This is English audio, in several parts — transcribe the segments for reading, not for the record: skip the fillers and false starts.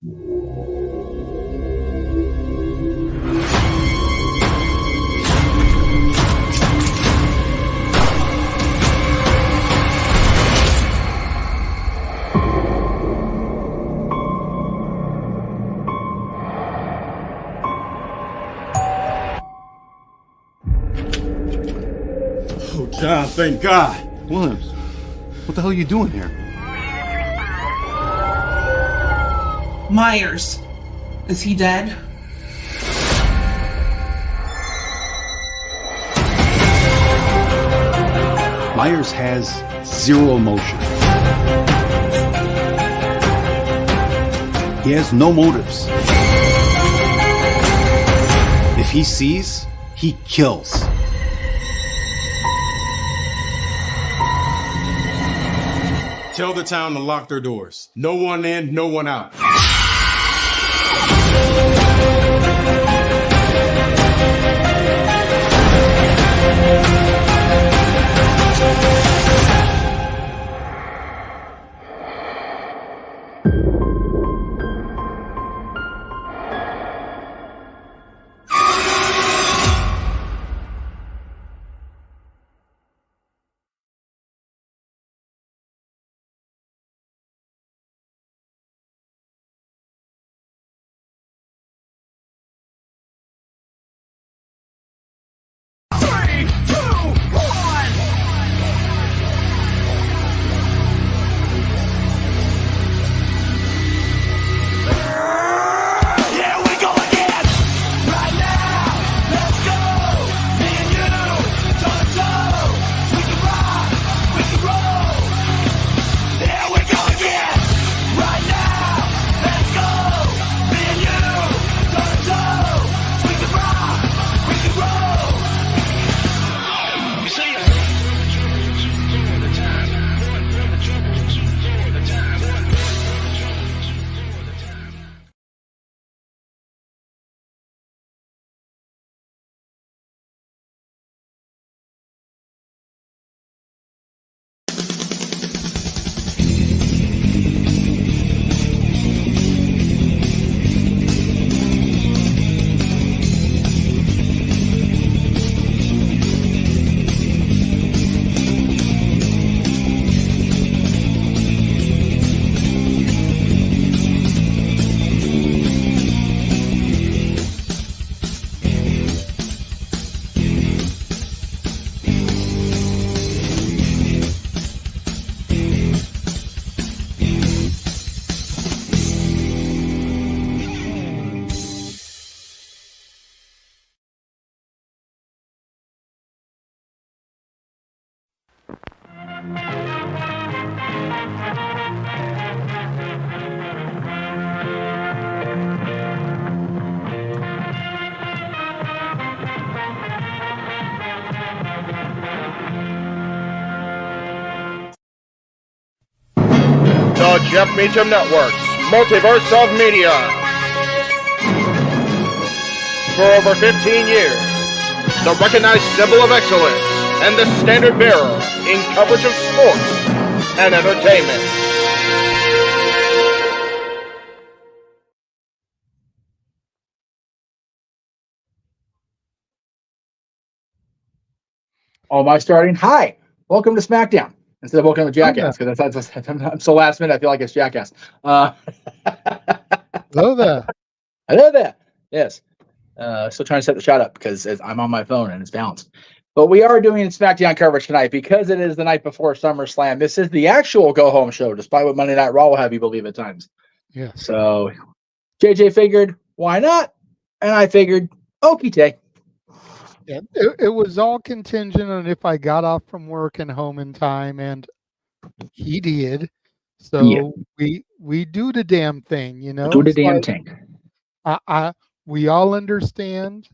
Oh, John, thank God. Williams, what the hell are you doing here? Myers. Is he dead? Myers has zero emotion. He has no motives. If he sees, he kills. Tell the town to lock their doors. No one in, no one out. The Jeff Meacham Network's Multiverse of Media. For over 15 years, the recognized symbol of excellence and the standard bearer in coverage of sports and entertainment. Oh, am I starting? Hi, welcome to SmackDown. Instead of welcome to Jackass, because I'm so last minute, I feel like it's Jackass. Hello there. Hello there. Yes. Still trying to set the shot up because I'm on my phone and it's balanced. But we are doing SmackDown coverage tonight because it is the night before SummerSlam. This is the actual go-home show, despite what Monday Night Raw will have you believe at times. Yeah. So JJ figured, why not? And I figured, okie take. Yeah, it was all contingent on if I got off from work and home in time, and he did. So we do the damn thing, you know. Do the damn thing. We all understand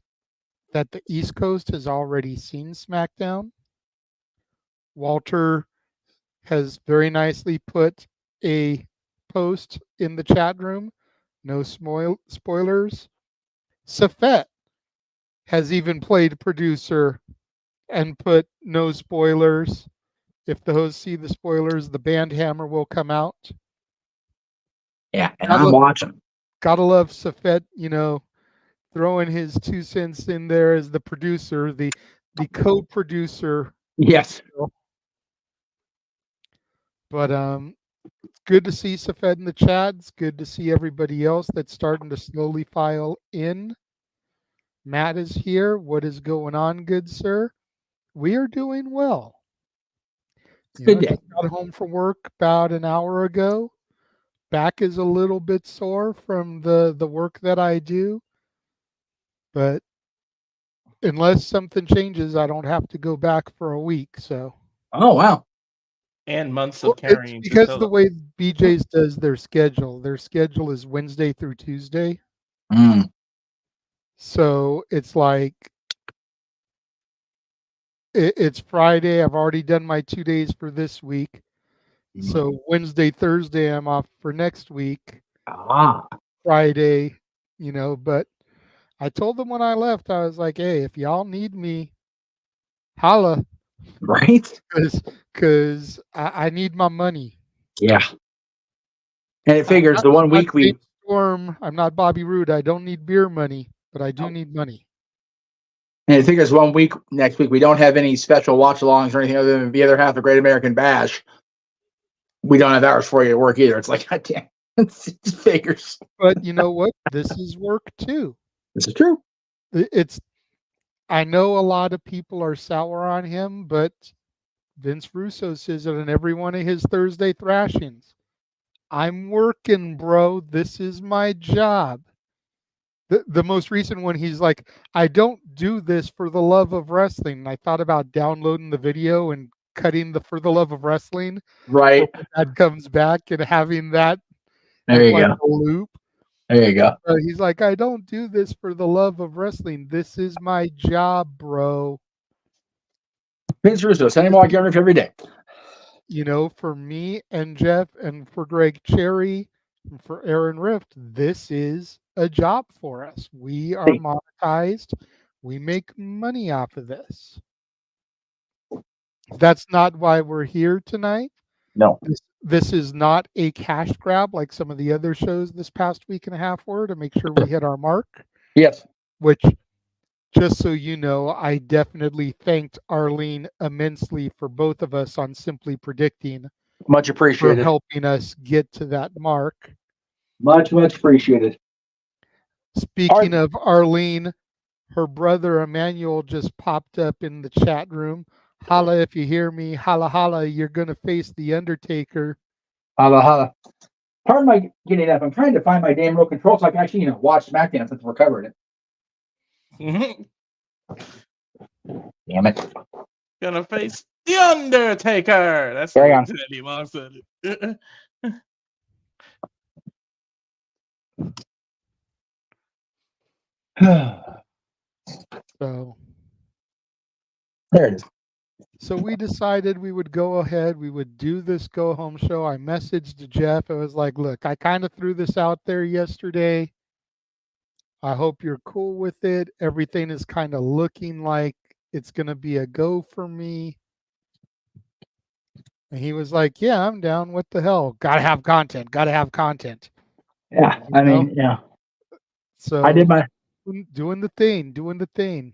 that the East Coast has already seen SmackDown. Walter has very nicely put a post in the chat room. No spoilers. Safet has even played producer and put no spoilers. If the hosts see the spoilers, the band hammer will come out. Yeah, and I'm watching. gotta love Safet, throwing his 2 cents in there as the producer, the co-producer. Yes. But it's good to see Safed in the chat. It's good to see everybody else that's starting to slowly file in. Matt is here. What is going on, good sir? We are doing well. Good day. Just got home from work about an hour ago. Back is a little bit sore from the work that I do. But unless something changes, I don't have to go back for a week. So. Oh, wow. And months of carrying. It's because the way BJ's does their schedule is Wednesday through Tuesday. So it's like it's Friday. I've already done my 2 days for this week. So Wednesday, Thursday, I'm off for next week. Friday, but I told them when I left, I was like, hey, if y'all need me, holla. Right? Because I need my money. Yeah. And it figures the 1 week we... Storm, I'm not Bobby Roode. I don't need beer money, but I do need money. And it figures 1 week, next week, we don't have any special watch-alongs or anything other than the other half of Great American Bash. We don't have hours for you at work either. It's like, God damn, it just figures. But you know what? This is work too. This is true. I know a lot of people are sour on him, but Vince Russo says it in every one of his Thursday thrashings. I'm working, bro. This is my job. The most recent one, he's like, I don't do this for the love of wrestling. And I thought about downloading the video and cutting the For the Love of Wrestling. Right. When that comes back and having that there you go. A loop. There you go. He's like, I don't do this for the love of wrestling. This is my job, bro. Vince Russo, send him on every day. For me and Jeff and for Greg Cherry and for Aaron Rift, this is a job for us. We are monetized. We make money off of this. That's not why we're here tonight. No. This is not a cash grab like some of the other shows this past week and a half were to make sure we hit our mark. Yes. Which, just so you know, I definitely thanked Arlene immensely for both of us on Simply Predicting. Much appreciated. For helping us get to that mark. Much appreciated. Speaking of Arlene, her brother Emmanuel just popped up in the chat room. Holla if you hear me. Holla, holla. You're going to face The Undertaker. Holla, holla. Pardon my getting up. I'm trying to find my damn remote control so I can actually, watch SmackDown since we're covering it. Damn it. Gonna face The Undertaker. That's Carry on. Eddie Mom said it. So there it is. So we decided we would go ahead. We would do this go home show. I messaged Jeff. I was like, look, I kind of threw this out there yesterday. I hope you're cool with it. Everything is kind of looking like it's going to be a go for me. And he was like, yeah, I'm down. What the hell? Gotta have content. Gotta have content. Yeah. I mean, yeah. So I did my doing the thing.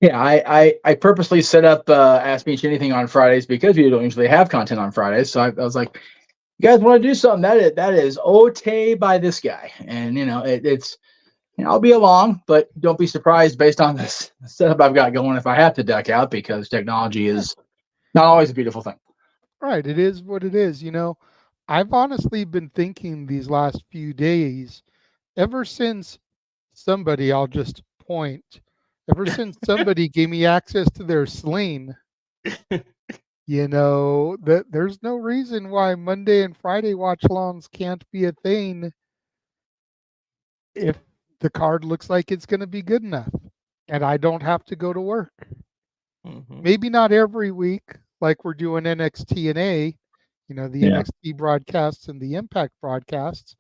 Yeah, I purposely set up Ask Me Anything on Fridays because we don't usually have content on Fridays. So I was like, you guys want to do something that is okay by this guy. And, it's, I'll be along, but don't be surprised based on this setup I've got going if I have to duck out because technology is not always a beautiful thing. Right. It is what it is. I've honestly been thinking these last few days, ever since somebody, I'll just point, ever since somebody gave me access to their Sling, that there's no reason why Monday and Friday watch-alongs can't be a thing if the card looks like it's going to be good enough and I don't have to go to work. Mm-hmm. Maybe not every week like we're doing NXT and A, the NXT broadcasts and the Impact broadcasts.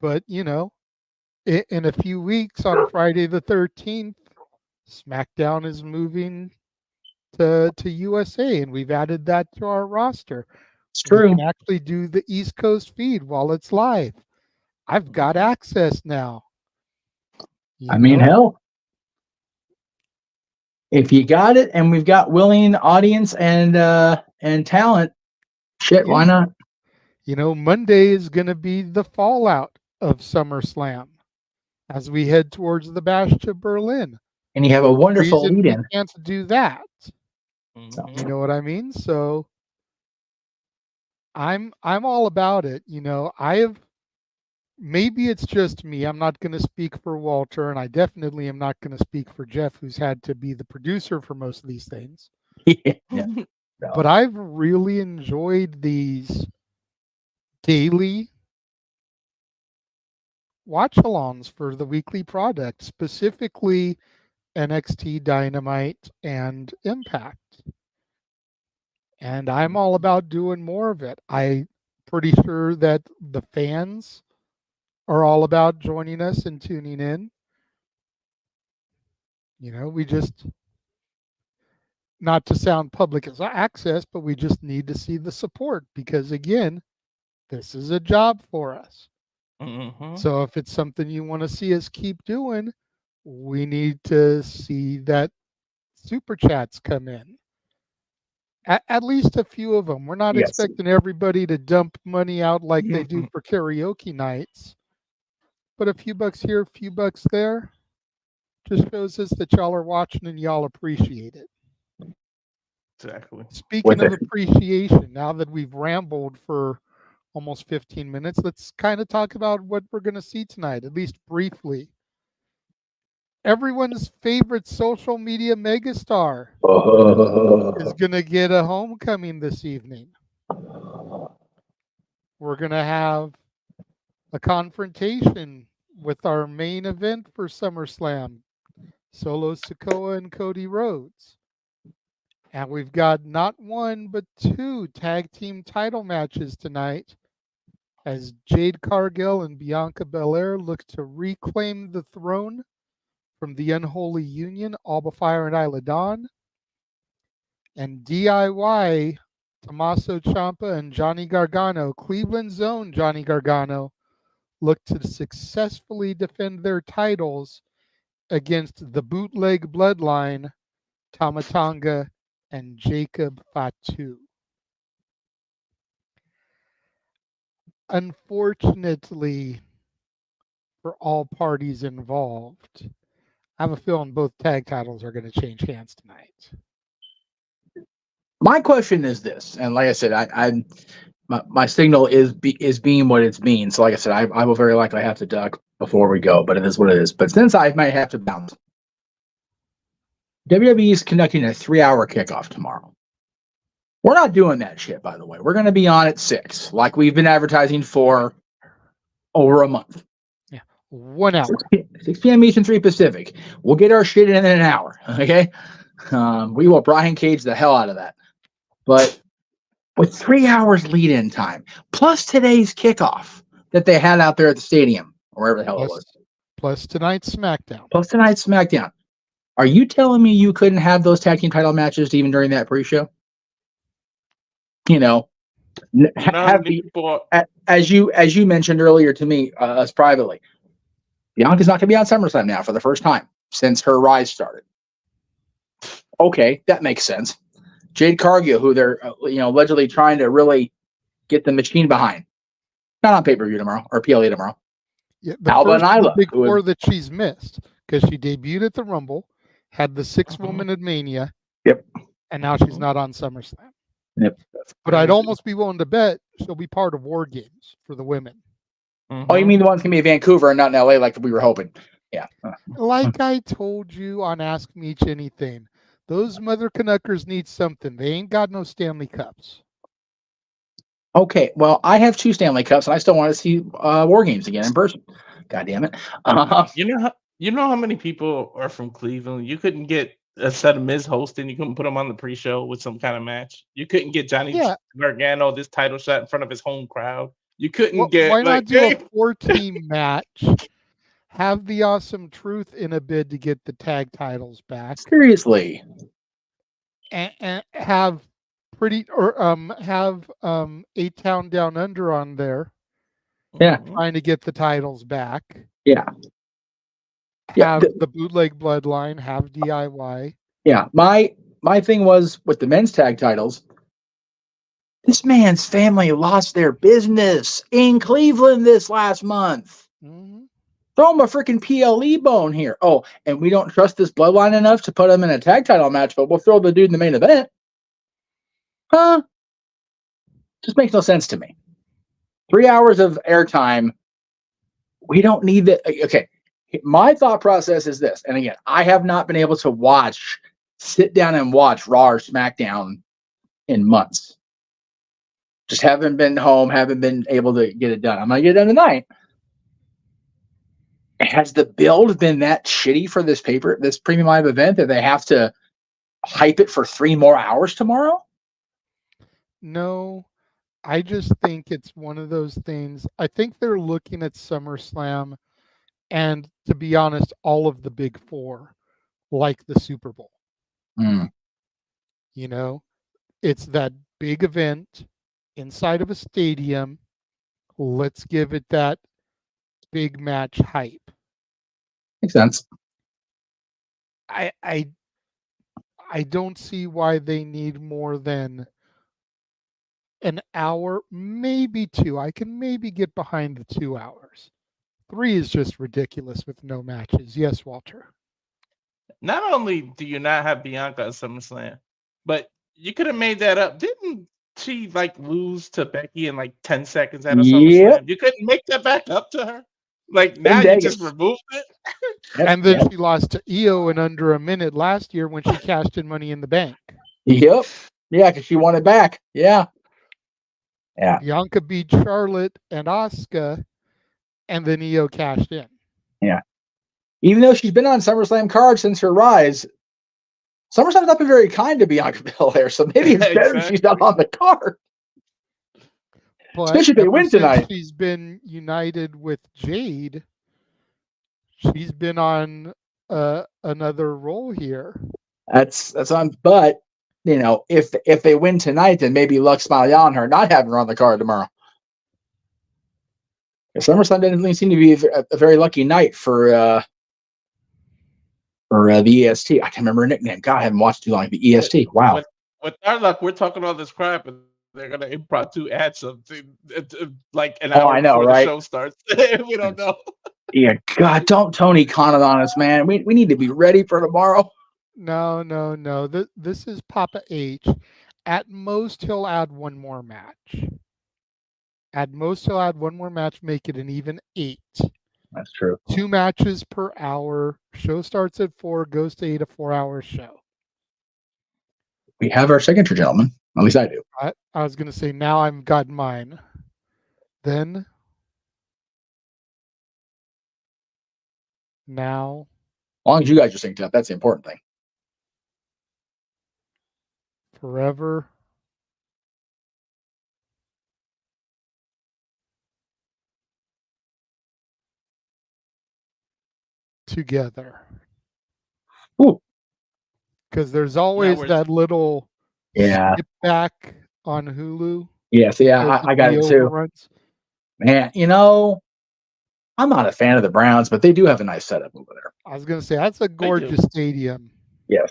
But, in a few weeks on Friday the 13th, SmackDown is moving to USA, and we've added that to our roster. It's true. We can actually do the East Coast feed while it's live. I've got access now. You I mean, know? hell, if you got it, and we've got willing audience and talent, shit, why Yeah. not? You know, Monday is going to be the fallout of SummerSlam as we head towards the Bash to Berlin. And you have a wonderful Reason we lead-in. can't do that. So, You know what I mean? So I'm all about it. You know, maybe it's just me. I'm not going to speak for Walter, and I definitely am not going to speak for Jeff, who's had to be the producer for most of these things. yeah. But I've really enjoyed these daily watch-alongs for the weekly product, specifically NXT Dynamite and Impact. And I'm all about doing more of it. I'm pretty sure that the fans are all about joining us and tuning in. You know, we just, not to sound public as access, but we just need to see the support because, again, this is a job for us. So if it's something you want to see us keep doing, we need to see that super chats come in. At least a few of them. We're not expecting everybody to dump money out like they do for karaoke nights. But a few bucks here, a few bucks there, just shows us that y'all are watching and y'all appreciate it. Exactly. Speaking of appreciation, now that we've rambled for almost 15 minutes, let's kind of talk about what we're going to see tonight, at least briefly. Everyone's favorite social media megastar is going to get a homecoming this evening. We're going to have a confrontation with our main event for SummerSlam, Solo Sikoa and Cody Rhodes. And we've got not one, but two tag team title matches tonight as Jade Cargill and Bianca Belair look to reclaim the throne from the unholy union, Alba Fire and Isla Dawn. And DIY, Tommaso Ciampa and Johnny Gargano, Cleveland's own Johnny Gargano, look to successfully defend their titles against the bootleg bloodline, Tama Tonga and Jacob Fatu. Unfortunately for all parties involved, I have a feeling both tag titles are going to change hands tonight. My question is this, and like I said, my signal is being what it's being. So like I said, I will very likely have to duck before we go, but it is what it is. But since I might have to bounce, WWE is conducting a 3-hour kickoff tomorrow. We're not doing that shit, by the way. We're going to be on at 6, like we've been advertising for over a month. 1 hour. 6 p.m. Eastern, 3 Pacific. We'll get our shit in an hour, okay? We will Brian Cage the hell out of that. But with 3 hours lead-in time, plus today's kickoff that they had out there at the stadium, or wherever the hell it was. Plus tonight's SmackDown. Are you telling me you couldn't have those tag team title matches even during that pre-show? You know, as you mentioned earlier to me, us privately, Bianca's not going to be on SummerSlam now for the first time since her rise started. Okay, that makes sense. Jade Cargill, who they're allegedly trying to really get the machine behind, not on pay-per-view tomorrow or PLE tomorrow. Yeah, the Alba first and Isla, big four that she's missed because she debuted at the Rumble, had the 6-woman at Mania. Yep. And now she's not on SummerSlam. Yep. But I'd almost be willing to bet she'll be part of War Games for the women. Oh, you mean the one's going to be in Vancouver and not in LA like we were hoping? Yeah. Like I told you on Ask Meech Anything, those Mother Canuckers need something. They ain't got no Stanley Cups. Okay, well, I have 2 Stanley Cups, and I still want to see War Games again in person. God damn it! You know how many people are from Cleveland? You couldn't get a set of Miz hosting. You couldn't put him on the pre-show with some kind of match. You couldn't get Johnny Gargano this title shot in front of his home crowd. You couldn't get. Why not do a 4-team match? Have the Awesome Truth in a bid to get the tag titles back. Seriously, and have A-Town Down Under on there Yeah. trying to get the titles back. Yeah. Have the bootleg bloodline, have DIY. Yeah. My thing was with the men's tag titles, this man's family lost their business in Cleveland this last month. Mm-hmm. Throw him a freaking PLE bone here. Oh, and we don't trust this bloodline enough to put him in a tag title match, but we'll throw the dude in the main event. Huh? Just makes no sense to me. 3 hours of airtime. We don't need that. Okay. My thought process is this. And again, I have not been able to sit down and watch Raw or SmackDown in months. Just haven't been home, haven't been able to get it done. I'm going to get it done tonight. Has the build been that shitty for this premium live event that they have to hype it for 3 more hours tomorrow? No, I just think it's one of those things. I think they're looking at SummerSlam and, to be honest, all of the big four, like the Super Bowl. You know, it's that big event inside of a stadium. Let's give it that big match hype. Makes sense. I don't see why they need more than an hour, maybe 2. I can maybe get behind the 2 hours. 3 is just ridiculous with no matches. Yes, Walter. Not only do you not have Bianca at SummerSlam, but you could have made that up. Didn't she lose to Becky in 10 seconds at a SummerSlam? You couldn't make that back up to her? Now you just removed it? And then she lost to Io in under a minute last year when she cashed in Money in the Bank. Yep. Yeah, because she won it back. Yeah. Yeah. Bianca beat Charlotte and Asuka, and then Io cashed in. Yeah. Even though she's been on SummerSlam cards since her rise, SummerSlam's not been very kind to Bianca Belair, so maybe it's better if she's not on the card. But especially if they win tonight. She's been united with Jade. She's been on another role here. That's on. But if they win tonight, then maybe luck smile on her not having her on the card tomorrow. SummerSlam doesn't seem to be a very lucky night for the EST. I can't remember her nickname. God, I haven't watched too long. The EST. Wow. With our luck, we're talking all this crap, and they're gonna impromptu add something an hour I know, before right? the show starts. We don't know. Yeah, God, don't Tony Khan it on us, man. We need to be ready for tomorrow. No. This is Papa H. At most, he'll add one more match. Make it an even 8. That's true. 2 matches per hour. Show starts at 4, goes to 8, a 4-hour show. We have our signature, gentlemen. At least I do. I was going to say, now I've got mine. Then, now. As long as you guys are synced up, that's the important thing. Forever. Together. Ooh. Because there's always that little skip back on Hulu. Yes, yeah, I got it too. Overruns. Man, I'm not a fan of the Browns, but they do have a nice setup over there. I was going to say, that's a gorgeous stadium. Yes.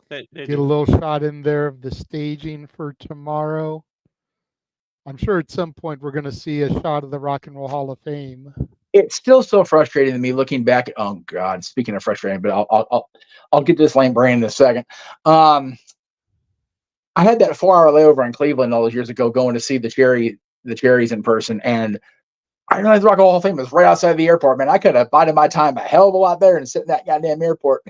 They Get a little shot in there of the staging for tomorrow. I'm sure at some point we're going to see a shot of the Rock and Roll Hall of Fame. It's still so frustrating to me looking back. Oh God, speaking of frustrating, but I'll get this lame brain in a second. I had that 4-hour layover in Cleveland all those years ago, going to see the Cherries in person, and I realized the Rock and Roll Hall of Fame was right outside the airport. Man, I could have bided my time a hell of a lot there and sit in that goddamn airport.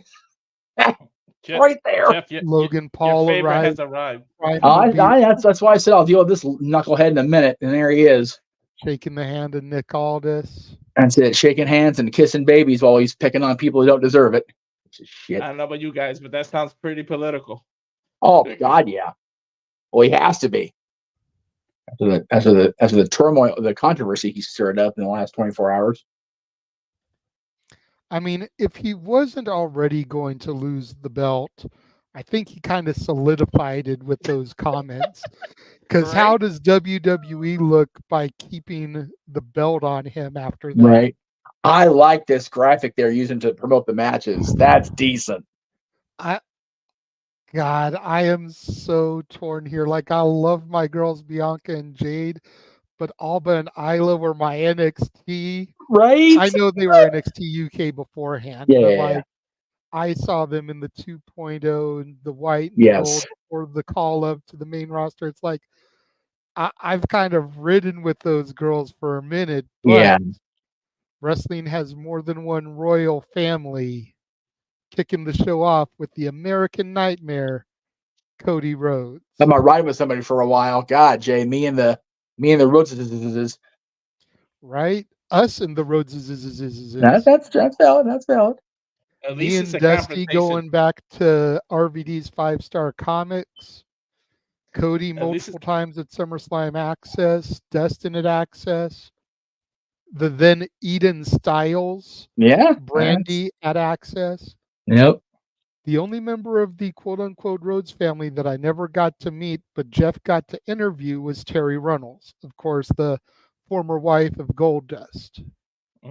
Right there. Jeff, Logan Paul has arrived. That's why I said I'll deal with this knucklehead in a minute, and there he is. Shaking the hand of Nick Aldis. That's it, shaking hands and kissing babies while he's picking on people who don't deserve it. Shit. I don't know about you guys, but that sounds pretty political. Oh God, yeah. Well, he has to be. After the turmoil, the controversy he stirred up in the last 24 hours. I mean, if he wasn't already going to lose the belt, I think he kind of solidified it with those comments. Because how does WWE look by keeping the belt on him after that? Right. I like this graphic they're using to promote the matches. That's decent. God, I am so torn here. Like, I love my girls Bianca and Jade, but Alba and Isla were my NXT. Right? I know they were NXT UK beforehand, but Yeah. like I saw them in the 2.0 and the white and Yes. gold or the call up to the main roster. It's like I've kind of ridden with those girls for a minute, but Yeah. wrestling has more than one royal family kicking the show off with the American Nightmare, Cody Rhodes. I'm gonna ride with somebody for a while. God, Jay, me and the Rhodes. Right? Us and the Rhodes. That's valid. That's valid. At Me least and it's a Dusty confrontation. going back to RVD's 5-star comics. Cody multiple times at SummerSlam Access. Dustin at Access. The then Eden Styles. Yeah. Brandy at Access. Yep. The only member of the quote-unquote Rhodes family that I never got to meet, but Jeff got to interview, was Terry Runnels. Of course, the former wife of Goldust.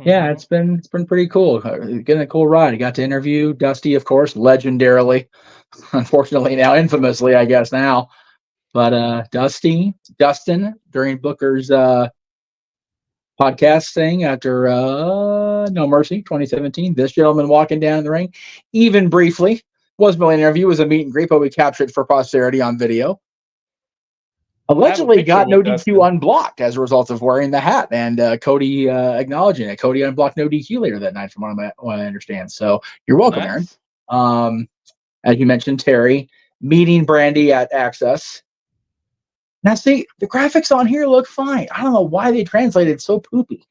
Yeah, it's been pretty cool. Getting a cool ride. I got to interview Dusty, of course, legendarily. Unfortunately, now infamously, I guess now. But Dustin during Booker's podcast thing after No Mercy 2017. This gentleman walking down the ring, even briefly, wasn't really an interview, it was a meet and greet, but we captured for posterity on video. Allegedly got no DQ unblocked as a result of wearing the hat, and Cody acknowledging it. Cody unblocked no DQ later that night, from what I understand. So you're welcome, Aaron. As you mentioned, Terry meeting Brandy at Access. Now, see, the graphics on here look fine. I don't know why they translated so poopy.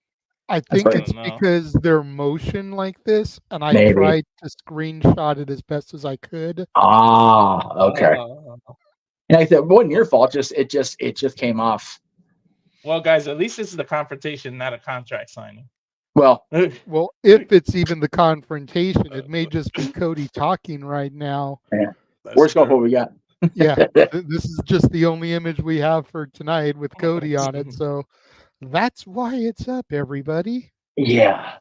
I think it's because they're motion like this, and I tried to screenshot it as best as I could. Ah, okay. And like I said, it wasn't your fault. It just came off. Well, guys, at least this is the confrontation, not a contract signing. Well, if it's even the confrontation, it may just be Cody talking right now. Yeah. Where's what we got? Yeah, this is just the only image we have for tonight with Cody on it. So that's why it's up, everybody. Yeah.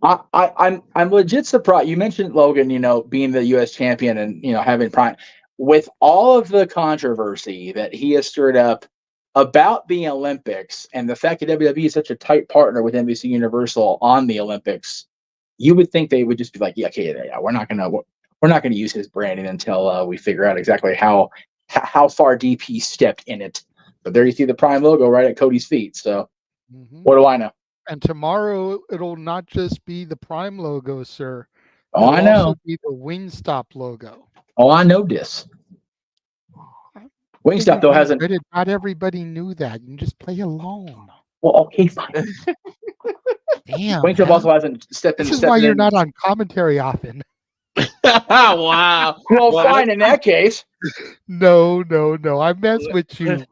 I'm legit surprised. You mentioned Logan, being the U.S. champion and having prime. With all of the controversy that he has stirred up about the Olympics and the fact that WWE is such a tight partner with NBC Universal on the Olympics, you would think they would just be like, yeah, we're not gonna use his branding until we figure out exactly how far deep he stepped in it. But there you see the Prime logo right at Cody's feet. So what do I know? And tomorrow it'll not just be the Prime logo, sir. Oh, I know. Also be the Wingstop logo. Oh, I know this. Wingstop though hasn't. Not everybody knew that. You can just play alone. Well, okay, fine. Damn. Wingstop also hasn't stepped in. This is why you're not on commentary often. Wow. Well, fine in that case. No. I mess with you.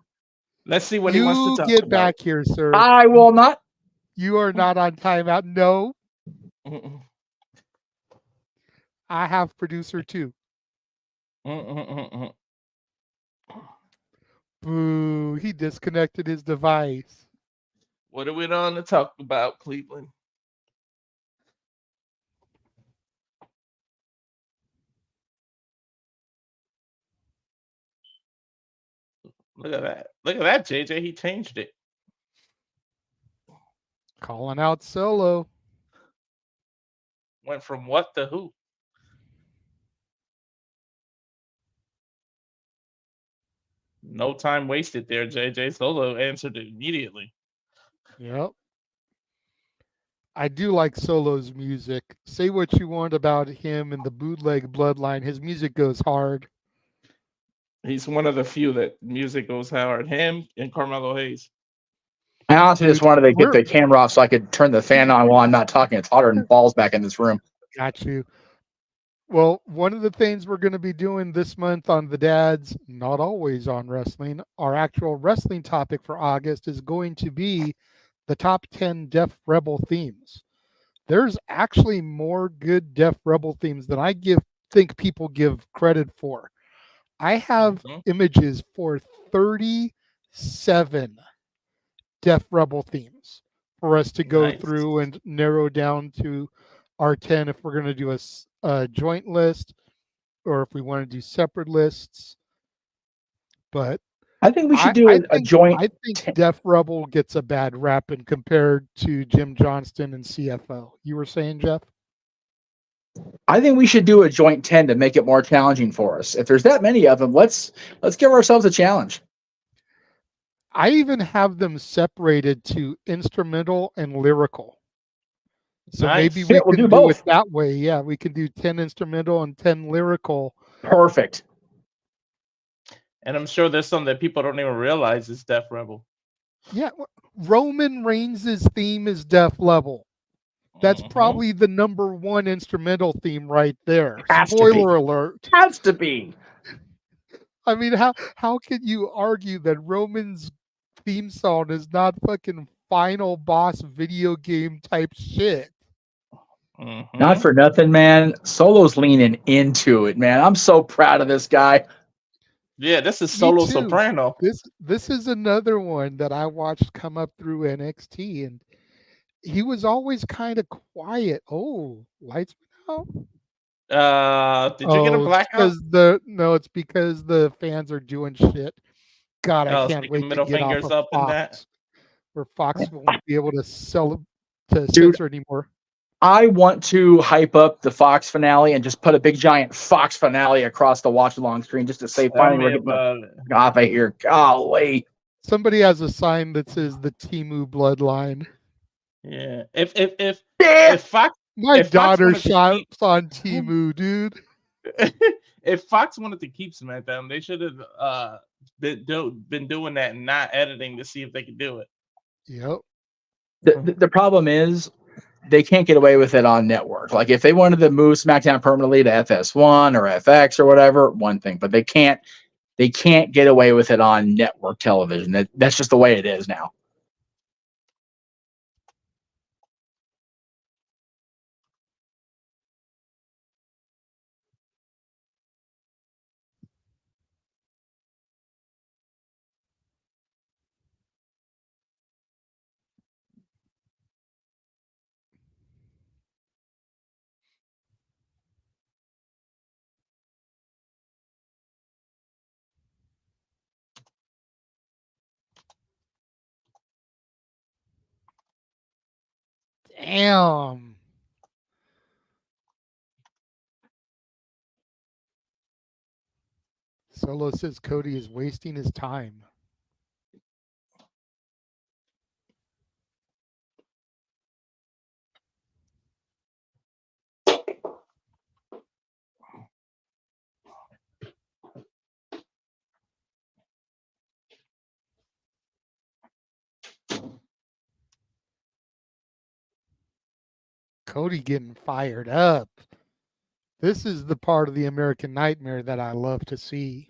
Let's see what he wants to talk get about. back here, sir. I will not. You are not on timeout. No. I have producer too. Boo, he disconnected his device. What are we on to talk about, Cleveland? Look at that. Look at that, JJ. He changed it. Calling out Solo. Went from what to who? No time wasted there, JJ. Solo answered it immediately. Yep. I do like Solo's music. Say what you want about him and the bootleg bloodline. His music goes hard. He's one of the few that music goes hard. Him and Carmelo Hayes. I honestly just wanted to get the camera off so I could turn the fan on while I'm not talking. It's hotter than balls back in this room. Got you. Well, one of the things we're going to be doing this month on the Dads, not always on wrestling, our actual wrestling topic for August is going to be the top 10 Def Rebel themes. There's actually more good Def Rebel themes than I give think people give credit for. I have images for 37 Death Rebel themes for us to go through and narrow down to our 10 if we're going to do a joint list or if we want to do separate lists. But I think we should do a joint. I think Death Rebel gets a bad rap and compared to Jim Johnston and CFO. You were saying, Jeff? I think we should do a joint 10 to make it more challenging for us. If there's that many of them, let's give ourselves a challenge. I even have them separated to instrumental and lyrical. So maybe we can do it that way. Yeah, we can do 10 instrumental and 10 lyrical. Perfect. And I'm sure there's some that people don't even realize is Death Rebel. Yeah, Roman Reigns' theme is Death Level. That's probably the number one instrumental theme right there. Spoiler alert. Has to be. I mean, how can you argue that Roman's theme song is not fucking final boss video game type shit? Not for nothing, man. Solo's leaning into it, man. I'm so proud of this guy. Yeah, this is Solo Soprano. This is another one that I watched come up through NXT, and he was always kind of quiet. Oh, lights went out. Did you get a blackout? It's because the fans are doing shit. God, I can't wait to get off of Fox, where Fox won't be able to censor anymore. I want to hype up the Fox finale and just put a big giant Fox finale across the watch along screen just to say finally we're getting off of here. Golly. Somebody has a sign that says the Temu bloodline. Yeah. If Fox, my daughter shops on Temu, dude. If Fox wanted to keep SmackDown, they should have been doing that and not editing to see if they could do it. Yep. The problem is they can't get away with it on network. Like if they wanted to move SmackDown permanently to FS1 or FX or whatever, one thing, but they can't get away with it on network television. That's just the way it is now. Damn. Solo says Cody is wasting his time. Cody getting fired up. This is the part of the American Nightmare that I love to see.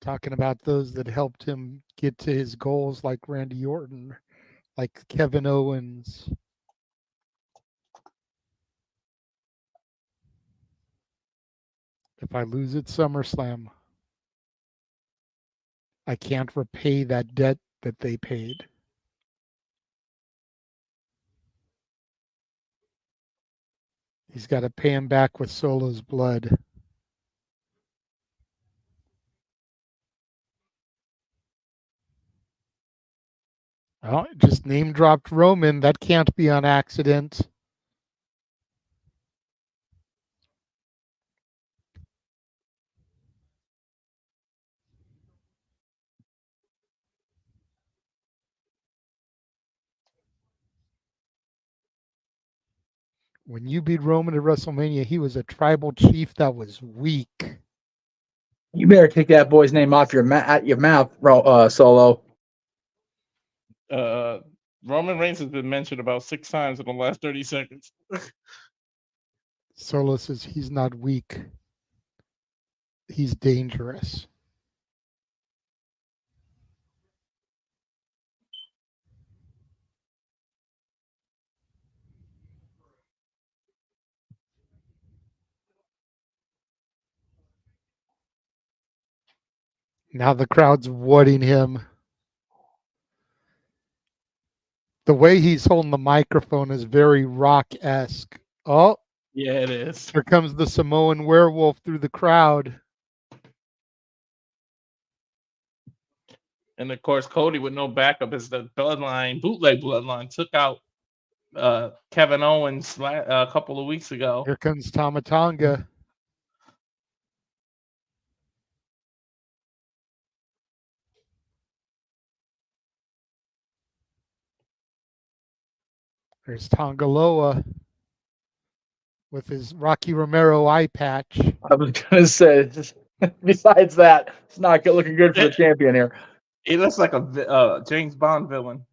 Talking about those that helped him get to his goals like Randy Orton, like Kevin Owens. If I lose at SummerSlam, I can't repay that debt that they paid. He's got to pay him back with Solo's blood. Oh, just name dropped Roman. That can't be on accident. When you beat Roman at WrestleMania, he was a tribal chief that was weak. You better take that boy's name off your mouth, Solo. Roman Reigns has been mentioned about 6 times in the last 30 seconds. Solo says he's not weak. He's dangerous. Now the crowd's whatting him. The way he's holding the microphone is very Rock-esque. Oh, Yeah, it is. here comes the Samoan werewolf through the crowd. And of course, Cody with no backup as the bootleg bloodline took out Kevin Owens a couple of weeks ago. Here comes Tama Tonga. There's Tongaloa with his Rocky Romero eye patch. I was going to say, besides that, it's not looking good for the champion here. He looks like a James Bond villain.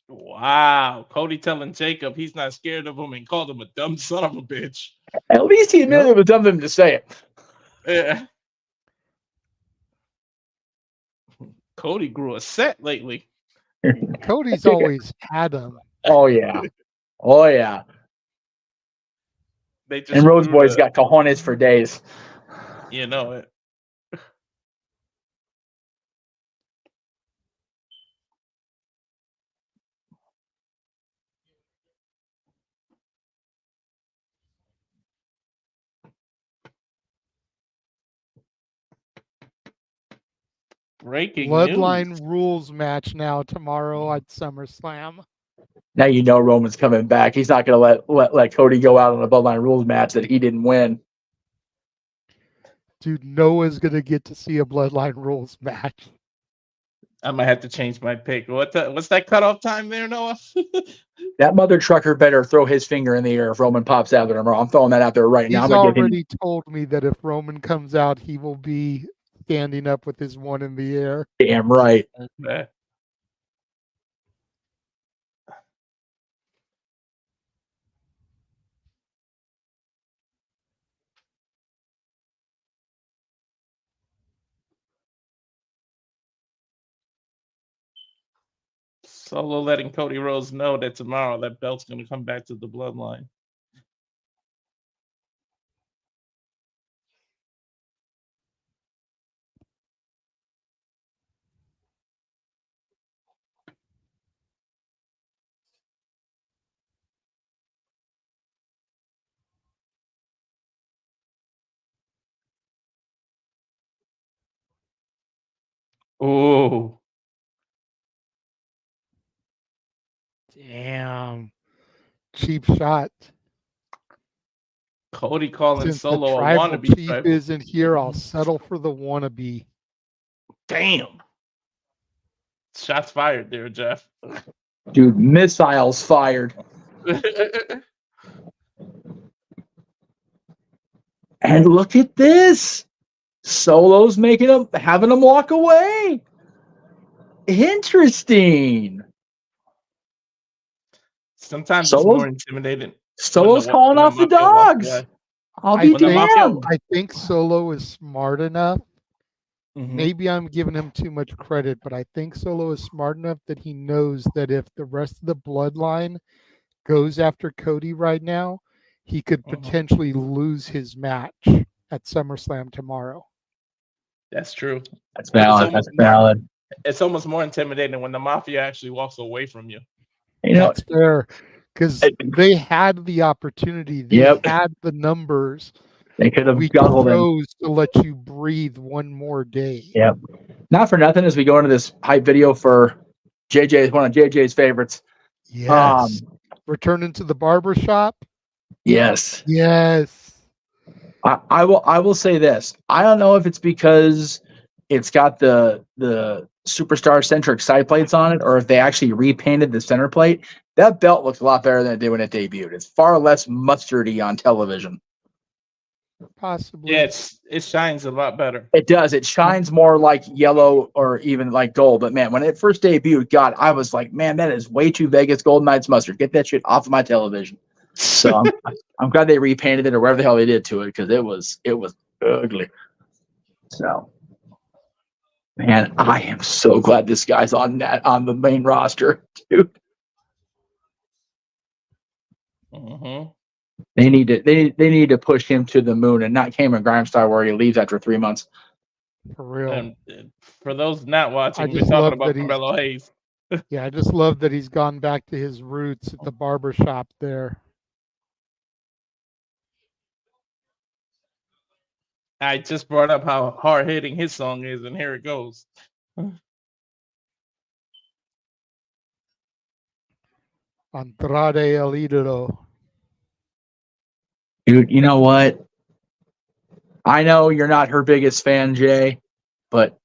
Wow. Cody telling Jacob he's not scared of him and called him a dumb son of a bitch. At least he admitted it was dumb of him to say it. Yeah. Cody grew a set lately. Cody's always had him. Oh, yeah. Oh, yeah. And Rose Boy's got cojones for days. You know it. Breaking Bloodline news. rules match now tomorrow at SummerSlam. Now you know Roman's coming back. He's not going to let Cody go out on a Bloodline rules match that he didn't win. Dude, Noah's going to get to see a Bloodline rules match. I might have to change my pick. What's that cutoff time there, Noah? That mother trucker better throw his finger in the air if Roman pops out there tomorrow. I'm throwing that out there right now. He's already told me that if Roman comes out, he will be standing up with his one in the air. Damn right. Okay. Solo letting Cody Rhodes know that tomorrow that belt's going to come back to the Bloodline. Oh. Damn. Cheap shot. Cody calling Since Solo the a tribal wannabe. chief isn't here, I'll settle for the wannabe. Damn. Shots fired there, Jeff. Dude, missiles fired. And look at this. Solo's having him walk away. Interesting. Sometimes it's more intimidating. Solo's calling off the dogs. I'll be damned. I think Solo is smart enough. Mm-hmm. Maybe I'm giving him too much credit, but I think Solo is smart enough that he knows that if the rest of the bloodline goes after Cody right now, he could potentially lose his match at SummerSlam tomorrow. That's true. That's valid. That's valid. It's almost more intimidating when the Mafia actually walks away from you. You know, that's fair, because they had the opportunity. They had the numbers. They could have gobbled chose to let you breathe one more day. Yep. Not for nothing as we go into this hype video for JJ, one of JJ's favorites. Yes. Returning to the barbershop. Yes. Yes. I will say this. I don't know if it's because it's got the superstar centric side plates on it, or if they actually repainted the center plate. That belt looks a lot better than it did when it debuted. It's far less mustardy on television. Possibly. Yeah, it shines a lot better. It does. It shines more like yellow or even like gold. But man, when it first debuted, God, I was like, man, that is way too Vegas Golden Knights mustard. Get that shit off of my television. So I'm glad they repainted it or whatever the hell they did to it, because it was ugly. So, man, I am so glad this guy's on the main roster, dude. Mm-hmm. They need to push him to the moon and not Cameron Grimes style where he leaves after 3 months. For real. And for those not watching, we're just talking love about that Carmelo Hayes. Yeah, I just love that he's gone back to his roots at the barber shop there. I just brought up how hard hitting his song is, and here it goes. Andrade El Idolo. Dude, you know what? I know you're not her biggest fan, Jay, but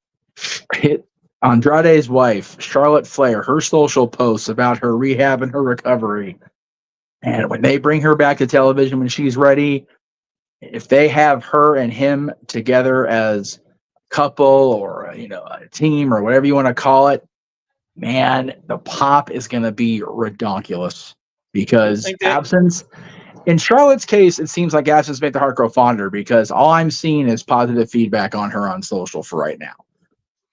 hit Andrade's wife, Charlotte Flair, her social posts about her rehab and her recovery. And when they bring her back to television when she's ready, if they have her and him together as a couple or a team or whatever you want to call it, man, the pop is going to be redonkulous, because absence. In Charlotte's case, it seems like absence made the heart grow fonder, because all I'm seeing is positive feedback on her on social for right now.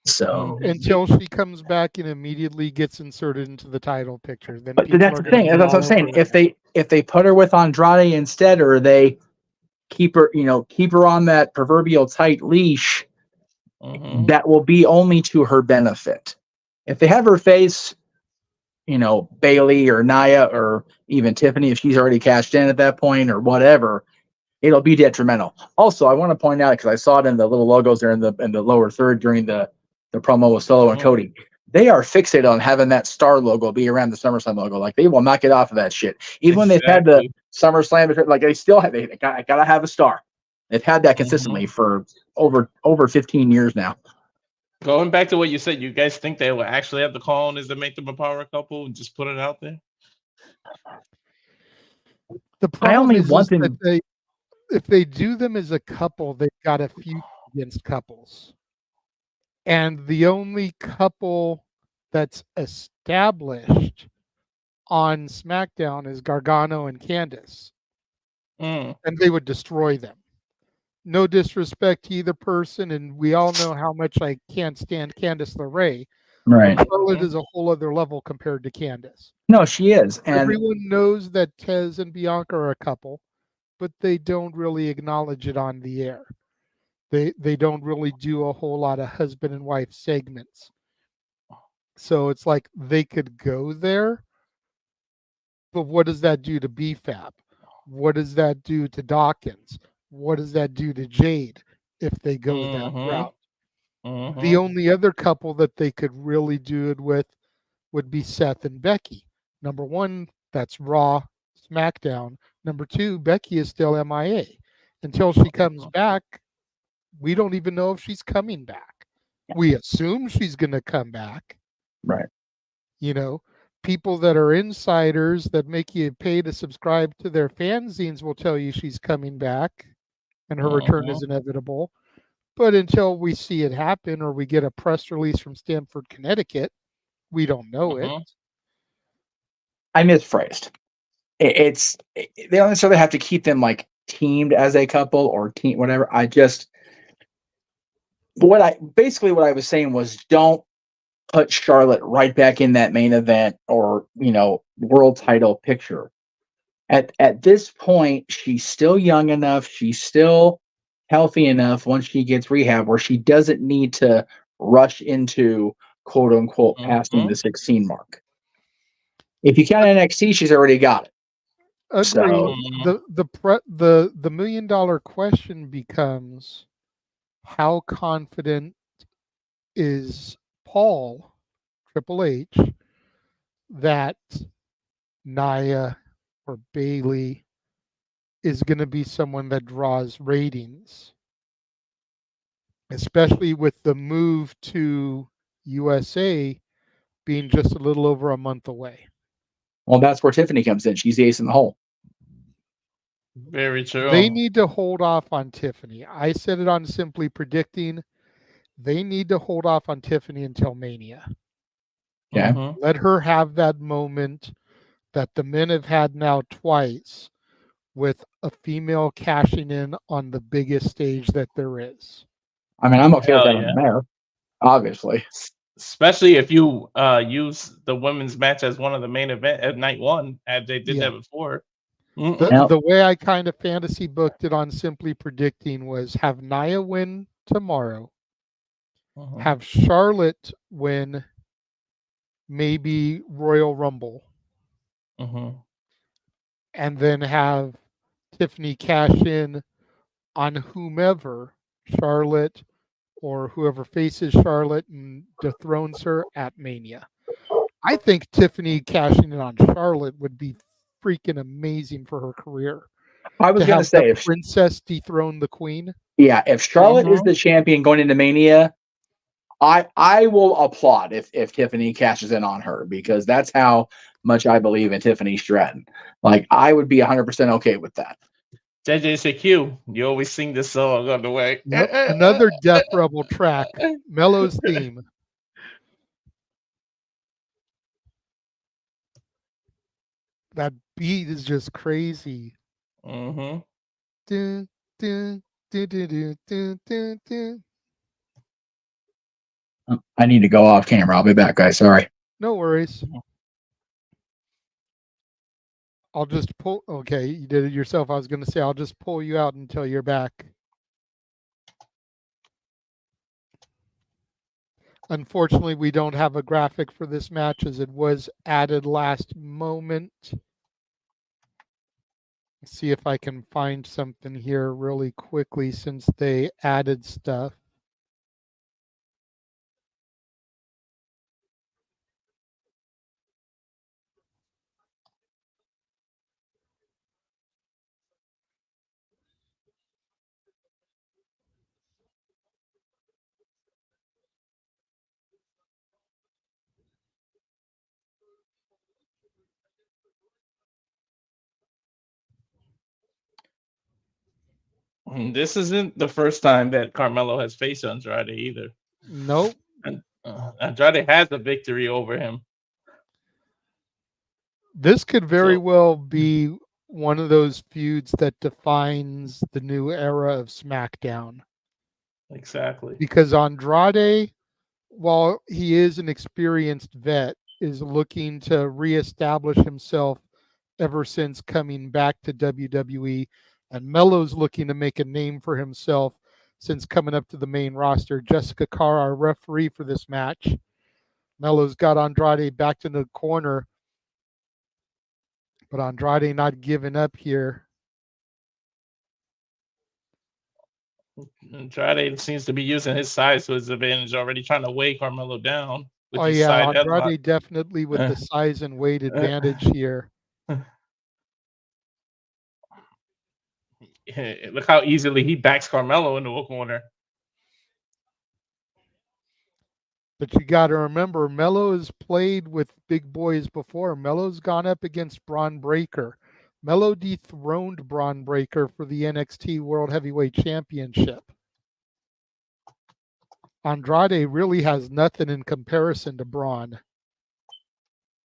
So until she comes back and immediately gets inserted into the title picture, then but that's the thing. That's what I'm saying. If they put her with Andrade instead, or they keep her on that proverbial tight leash, that will be only to her benefit. If they have her face, Bailey or Nia or even Tiffany, if she's already cashed in at that point or whatever, it'll be detrimental. Also, I want to point out, because I saw it in the little logos there in the lower third during the promo with Solo and Cody, they are fixated on having that star logo be around the SummerSlam logo. Like, they will not get off of that shit. Even when they've had the SummerSlam, like, they still have, they gotta have a star. They've had that consistently for over 15 years now. Going back to what you said, you guys think they will actually have the call-ins that make them a power couple and just put it out there? The problem is that if they do them as a couple, they've got a feud against couples. And the only couple that's established on SmackDown is Gargano and Candice. And they would destroy them. No disrespect to either person, and we all know how much I can't stand Candice LeRae. Right. Charlotte is a whole other level compared to Candice. No, she is. And everyone knows that Tez and Bianca are a couple, but they don't really acknowledge it on the air. They don't really do a whole lot of husband and wife segments. So it's like they could go there, but what does that do to BFAB? What does that do to Dawkins? What does that do to Jade if they go that route? The only other couple that they could really do it with would be Seth and Becky. Number one, that's Raw, SmackDown. Number two, Becky is still MIA. Until she comes back, we don't even know if she's coming back. We assume she's going to come back. Right. People that are insiders that make you pay to subscribe to their fanzines will tell you she's coming back and her return is inevitable. But until we see it happen or we get a press release from Stamford, Connecticut, we don't know it. I misphrased. They don't necessarily have to keep them like teamed as a couple or team, whatever. What I was saying was, don't put Charlotte right back in that main event or, world title picture. At this point, she's still young enough. She's still healthy enough once she gets rehab where she doesn't need to rush into quote unquote passing the 16 mark. If you count NXT, she's already got it. Agreed. So, the $1 million question becomes, how confident is Paul, Triple H, that Nia or Bailey is going to be someone that draws ratings, especially with the move to USA being just a little over a month away. Well, that's where Tiffany comes in. She's the ace in the hole. Very true. They need to hold off on Tiffany. I said it on Simply Predicting. They need to hold off on Tiffany until Mania. Yeah. Mhm. Let her have that moment that the men have had now twice with a female cashing in on the biggest stage that there is. I mean, I'm okay with Hell that yeah. on there, obviously. Especially if you use the women's match as one of the main event at night one, as they did Yeah. that before. The way I kind of fantasy booked it on Simply Predicting was have Nia win tomorrow, have Charlotte win maybe Royal Rumble, and then have Tiffany cash in on whomever, Charlotte or whoever faces Charlotte and dethrones her at Mania. I think Tiffany cashing in on Charlotte would be freaking amazing for her career. I was going to say, the princess dethrone the queen. Yeah, if Charlotte is the champion going into Mania, I will applaud if Tiffany cashes in on her, because that's how much I believe in Tiffany Stratton. Like, I would be 100% okay with that. JJ said, Q, you always sing this song on the way. Yep. Another Death Rebel track, Mello's theme. That beat is just crazy. Mm-hmm. Dun, dun, dun, dun, dun, dun, dun, dun. I need to go off camera. I'll be back, guys. Sorry. No worries. I'll just pull. Okay, you did it yourself. I was going to say I'll just pull you out until you're back. Unfortunately, we don't have a graphic for this match as it was added last moment. Let's see if I can find something here really quickly since they added stuff. This isn't the first time that Carmelo has faced Andrade either. Nope. And Andrade has a victory over him. This could very well be one of those feuds that defines the new era of SmackDown. Exactly. Because Andrade, while he is an experienced vet, is looking to reestablish himself ever since coming back to WWE. And Melo's looking to make a name for himself since coming up to the main roster. Jessica Carr, our referee for this match. Melo's got Andrade back to the corner, but Andrade not giving up here. Andrade seems to be using his size to his advantage already, trying to weigh Carmelo down. With Oh, his yeah, side Andrade headlock. definitely with the size and weight advantage here. Look how easily he backs Carmelo into a corner. But you got to remember, Melo has played with big boys before. Melo's gone up against Braun Breaker. Melo dethroned Braun Breaker for the NXT World Heavyweight Championship. Andrade really has nothing in comparison to Braun.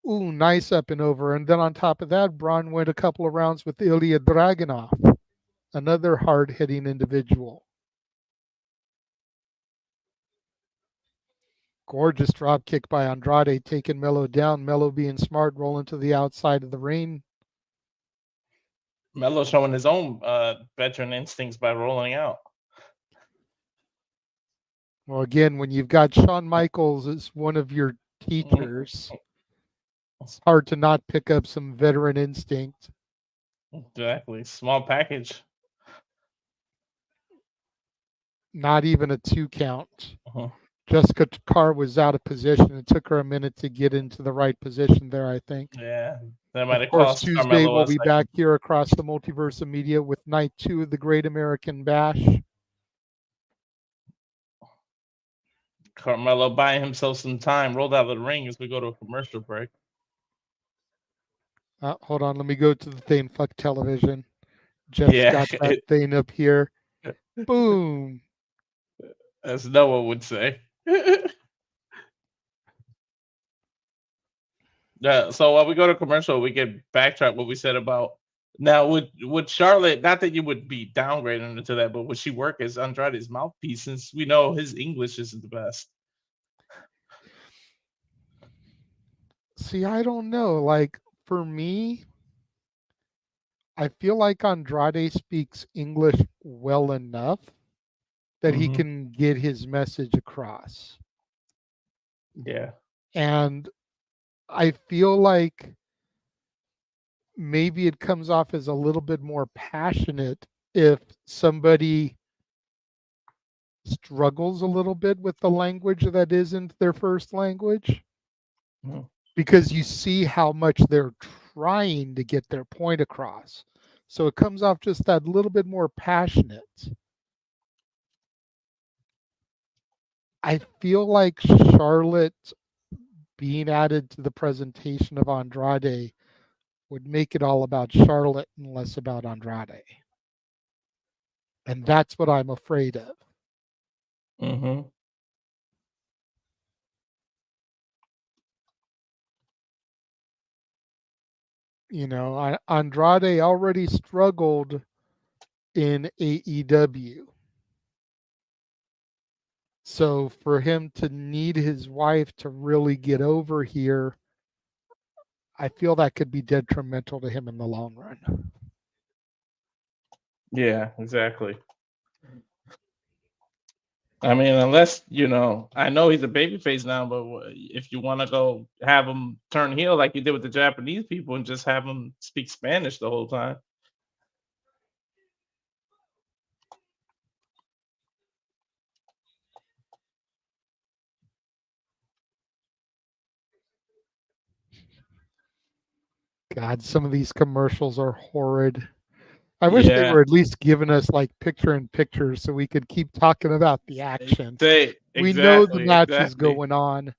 Ooh, nice up and over. And then on top of that, Braun went a couple of rounds with Ilya Dragunov, another hard-hitting individual. Gorgeous drop kick by Andrade, taking Melo down. Melo being smart, rolling to the outside of the ring. Melo showing his own veteran instincts by rolling out. Well, again, when you've got Shawn Michaels as one of your teachers, it's hard to not pick up some veteran instinct. Exactly. Small package. Not even a 2 count. Jessica Carr was out of position. It took her a minute to get into the right position there, I think. Yeah. That might have Of course, cost Tuesday Carmelo we'll a be second. back here across the Multiverse of Media with Night 2 of the Great American Bash. Carmelo buying himself some time, rolled out of the ring as we go to a commercial break. Hold on, let me go to the thing. Fuck television. Jeff's got that thing up here. Boom. As Noah would say. So while we go to commercial, we can backtrack what we said about now. Would Charlotte? Not that you would be downgrading her to that, but would she work as Andrade's mouthpiece? Since we know his English isn't the best. See, I don't know. Like for me, I feel like Andrade speaks English well enough that he can get his message across. Yeah. And I feel like maybe it comes off as a little bit more passionate if somebody struggles a little bit with the language that isn't their first language. Because you see how much they're trying to get their point across. So it comes off just that little bit more passionate. I feel like Charlotte being added to the presentation of Andrade would make it all about Charlotte and less about Andrade. And that's what I'm afraid of. You know, Andrade already struggled in AEW. So for him to need his wife to really get over here, I feel that could be detrimental to him in the long run. Yeah, exactly. I mean, unless, I know he's a babyface now, but if you want to go have him turn heel like you did with the Japanese people and just have him speak Spanish the whole time. God, some of these commercials are horrid. I wish they were at least giving us like picture in picture so we could keep talking about the action. We know the match is going on.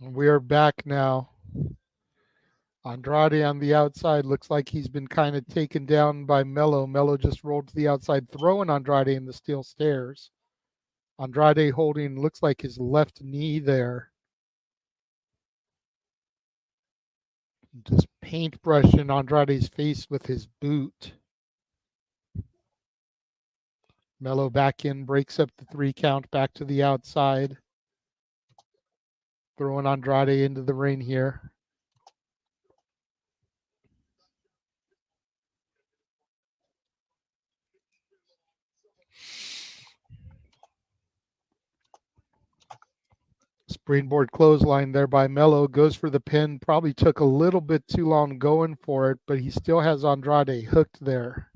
We are back now. Andrade on the outside looks like he's been kind of taken down by Mello. Mello just rolled to the outside, throwing Andrade in the steel stairs. Andrade holding, looks like his left knee there. Just paintbrushing Andrade's face with his boot. Mello back in, breaks up the 3 count, back to the outside. Throwing Andrade into the ring here. Springboard clothesline there by Mello. Goes for the pin. Probably took a little bit too long going for it, but he still has Andrade hooked there.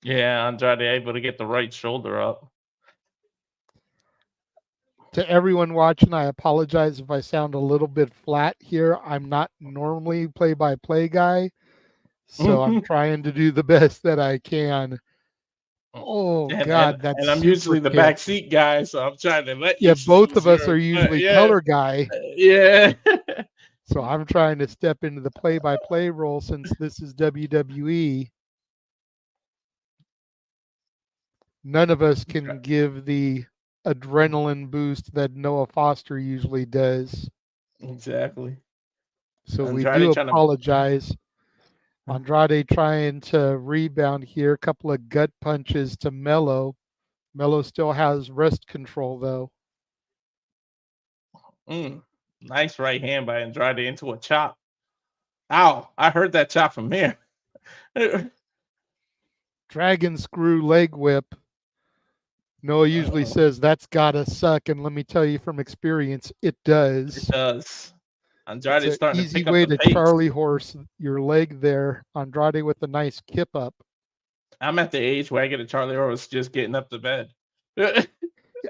Yeah, Andrade able to get the right shoulder up. To everyone watching, I apologize if I sound a little bit flat here. I'm not normally play-by-play guy, so I'm trying to do the best that I can. Oh, God, that's and I'm usually the backseat guy, so I'm trying to let you. Yeah, both of us are usually color guy. Yeah. So I'm trying to step into the play-by-play role since this is WWE. None of us can give the adrenaline boost that Noah Foster usually does. Exactly. So we do apologize. Andrade trying to rebound here. A couple of gut punches to Mello. Mello still has wrist control, though. Nice right hand by Andrade into a chop. Ow, I heard that chop from here. Dragon screw leg whip. Noah usually says that's gotta suck, and let me tell you from experience, it does. It does. Andrade's starting to pick up easy way the to pace. Charlie horse your leg there. Andrade with a nice kip up. I'm at the age where I get a Charlie horse just getting up to bed.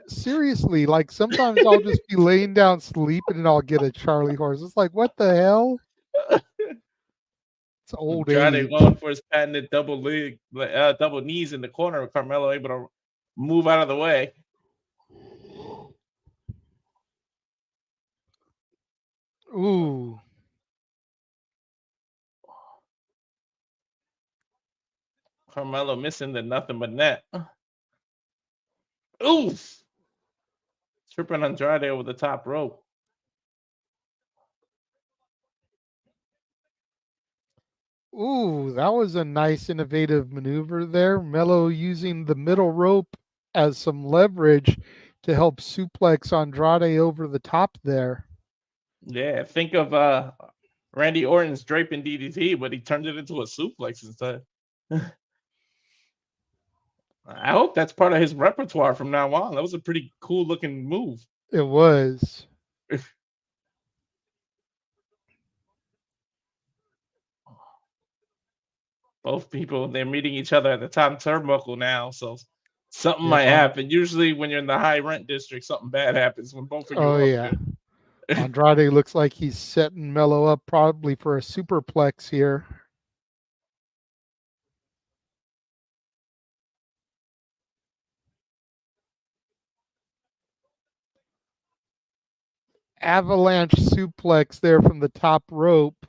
Seriously, like sometimes I'll just be laying down sleeping and I'll get a Charlie horse. It's like, what the hell? It's old Andrade age. going for his patented double knees in the corner. Carmelo able to move out of the way. Ooh. Carmelo missing the nothing but net. Oof. Tripping Andrade over the top rope. Ooh, that was a nice innovative maneuver there. Mello using the middle rope as some leverage to help suplex Andrade over the top there. Yeah, think of Randy Orton's draping DDT, but he turned it into a suplex instead. I hope that's part of his repertoire from now on. That was a pretty cool looking move. It was. Both people, they're meeting each other at the top turnbuckle now, so something might happen. Usually when you're in the high rent district, something bad happens when both of you are yeah. Andrade looks like he's setting Mello up probably for a superplex here. Avalanche suplex there from the top rope.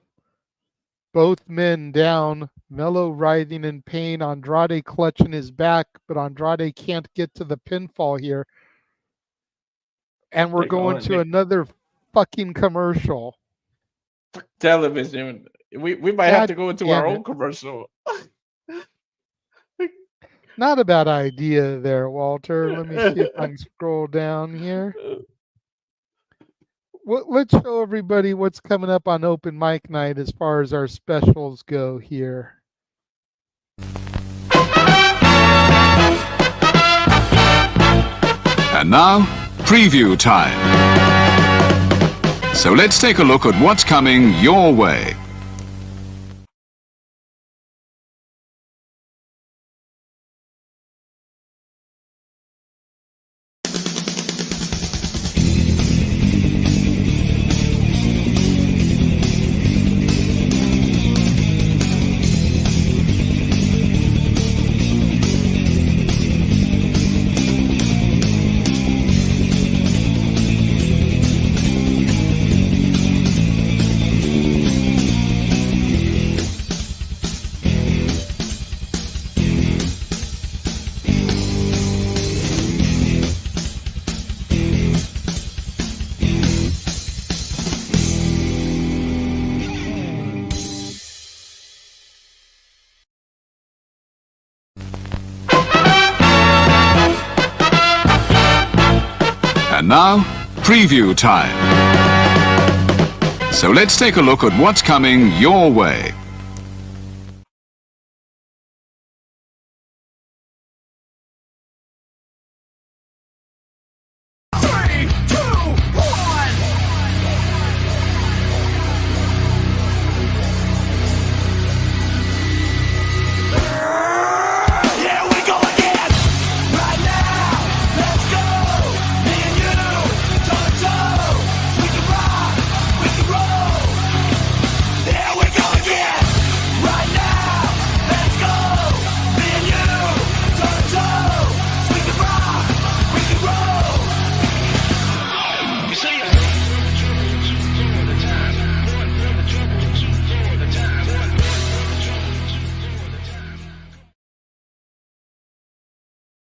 Both men down. Mello writhing in pain. Andrade clutching his back, but Andrade can't get to the pinfall here. And we're going to another fucking commercial. Television. We might have to go into our own commercial. Not a bad idea there, Walter. Let me see if I can scroll down here. Let's show everybody what's coming up on Open Mic Night as far as our specials go here. And now, preview time. So let's take a look at what's coming your way. And now, preview time. So let's take a look at what's coming your way.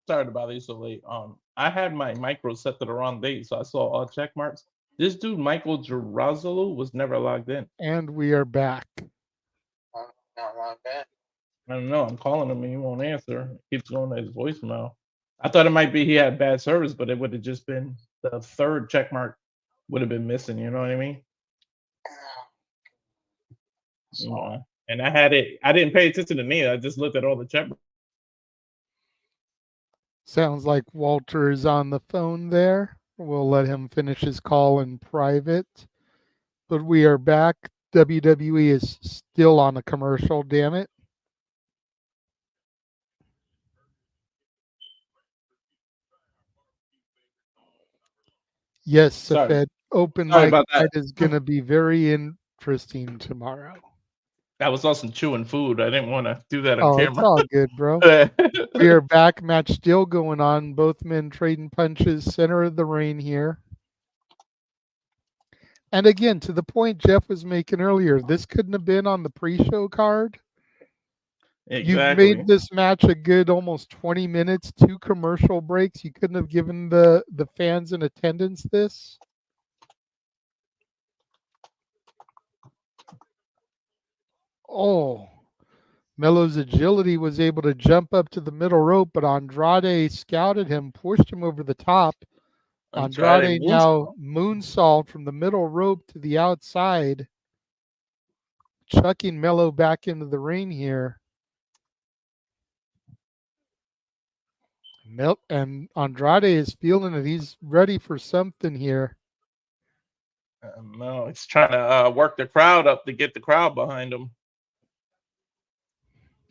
Sorry about these so late. I had my micro set to the wrong date, so I saw all check marks. This dude, Michael Girazzalu, was never logged in. And we are back. Not logged in. I don't know. I'm calling him and he won't answer. He keeps going to his voicemail. I thought it might be he had bad service, but it would have just been the third check mark would have been missing. You know what I mean? So, and I had it. I didn't pay attention to me. I just looked at all the check marks. Sounds like Walter is on the phone there. We'll let him finish his call in private. But we are back. WWE is still on a commercial, damn it. Yes, Sorry. Safed. Open Sorry mic about that. night is going to be very interesting tomorrow. I was also chewing food. I didn't want to do that on Oh, it's camera. all good, bro. We are back. Match still going on. Both men trading punches. Center of the ring here. And again, to the point Jeff was making earlier, this couldn't have been on the pre-show card. Exactly. You've made this match a good almost 20 minutes, 2 commercial breaks. You couldn't have given the fans in attendance this. Oh, Melo's agility was able to jump up to the middle rope, but Andrade scouted him, pushed him over the top. Andrade now moonsault from the middle rope to the outside, chucking Melo back into the ring here. And Andrade is feeling it. He's ready for something here. No, he's trying to work the crowd up to get the crowd behind him.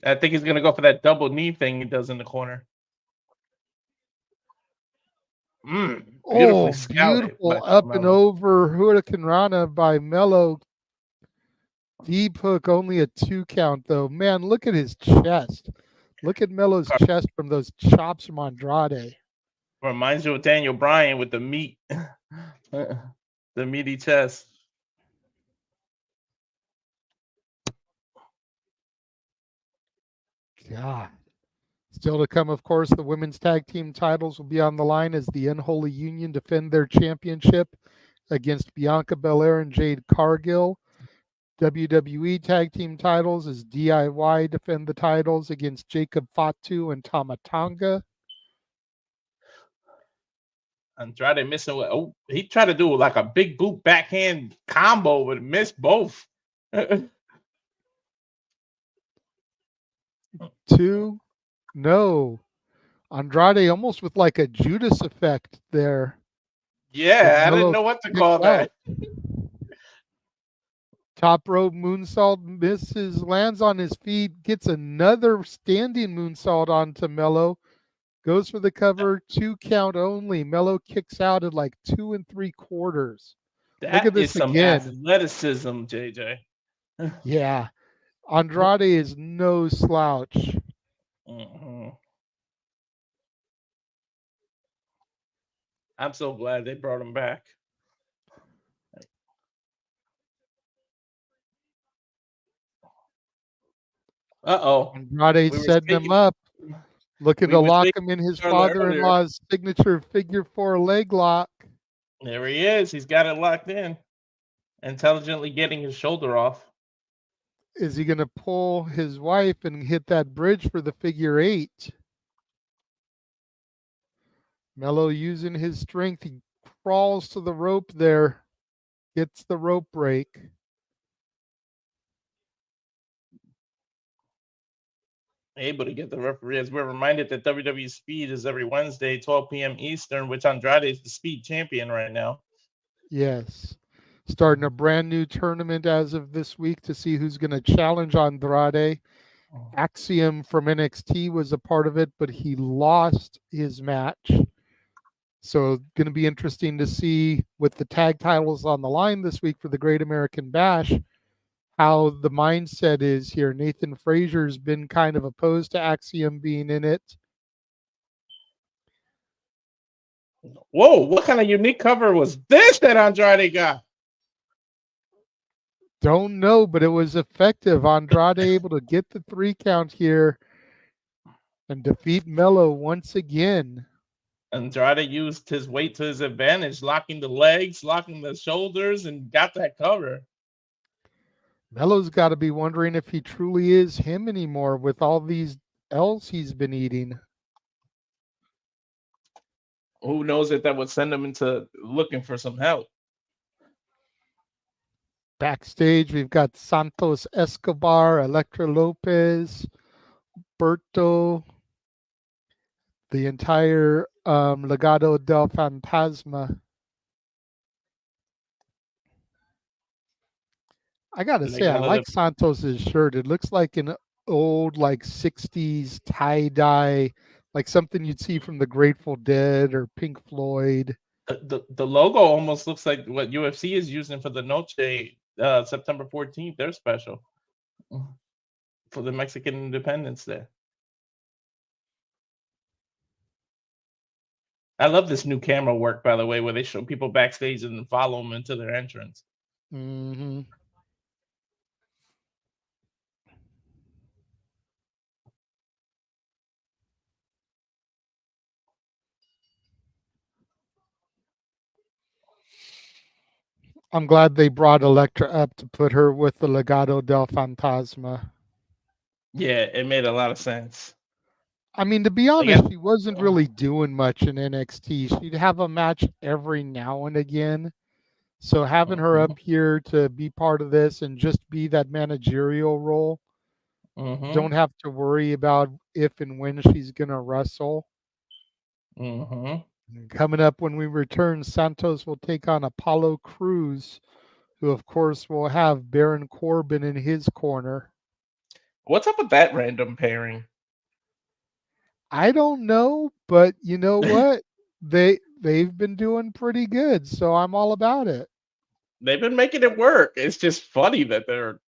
I think he's going to go for that double knee thing he does in the corner. Beautiful up and over Hurricane Rana by Melo. Deep hook, only a 2 count though. Man, look at his chest. Look at Melo's chest from those chops from Andrade. Reminds you of Daniel Bryan with the meat, the meaty chest. God. Still to come, of course, the women's tag team titles will be on the line as the Unholy Union defend their championship against Bianca Belair and Jade Cargill. WWE tag team titles as DIY defend the titles against Jacob Fatu and Tama Tonga. Andrade missing. He tried to do like a big boot backhand combo, but missed both. 2. No. Andrade almost with like a Judas effect there. Yeah, I didn't know what to call that. Top rope moonsault misses, lands on his feet, gets another standing moonsault onto Melo. Goes for the cover, 2 count only. Melo kicks out at like 2 3/4. Look at this again. Athleticism, JJ. Yeah. Andrade is no slouch. I'm so glad they brought him back. Andrade setting him up. Looking to lock him in his father-in-law's signature figure 4 leg lock. There he is. He's got it locked in. Intelligently getting his shoulder off. Is he going to pull his wife and hit that bridge for the figure 8? Melo using his strength. He crawls to the rope there. Gets the rope break. Able to get the referee, as we're reminded that WWE Speed is every Wednesday, 12 p.m. Eastern, which Andrade is the Speed champion right now. Yes. Starting a brand new tournament as of this week to see who's going to challenge Andrade. Axiom from NXT was a part of it, but he lost his match. So going to be interesting to see with the tag titles on the line this week for the Great American Bash, how the mindset is here. Nathan Frazier's been kind of opposed to Axiom being in it. Whoa, what kind of unique cover was this that Andrade got? Don't know, but it was effective. Andrade able to get the 3 count here and defeat Melo once again. Andrade used his weight to his advantage, locking the legs, locking the shoulders, and got that cover. Melo's got to be wondering if he truly is him anymore with all these L's he's been eating. Who knows if that would send him into looking for some help. Backstage, we've got Santos Escobar, Elektra Lopez, Berto, the entire Legado del Fantasma. I gotta say, I like Santos's shirt. It looks like an old, like 60s tie-dye, like something you'd see from the Grateful Dead or Pink Floyd. The logo almost looks like what UFC is using for the Noche September 14th, their special for the Mexican Independence Day. I love this new camera work, by the way, where they show people backstage and then follow them into their entrance. Mm-hmm. I'm glad they brought Elektra up to put her with the Legado del Fantasma. Yeah, it made a lot of sense. I mean, to be honest, she wasn't really doing much in NXT. She'd have a match every now and again. So having her up here to be part of this and just be that managerial role, don't have to worry about if and when she's going to wrestle. Coming up when we return, Santos will take on Apollo Crews, who, of course, will have Baron Corbin in his corner. What's up with that random pairing? I don't know, but you know what? They've been doing pretty good, so I'm all about it. They've been making it work. It's just funny that they're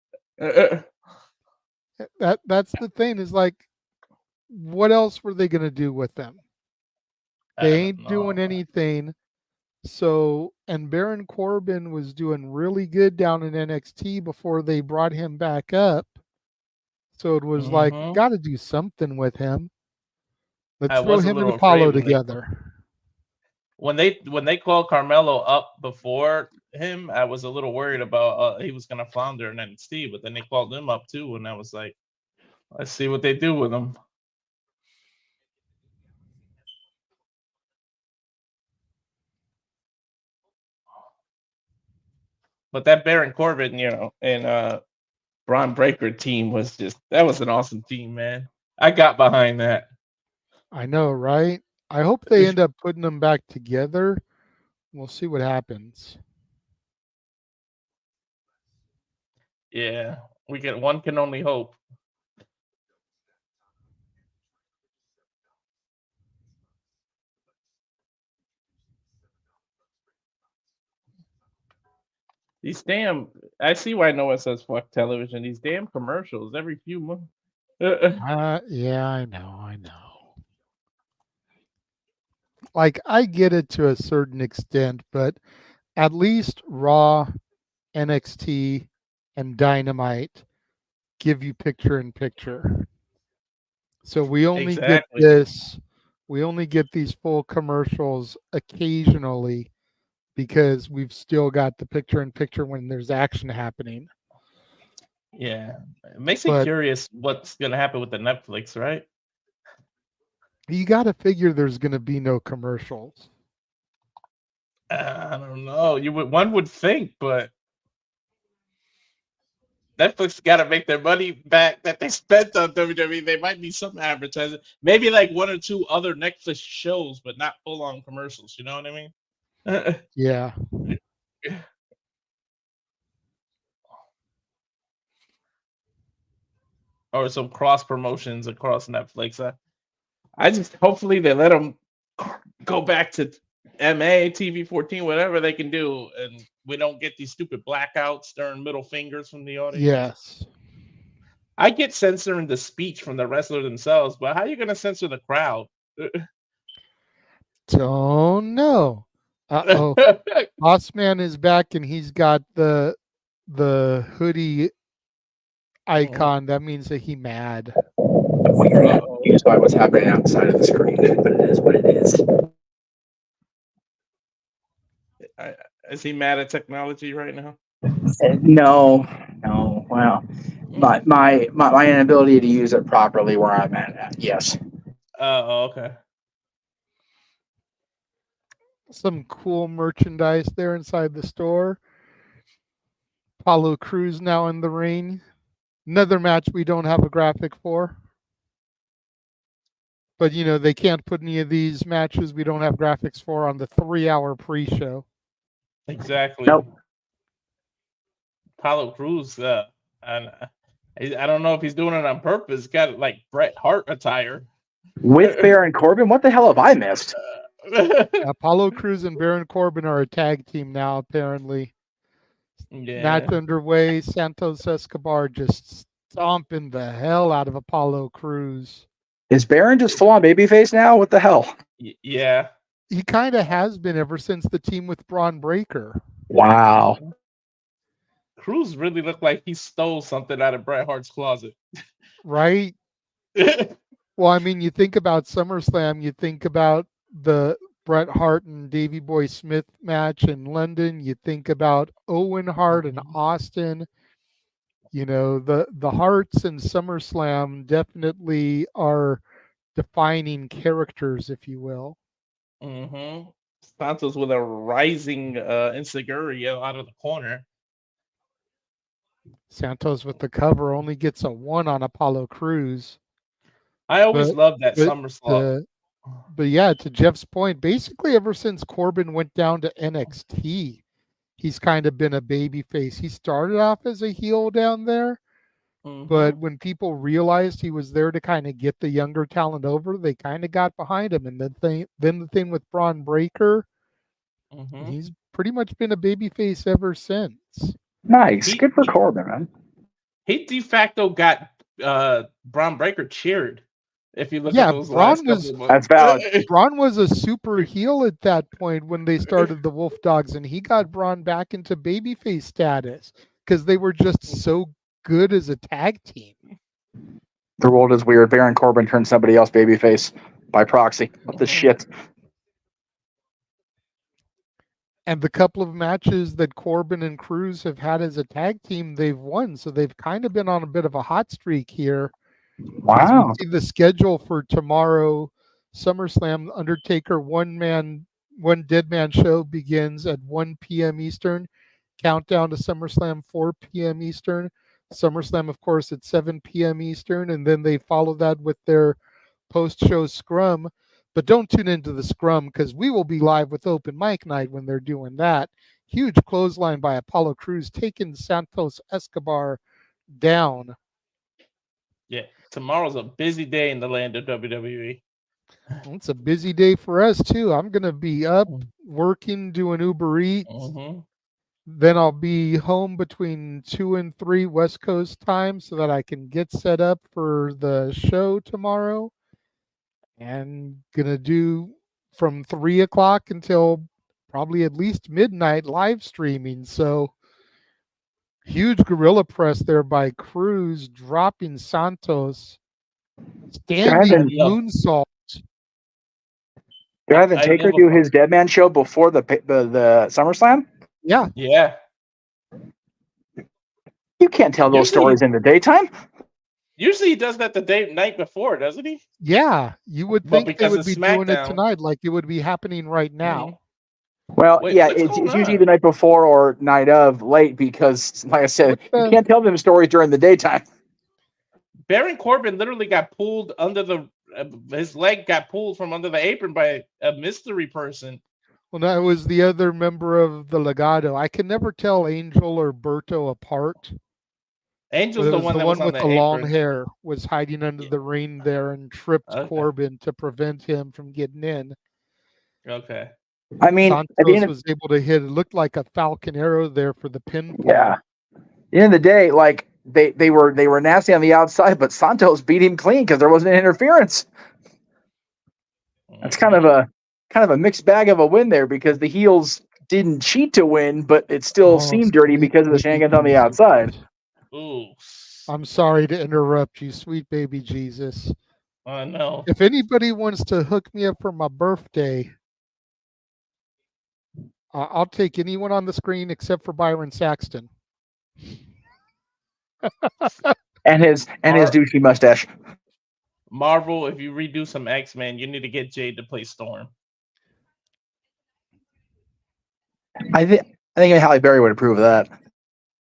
that's the thing, is like, what else were they gonna do with them? They ain't doing anything. So, and Baron Corbin was doing really good down in NXT before they brought him back up. So it was like, got to do something with him. Let's throw him and Apollo together. When they called Carmelo up before him, I was a little worried about he was gonna flounder in NXT, but then they called him up too, and I was like, let's see what they do with him. But that Baron Corbin, and Braun Breaker team was that was an awesome team, man. I got behind that. I know, right? I hope they end up putting them back together. We'll see what happens. Yeah, one can only hope. These damn, I see why Noah says fuck television. These damn commercials every few months. Yeah, I know. Like, I get it to a certain extent, but at least Raw, NXT, and Dynamite give you picture in picture. So we only get this. We only get these full commercials occasionally because we've still got the picture in picture when there's action happening. Yeah, it makes me curious what's going to happen with the Netflix, right? You got to figure there's going to be no commercials. I don't know. One would think, but Netflix got to make their money back that they spent on WWE. They might need some advertising, maybe like one or two other Netflix shows, but not full-on commercials. You know what I mean? Yeah. Or some cross promotions across Netflix. I just hopefully they let them go back to MA, TV 14, whatever they can do, and we don't get these stupid blackouts during middle fingers from the audience. Yes. I get censoring the speech from the wrestler themselves, but how are you going to censor the crowd? Don't know. Uh-oh. Bossman is back, and he's got the hoodie icon. That means that he's mad. Well, you're not confused by what's happening outside of the screen, but it is what it is. Is he mad at technology right now? No. Well, my inability to use it properly where I'm at. Yes. Oh, okay. Some cool merchandise there inside the store. Apollo Crews now in the ring. Another match we don't have a graphic for. But, they can't put any of these matches we don't have graphics for on the 3-hour pre-show. Exactly. Nope. Apollo Crews, and I don't know if he's doing it on purpose. Got like Bret Hart attire. With Baron Corbin? What the hell have I missed? Apollo Crews and Baron Corbin are a tag team now, apparently. Match underway. Santos Escobar just stomping the hell out of Apollo Crews. Is Baron just full on babyface now? What the hell? Yeah. He kind of has been ever since the team with Braun Breaker. Wow. Cruz really looked like he stole something out of Bret Hart's closet. Right? Well, I mean, you think about SummerSlam, you think about the Bret Hart and Davey Boy Smith match in London, you think about Owen Hart and Austin. You know, the Harts and SummerSlam definitely are defining characters, if you will. Mm-hmm. Santos with a rising Inseguri out of the corner. Santos with the cover only gets a 1 on Apollo Crews. I always loved that SummerSlam. But yeah, to Jeff's point, basically ever since Corbin went down to NXT, he's kind of been a babyface. He started off as a heel down there, but when people realized he was there to kind of get the younger talent over, they kind of got behind him. And then the thing with Braun Breaker, he's pretty much been a babyface ever since. Nice. Good for Corbin, man. He de facto got Braun Breaker cheered. If you look at those last couple of months. That's valid. Braun was a super heel at that point when they started the Wolf Dogs, and he got Braun back into babyface status because they were just so good as a tag team. The world is weird. Baron Corbin turned somebody else babyface by proxy. What the shit? And the couple of matches that Corbin and Crews have had as a tag team, they've won. So they've kind of been on a bit of a hot streak here. Wow. See the schedule for tomorrow, SummerSlam, Undertaker one dead man show begins at 1 p.m. Eastern. Countdown to SummerSlam 4 p.m. Eastern. SummerSlam, of course, at 7 p.m. Eastern, and then they follow that with their post-show scrum. But don't tune into the scrum because we will be live with open mic night when they're doing that. Huge clothesline by Apollo Crews taking Santos Escobar down. Yeah, tomorrow's a busy day in the land of WWE. It's a busy day for us too. I'm gonna be up working, doing Uber Eats. Then I'll be home between 2 and 3 West Coast time so that I can get set up for the show tomorrow. And gonna do from 3 o'clock until probably at least midnight live streaming. So huge gorilla press there by Crews, dropping Santos, standing moonsault. You're having Taker do his Dead Man show before the SummerSlam? Yeah. Yeah. You can't tell those stories in the daytime. Usually he does that the night before, doesn't he? Yeah. You would think they would be doing it tonight, like it would be happening right now. Well, it's usually the night before or night of late because, like I said, you can't tell them stories during the daytime. Baron Corbin literally got pulled under his leg got pulled from under the apron by a mystery person. Well, that was the other member of the Legado. I can never tell Angel or Berto apart. Angel's the one with the long hair was hiding under the ring there and tripped Corbin to prevent him from getting in. Okay. I mean, Santos was able to hit. It looked like a Falcon arrow there for the pinfall. Yeah. At the end of the day, like they were nasty on the outside, but Santos beat him clean because there wasn't an interference. That's kind of a mixed bag of a win there because the heels didn't cheat to win, but it still seemed dirty because of the shenanigans on the outside. Ooh. I'm sorry to interrupt you, sweet baby Jesus. No. If anybody wants to hook me up for my birthday, I'll take anyone on the screen except for Byron Saxton. and his douchey mustache. Marvel, if you redo some X-Men, you need to get Jade to play Storm. I think Halle Berry would approve of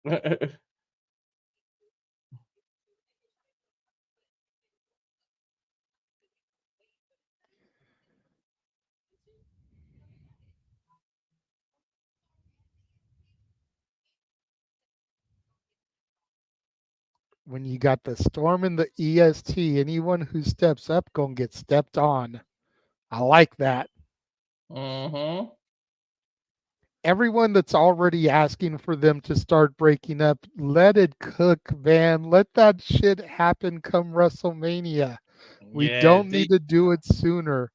that. When you got the Storm and the EST, anyone who steps up gonna get stepped on. I like that. Mm-hmm. Everyone that's already asking for them to start breaking up, let it cook, man. Let that shit happen come WrestleMania. We don't need to do it sooner.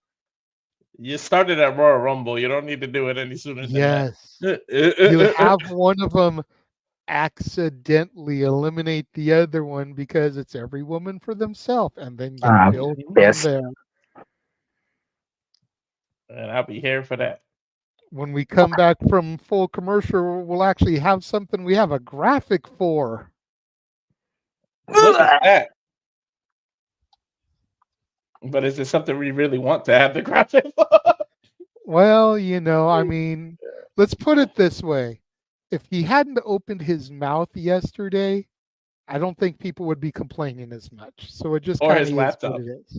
You started at Royal Rumble. You don't need to do it any sooner than that. Yes. You have one of them accidentally eliminate the other one because it's every woman for themselves, and then you build from there. And I'll be here for that. When we come back from full commercial, we'll actually have something we have a graphic for. Look at that. But is it something we really want to have the graphic for? Well, I mean, let's put it this way. If he hadn't opened his mouth yesterday, I don't think people would be complaining as much. So it just kind of is what it is.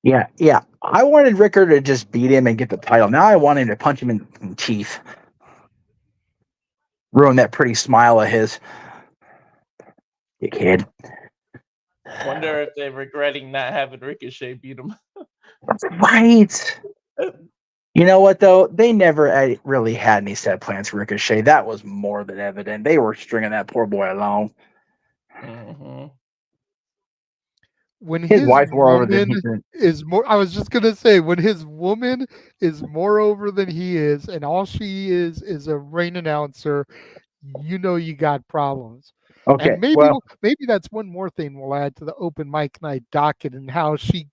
Yeah. I wanted Ricker to just beat him and get the title. Now I want him to punch him in the teeth. Ruin that pretty smile of his. Dickhead. Wonder if they're regretting not having Ricochet beat him. Right. You know what, though? They never really had any set plans for Ricochet. That was more than evident. They were stringing that poor boy along. Mm-hmm. When his wife more over than is more, I was just gonna say, when his woman is more over than he is, and all she is a ring announcer, you got problems. Okay, and maybe that's one more thing we'll add to the open mic night docket, and how she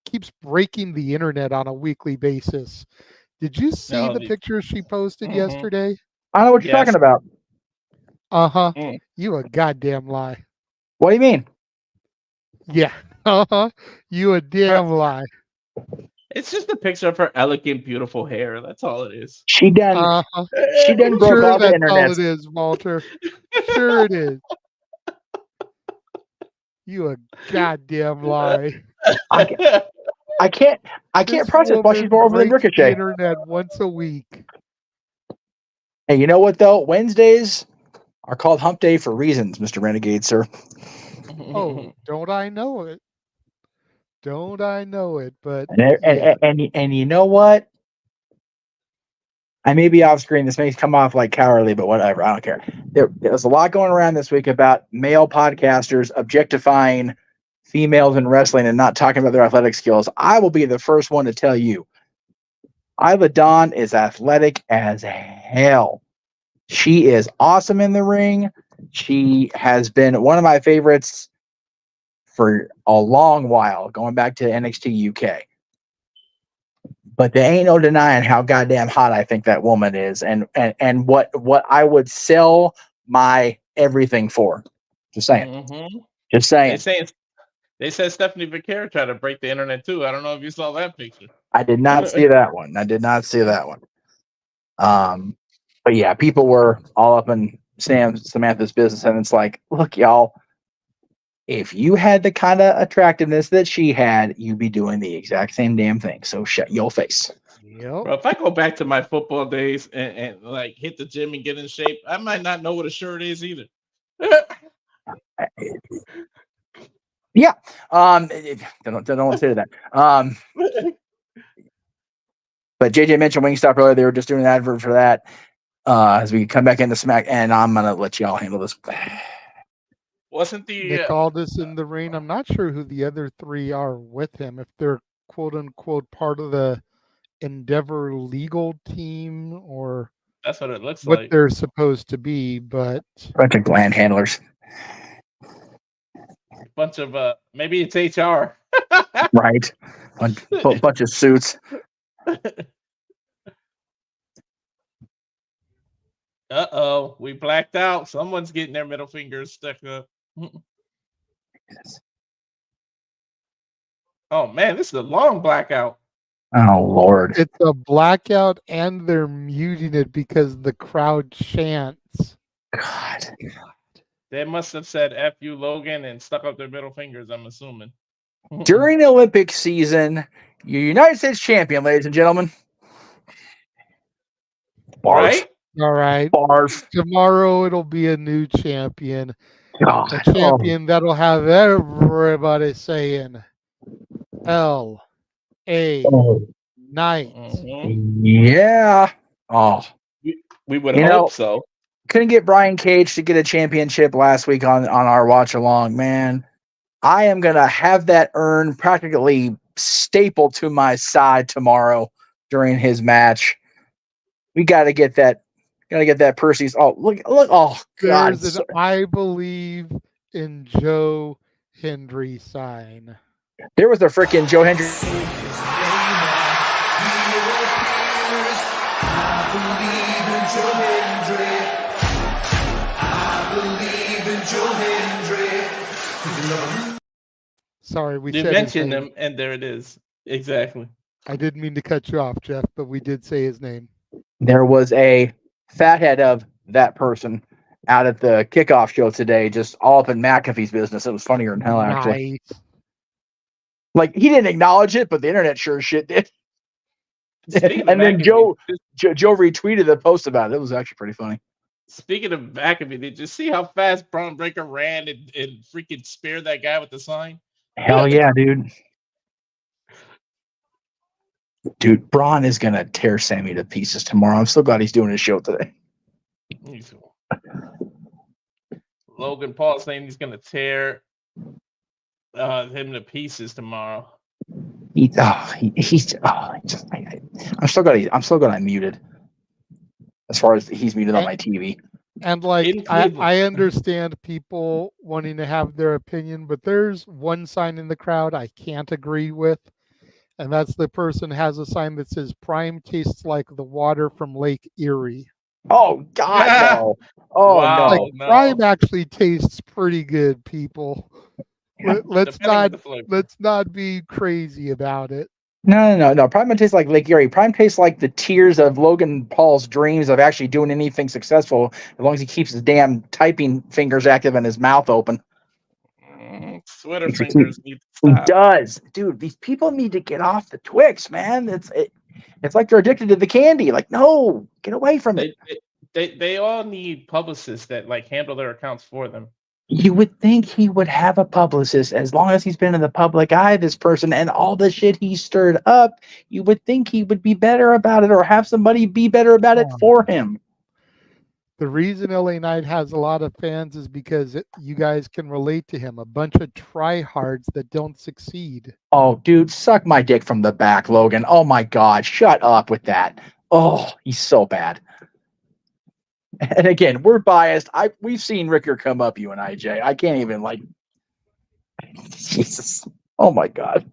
keeps breaking the internet on a weekly basis. Did you see the picture she posted yesterday? I don't know what you're talking about. Uh-huh. You a goddamn lie. What do you mean? Yeah. Uh-huh. You a damn lie. It's just a picture of her elegant, beautiful hair. That's all it is. She done broke all the internet. All it is, Walter. Sure it is. You a goddamn lie. I can't process why she's more over than Ricochet. Internet once a week. And you know what, though? Wednesdays are called Hump Day for reasons, Mr. Renegade, sir. Oh, don't I know it? Don't I know it? But and you know what? I may be off screen. This may come off like cowardly, but whatever. I don't care. There was a lot going around this week about male podcasters objectifying females in wrestling and not talking about their athletic skills. I will be the first one to tell you, Isla Dawn is athletic as hell. She is awesome in the ring. She has been one of my favorites for a long while, going back to NXT UK. But there ain't no denying how goddamn hot I think that woman is, and what I would sell my everything for. Just saying. Mm-hmm. Just saying. They said Stephanie Vaquero tried to break the internet too. I don't know if you saw that picture. I did not see that one. But yeah, people were all up in Samantha's business, and it's like, look, y'all, if you had the kind of attractiveness that she had, you'd be doing the exact same damn thing. So shut your face. Yep. Bro, if I go back to my football days and like hit the gym and get in shape, I might not know what a shirt is either. Yeah. Don't want to say that. But JJ mentioned Wingstop earlier. They were just doing an advert for that. As we come back into Smack, and I'm gonna let y'all handle this. Wasn't the Nick Aldis in the ring? I'm not sure who the other three are with him. If they're quote unquote part of the Endeavor legal team, or that's what it looks what like. they're supposed to be, but bunch of gland handlers. Bunch of maybe it's HR. Right. Bunch of suits. Uh-oh, we blacked out. Someone's getting their middle fingers stuck up. Oh man, this is a long blackout. Oh Lord. It's a blackout, and they're muting it because the crowd chants. God. They must have said F you, Logan, and stuck up their middle fingers, I'm assuming. During the Olympic season, your United States champion, ladies and gentlemen. Barf. Right? All right. Barf. Tomorrow it'll be a new champion. God. A champion that'll have everybody saying L-A-U-N. Knight. Yeah. Oh, We would You know- hope so. couldn't get Brian Cage to get a championship last week on our watch along, man. I am gonna have that urn practically stapled to my side tomorrow during his match. We gotta get that. Gotta get that Percy's. Oh, look! Oh God! There's an I believe in Joe Hendry sign. There was a freaking Joe Hendry. Sorry, we You said his mentioned name. him, and there it is. Exactly. I didn't mean to cut you off, Jeff, but we did say his name. There was a fathead of that person out at the kickoff show today, just all up in McAfee's business. It was funnier than hell, actually. Nice. Like, he didn't acknowledge it, but the internet sure as shit did. Speaking of And then McAfee, Joe retweeted the post about it. It was actually pretty funny. Speaking of McAfee, did you see how fast Braun Breaker ran and freaking speared that guy with the sign? Hell yeah, dude. Dude, Braun is going to tear Sammy to pieces tomorrow. I'm so glad he's doing his show today. Logan Paul saying he's going to tear him to pieces tomorrow. I'm so glad I'm muted. As far as he's muted on my TV. And like, I understand people wanting to have their opinion, but there's one sign in the crowd I can't agree with. And that's the person has a sign that says Prime tastes like the water from Lake Erie. Oh God, no. Oh Wow, no. Like, Prime actually tastes pretty good, people. Let's not be crazy about it. No. Prime tastes like Lake Erie. Prime tastes like the tears of Logan Paul's dreams of actually doing anything successful, as long as he keeps his damn typing fingers active and his mouth open. Sweater fingers need to He stop. does, dude. These people need to get off the Twix, man. It's like they're addicted to the candy. Like, no, get away from it. They all need publicists that like handle their accounts for them. You would think he would have a publicist as long as he's been in the public eye, this person, and all the shit he stirred up. You would think he would be better about it or have somebody be better about it for him. The reason LA Knight has a lot of fans is because you guys can relate to him. A bunch of tryhards that don't succeed. Oh, dude, suck my dick from the back, Logan. Oh my God, shut up with that. Oh, he's so bad. And again, we're biased. We've seen Ricker come up, you and I, Jay. I can't even Jesus. Oh my God.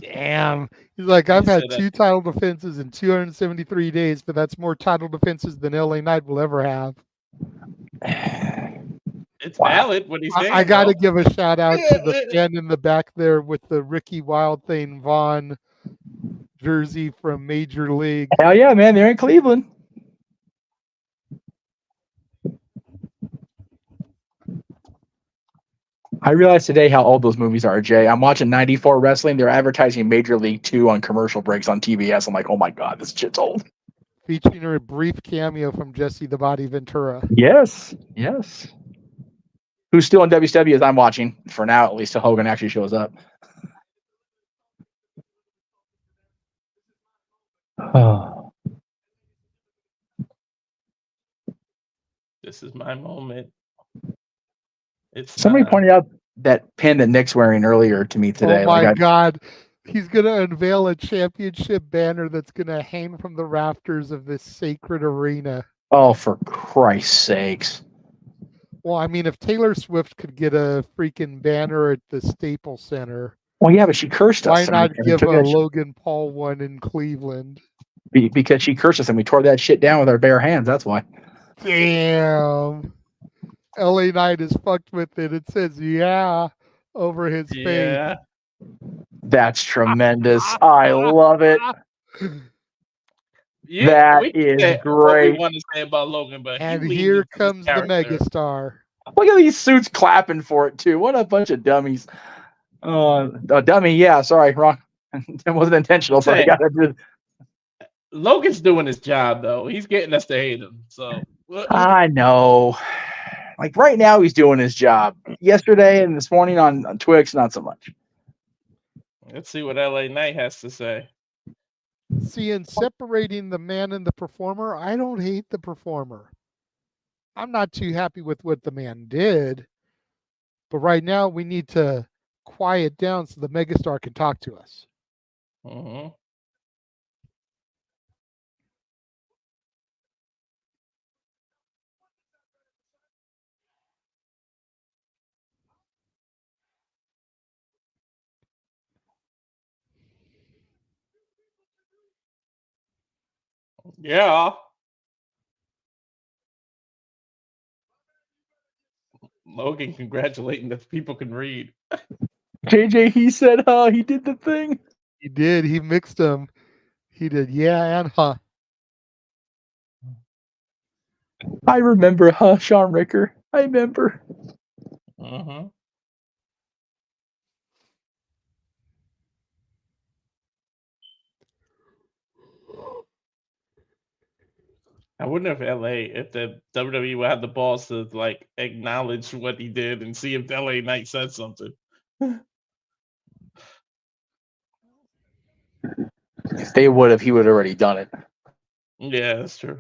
Damn. He's like, I've had 2 title defenses in 273 days, but that's more title defenses than LA Knight will ever have. It's valid what he's saying. I got to give a shout out to the fan in the back there with the Ricky Wild Thing Vaughn jersey from Major League. Hell yeah, man. They're in Cleveland. I realized today how old those movies are, Jay. I'm watching 94 Wrestling. They're advertising Major League 2 on commercial breaks on TBS. I'm like, oh my God, this shit's old. Featuring a brief cameo from Jesse the Body Ventura. Yes. Who's still in WCW as I'm watching, for now at least, till Hogan actually shows up. Oh. This is my moment. Somebody pointed out that pin that Nick's wearing earlier to me today. Oh my God. He's going to unveil a championship banner that's going to hang from the rafters of this sacred arena. Oh, for Christ's sakes. Well, I mean, if Taylor Swift could get a freaking banner at the Staples Center. Well, yeah, but she cursed us. Why not give a Logan Paul one in Cleveland? Because she cursed us and we tore that shit down with our bare hands. That's why. Damn. LA Knight is fucked with it. It says, yeah, over his face. That's tremendous. I love it. That is great. What we want to say about Logan, but and here comes the megastar. Look at these suits clapping for it, too. What a bunch of dummies. A dummy, yeah, sorry, wrong. It wasn't intentional, but I got to. Logan's doing his job, though. He's getting us to hate him. So I know. Like right now, he's doing his job. Yesterday and this morning on Twix, not so much. Let's see what LA Knight has to say. See, in separating the man and the performer, I don't hate the performer. I'm not too happy with what the man did, but right now we need to quiet down so the megastar can talk to us. Mm-hmm. Yeah. Logan congratulating that people can read. JJ, he said, he did the thing. He did. He mixed them. He did, yeah, and huh. I remember, Sean Ricker. I remember. Mm-hmm. I wonder if the WWE would have the balls to like acknowledge what he did and see if LA Knight said something. If they would have, he would have already done it. Yeah, that's true.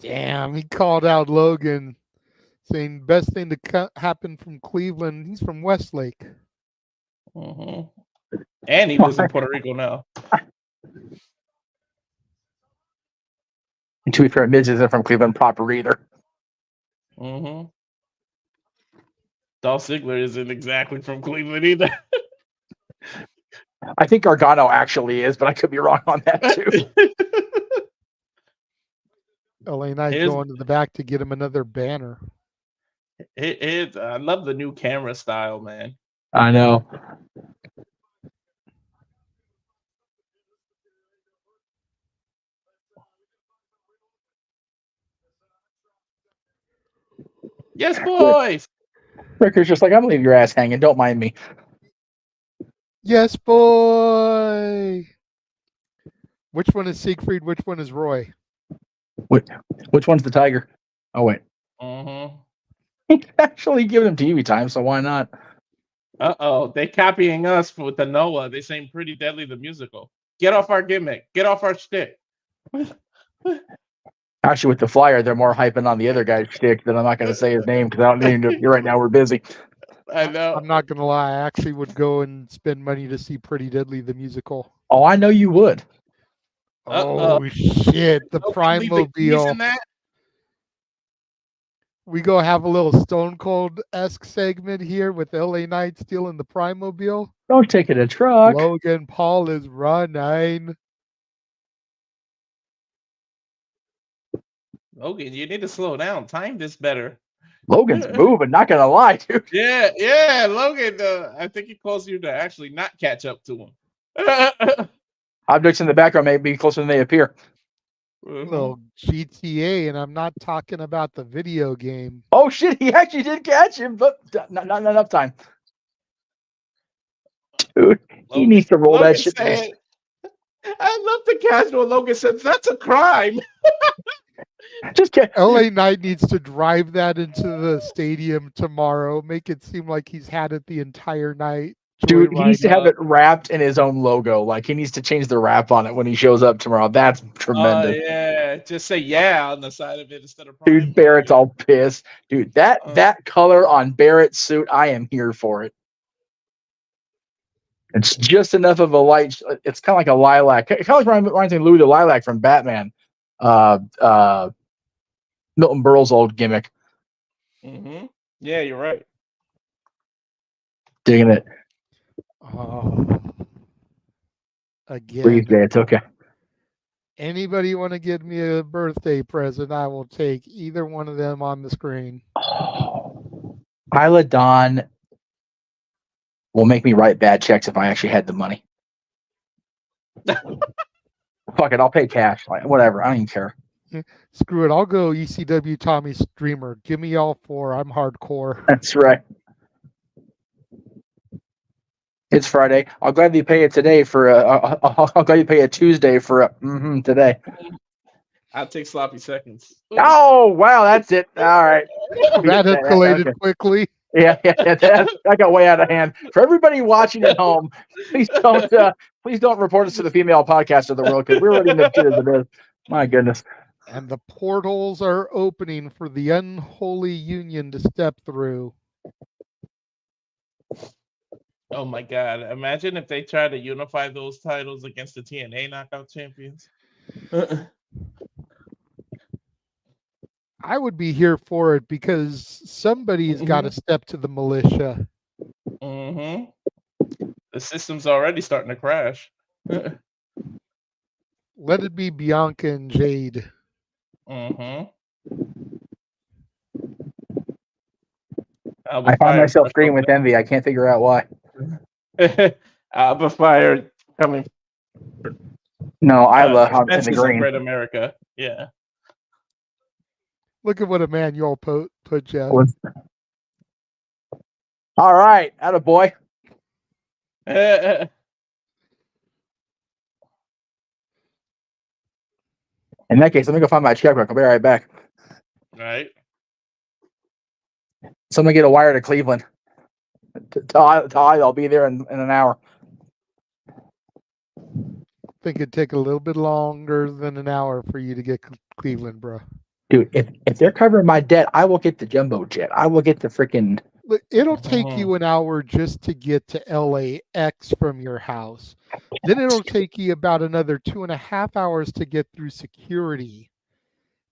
Damn, he called out Logan, saying best thing to happen from Cleveland. He's from Westlake. Mm-hmm. And he lives in Puerto Rico now. And to be fair, Miz isn't from Cleveland proper either. Mm-hmm. Dolph Ziggler isn't exactly from Cleveland either. I think Gargano actually is, but I could be wrong on that too. LA Knight going to the back to get him another banner. I love the new camera style, man. I know. Yes, boys. Ricker's just like, I'm gonna leave your ass hanging. Don't mind me. Yes, boy. Which one is Siegfried? Which one is Roy? Which one's the tiger? Oh, wait. Mm-hmm. He's actually giving him TV time, so why not? Uh-oh. They copying us with the Noah. They saying Pretty Deadly the musical. Get off our gimmick. Get off our shtick. Actually, with the flyer, they're more hyping on the other guy's shtick that I'm not going to say his name because I don't need to. Right now, we're busy. I know. I'm not going to lie. I actually would go and spend money to see Pretty Deadly the musical. Oh, I know you would. Oh, shit. The Prime-mobile. We go have a little Stone Cold-esque segment here with LA Knight stealing the Prime-mobile. Don't take it a truck. Logan Paul is running. Logan, you need to slow down. Time this better. Logan's moving, not gonna lie, dude. Yeah, Logan. I think he calls you to actually not catch up to him. Objects in the background may be closer than they appear. Little GTA, and I'm not talking about the video game. Oh shit, he actually did catch him, but not enough time. Dude, he needs to roll that shit. I love the casual Logan says that's a crime. Just LA Knight needs to drive that into the stadium tomorrow. Make it seem like he's had it the entire night. Dude, he needs to have it wrapped in his own logo. Like he needs to change the wrap on it when he shows up tomorrow. That's tremendous. Oh yeah, just say yeah on the side of it instead of. Dude, Barrett's all pissed. Dude, that color on Barrett's suit, I am here for it. It's just enough of a light. It's kind of like a lilac. It kind of reminds me of Louis the Lilac from Batman. Milton Berle's old gimmick. Mm-hmm. Yeah, you're right. Digging it. Oh. Again. Breathe there. It's okay. Anybody want to give me a birthday present? I will take either one of them on the screen. Isla Dawn will make me write bad checks if I actually had the money. Fuck it, I'll pay cash. Like, whatever, I don't even care. Screw it, I'll go ECW Tommy Streamer. Give me all four. I'm hardcore. That's right. It's Friday. I'll gladly pay it today for I'll gladly pay it Tuesday for today. I'll take sloppy seconds. Oh wow, that's it. All right. That escalated quickly. Yeah, that got way out of hand. For everybody watching at home, please don't report us to the female podcast of the world because we're already in the shit as it is. My goodness. And the portals are opening for the unholy union to step through. Oh my God! Imagine if they try to unify those titles against the TNA Knockout Champions. I would be here for it because somebody's got to step to the militia. Mm-hmm. The system's already starting to crash. Let it be Bianca and Jade. I find myself screaming with envy. I can't figure out why. Alba Fire coming. No, I love how in the green. Red America. Yeah. Look at what a man you all put, Jeff. All right, attaboy. In that case, let me go find my checkbook. I'll be right back. Right. Someone get a wire to Cleveland. I'll be there in an hour. I think it'd take a little bit longer than an hour for you to get Cleveland, bro. Dude, if they're covering my debt, I will get the jumbo jet. I will get the freaking. It'll take you an hour just to get to LAX from your house. Then it'll take you about another 2.5 hours to get through security.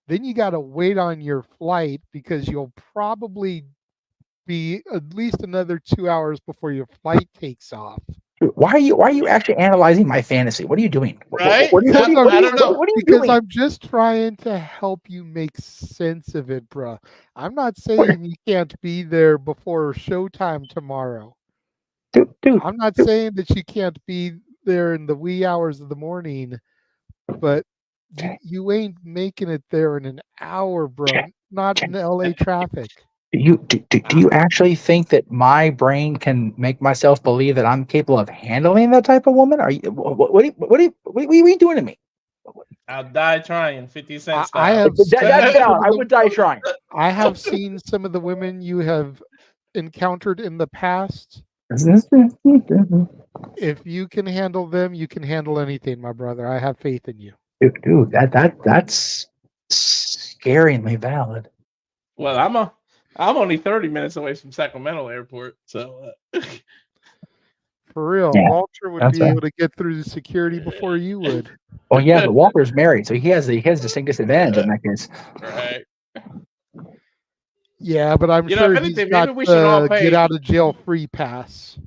Then you got to wait on your flight because you'll probably be at least another 2 hours before your flight takes off. Why are you actually analyzing my fantasy? What are you doing? Right? What are you Because doing? I'm just trying to help you make sense of it, bro. I'm not saying you can't be there before showtime tomorrow. Dude, I'm not saying that you can't be there in the wee hours of the morning, but you ain't making it there in an hour, bro. Not in LA traffic. Do you actually think that my brain can make myself believe that I'm capable of handling that type of woman? Are you? What are you doing to me? I'll die trying. 50 cents. I would die trying. I have seen some of the women you have encountered in the past. If you can handle them, you can handle anything, my brother. I have faith in you. Dude, that's scaringly valid. Well, I'm only 30 minutes away from Sacramento Airport, so for real, yeah, Walter would be able to get through the security before you would. Oh yeah, but Walter's married, so he has distinct disadvantage in that case. Right. Yeah, but I'm sure he's got the get out of jail free pass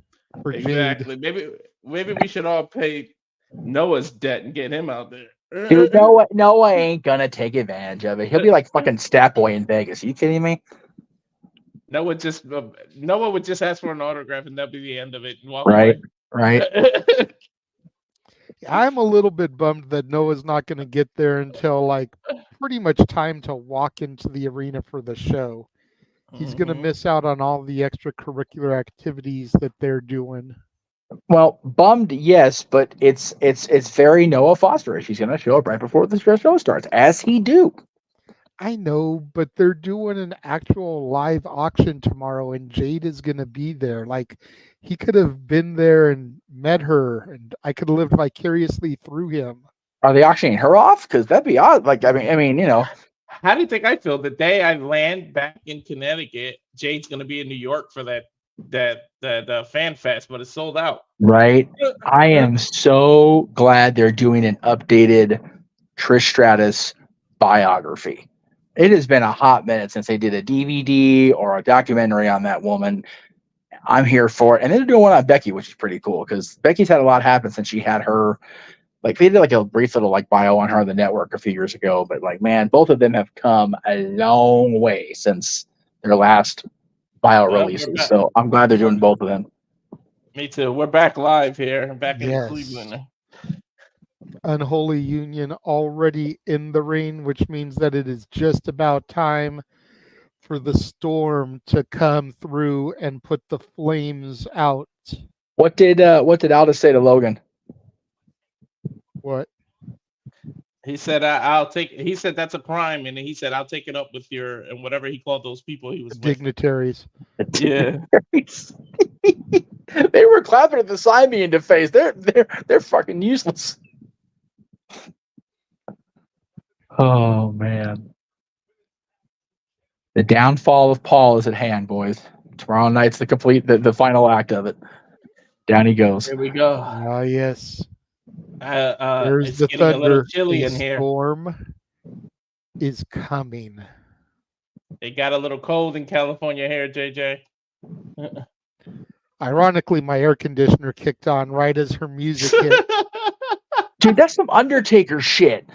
for exactly. Jade. Maybe we should all pay Noah's debt and get him out there. Dude, Noah ain't gonna take advantage of it. He'll be like fucking Stat Boy in Vegas. Are you kidding me? Noah would just ask for an autograph and that'd be the end of it. And walk right. I'm a little bit bummed that Noah's not going to get there until like pretty much time to walk into the arena for the show. He's going to miss out on all the extracurricular activities that they're doing. Well, bummed, yes, but it's very Noah Fosterish. He's going to show up right before the show starts, as he do. I know, but they're doing an actual live auction tomorrow, and Jade is going to be there. Like, he could have been there and met her, and I could have lived vicariously through him. Are they auctioning her off? Because that'd be odd. Like, I mean, you know. How do you think I feel the day I land back in Connecticut? Jade's going to be in New York for that fan fest, but it's sold out. Right. I am so glad they're doing an updated Trish Stratus biography. It has been a hot minute since they did a DVD or a documentary on that woman. I'm here for it. And they're doing one on Becky, which is pretty cool because Becky's had a lot happen since she had her. Like, they did like a brief little like bio on her on the network a few years ago. But like, man, both of them have come a long way since their last bio releases. So I'm glad they're doing both of them. Me too. We're back live here, back in Cleveland. Unholy Union already in the ring, which means that it is just about time for the storm to come through and put the flames out. What did Aldis say to Logan? What? He said, "I'll take." He said that's a crime, and he said, "I'll take it up with your," and whatever he called those people he was with. Dignitaries. Yeah. They were clapping at the sign me in the face. They're fucking useless. Oh man. The downfall of Paul is at hand, boys. Tomorrow night's the final act of it. Down he goes. Here we go. Ah, yes. It's There's the getting a little thunder. chilly A in here. storm is coming. It got a little cold in California here, JJ. Ironically, my air conditioner kicked on right as her music hit. Dude, that's some Undertaker shit.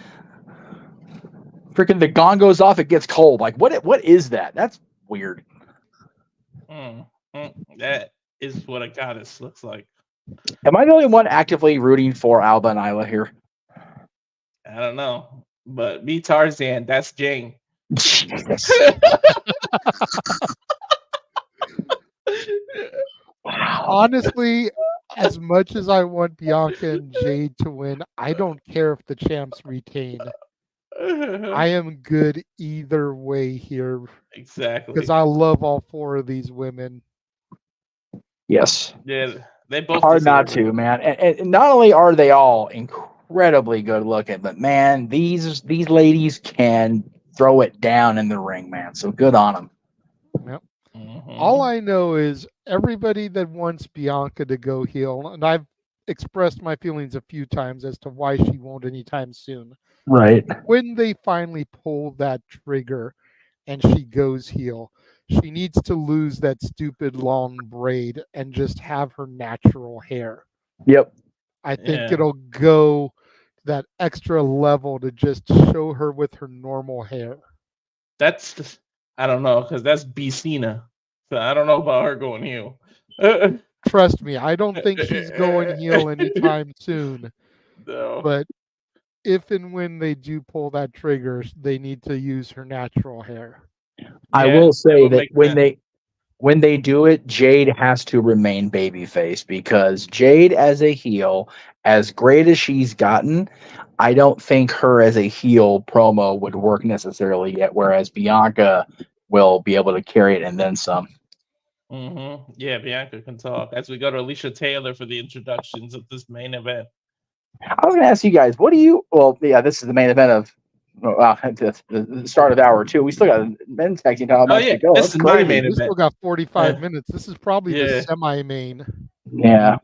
Freaking the gong goes off, it gets cold. Like what is that? That's weird. That is what a goddess looks like. Am I the only one actively rooting for Alba and Isla here? I don't know. But me, Tarzan, that's Jane. Jesus. Honestly, as much as I want Bianca and Jade to win, I don't care if the champs retain. I am good either way here. Exactly. Because I love all four of these women. Yes. Yeah, they both hard not deserve to, man. And not only are they all incredibly good looking, but man, these ladies can throw it down in the ring, man. So good on them. Yep. All I know is everybody that wants Bianca to go heel, and I've expressed my feelings a few times as to why she won't anytime soon. Right. When they finally pull that trigger and she goes heel, she needs to lose that stupid long braid and just have her natural hair. Yep. I think it'll go that extra level to just show her with her normal hair. That's just, I don't know, because that's B. Cena. So I don't know about her going heel. Trust me, I don't think she's going heel anytime soon. No. But if and when they do pull that trigger, they need to use her natural hair. I will say that when they do it, Jade has to remain babyface, because Jade as a heel, as great as she's gotten, I don't think her as a heel promo would work necessarily yet, whereas Bianca will be able to carry it and then some. Yeah, Bianca can talk. As we go to Alicia Taylor for the introductions of this main event. I was going to ask you guys, this is the main event of the start of hour 2. We still got a men's tag team title match to go. This is my main We event. still got 45 minutes. This is probably the semi-main. Yeah.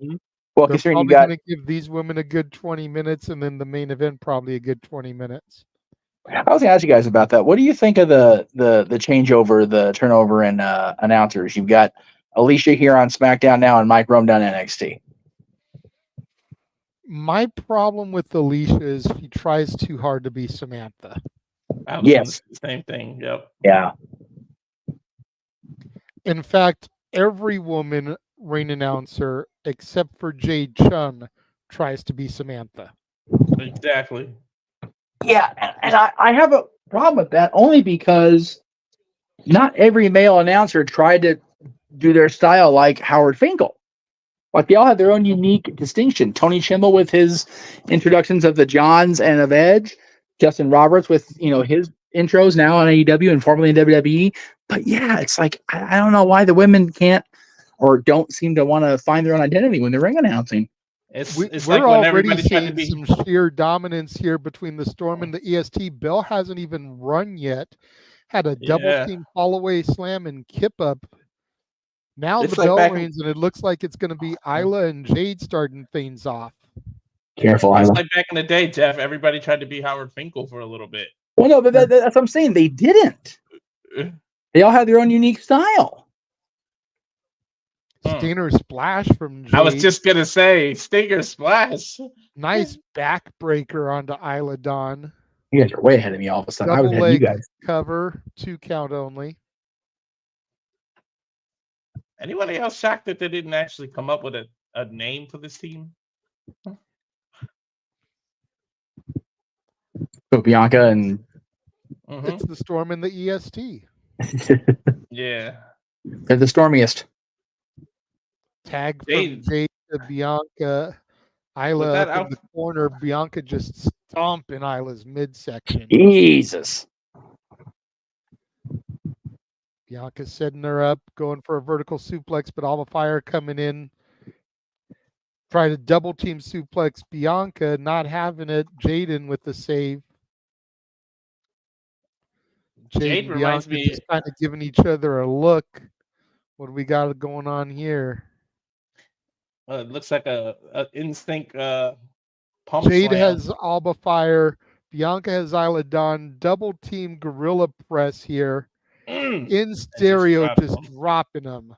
Well, They're considering probably you got, going to give these women a good 20 minutes, and then the main event probably a good 20 minutes. I was going to ask you guys about that. What do you think of the changeover, the turnover in announcers? You've got Alicia here on SmackDown now and Mike Rome down NXT. My problem with Alicia is she tries too hard to be Samantha. Yes. Same thing. Yep. Yeah. In fact, every woman ring announcer except for Jade Chun tries to be Samantha. Exactly. Yeah, and I have a problem with that only because not every male announcer tried to do their style like Howard Finkel. Like, they all have their own unique distinction. Tony Chimmel with his introductions of the Johns and of Edge. Justin Roberts with, his intros now on AEW and formerly in WWE. But yeah, it's like, I don't know why the women can't or don't seem to want to find their own identity when they're ring announcing. It's We're like when already everybody tried to seeing be. some sheer dominance here between the Storm and the EST. Bill hasn't even run yet. Had a double team fall away slam and kip up. Now It's the like bell back- rings, and it looks like it's going to be Isla and Jade starting things off. Careful, It's Isla. like back in the day, Jeff. Everybody tried to be Howard Finkel for a little bit. Well, no, but that's what I'm saying. They didn't. They all have their own unique style. Stinger splash from Jade. I was just gonna say Stinger splash. Nice backbreaker onto Isla Dawn. You guys are way ahead of me all of a sudden. I was Double ahead of you leg guys. cover, 2 count only. Anybody else shocked that they didn't actually come up with a name for this team? So Bianca and It's the Storm and the EST. Yeah. they're the stormiest. Tag from Jade. Jade to Bianca. With Isla that up in the corner. Bianca just stomping Isla's midsection. Jesus. Bianca's setting her up, going for a vertical suplex, but Alba Fire coming in, trying to double team suplex Bianca, not having it. Jaden with the save. Jade and reminds Bianca me. just kind of giving each other a look. What do we got going on here? It looks like a instinct pump Jade slam. has Alba Fire. Bianca has Isla Dawn. Double team gorilla press here. In stereo, just dropping them.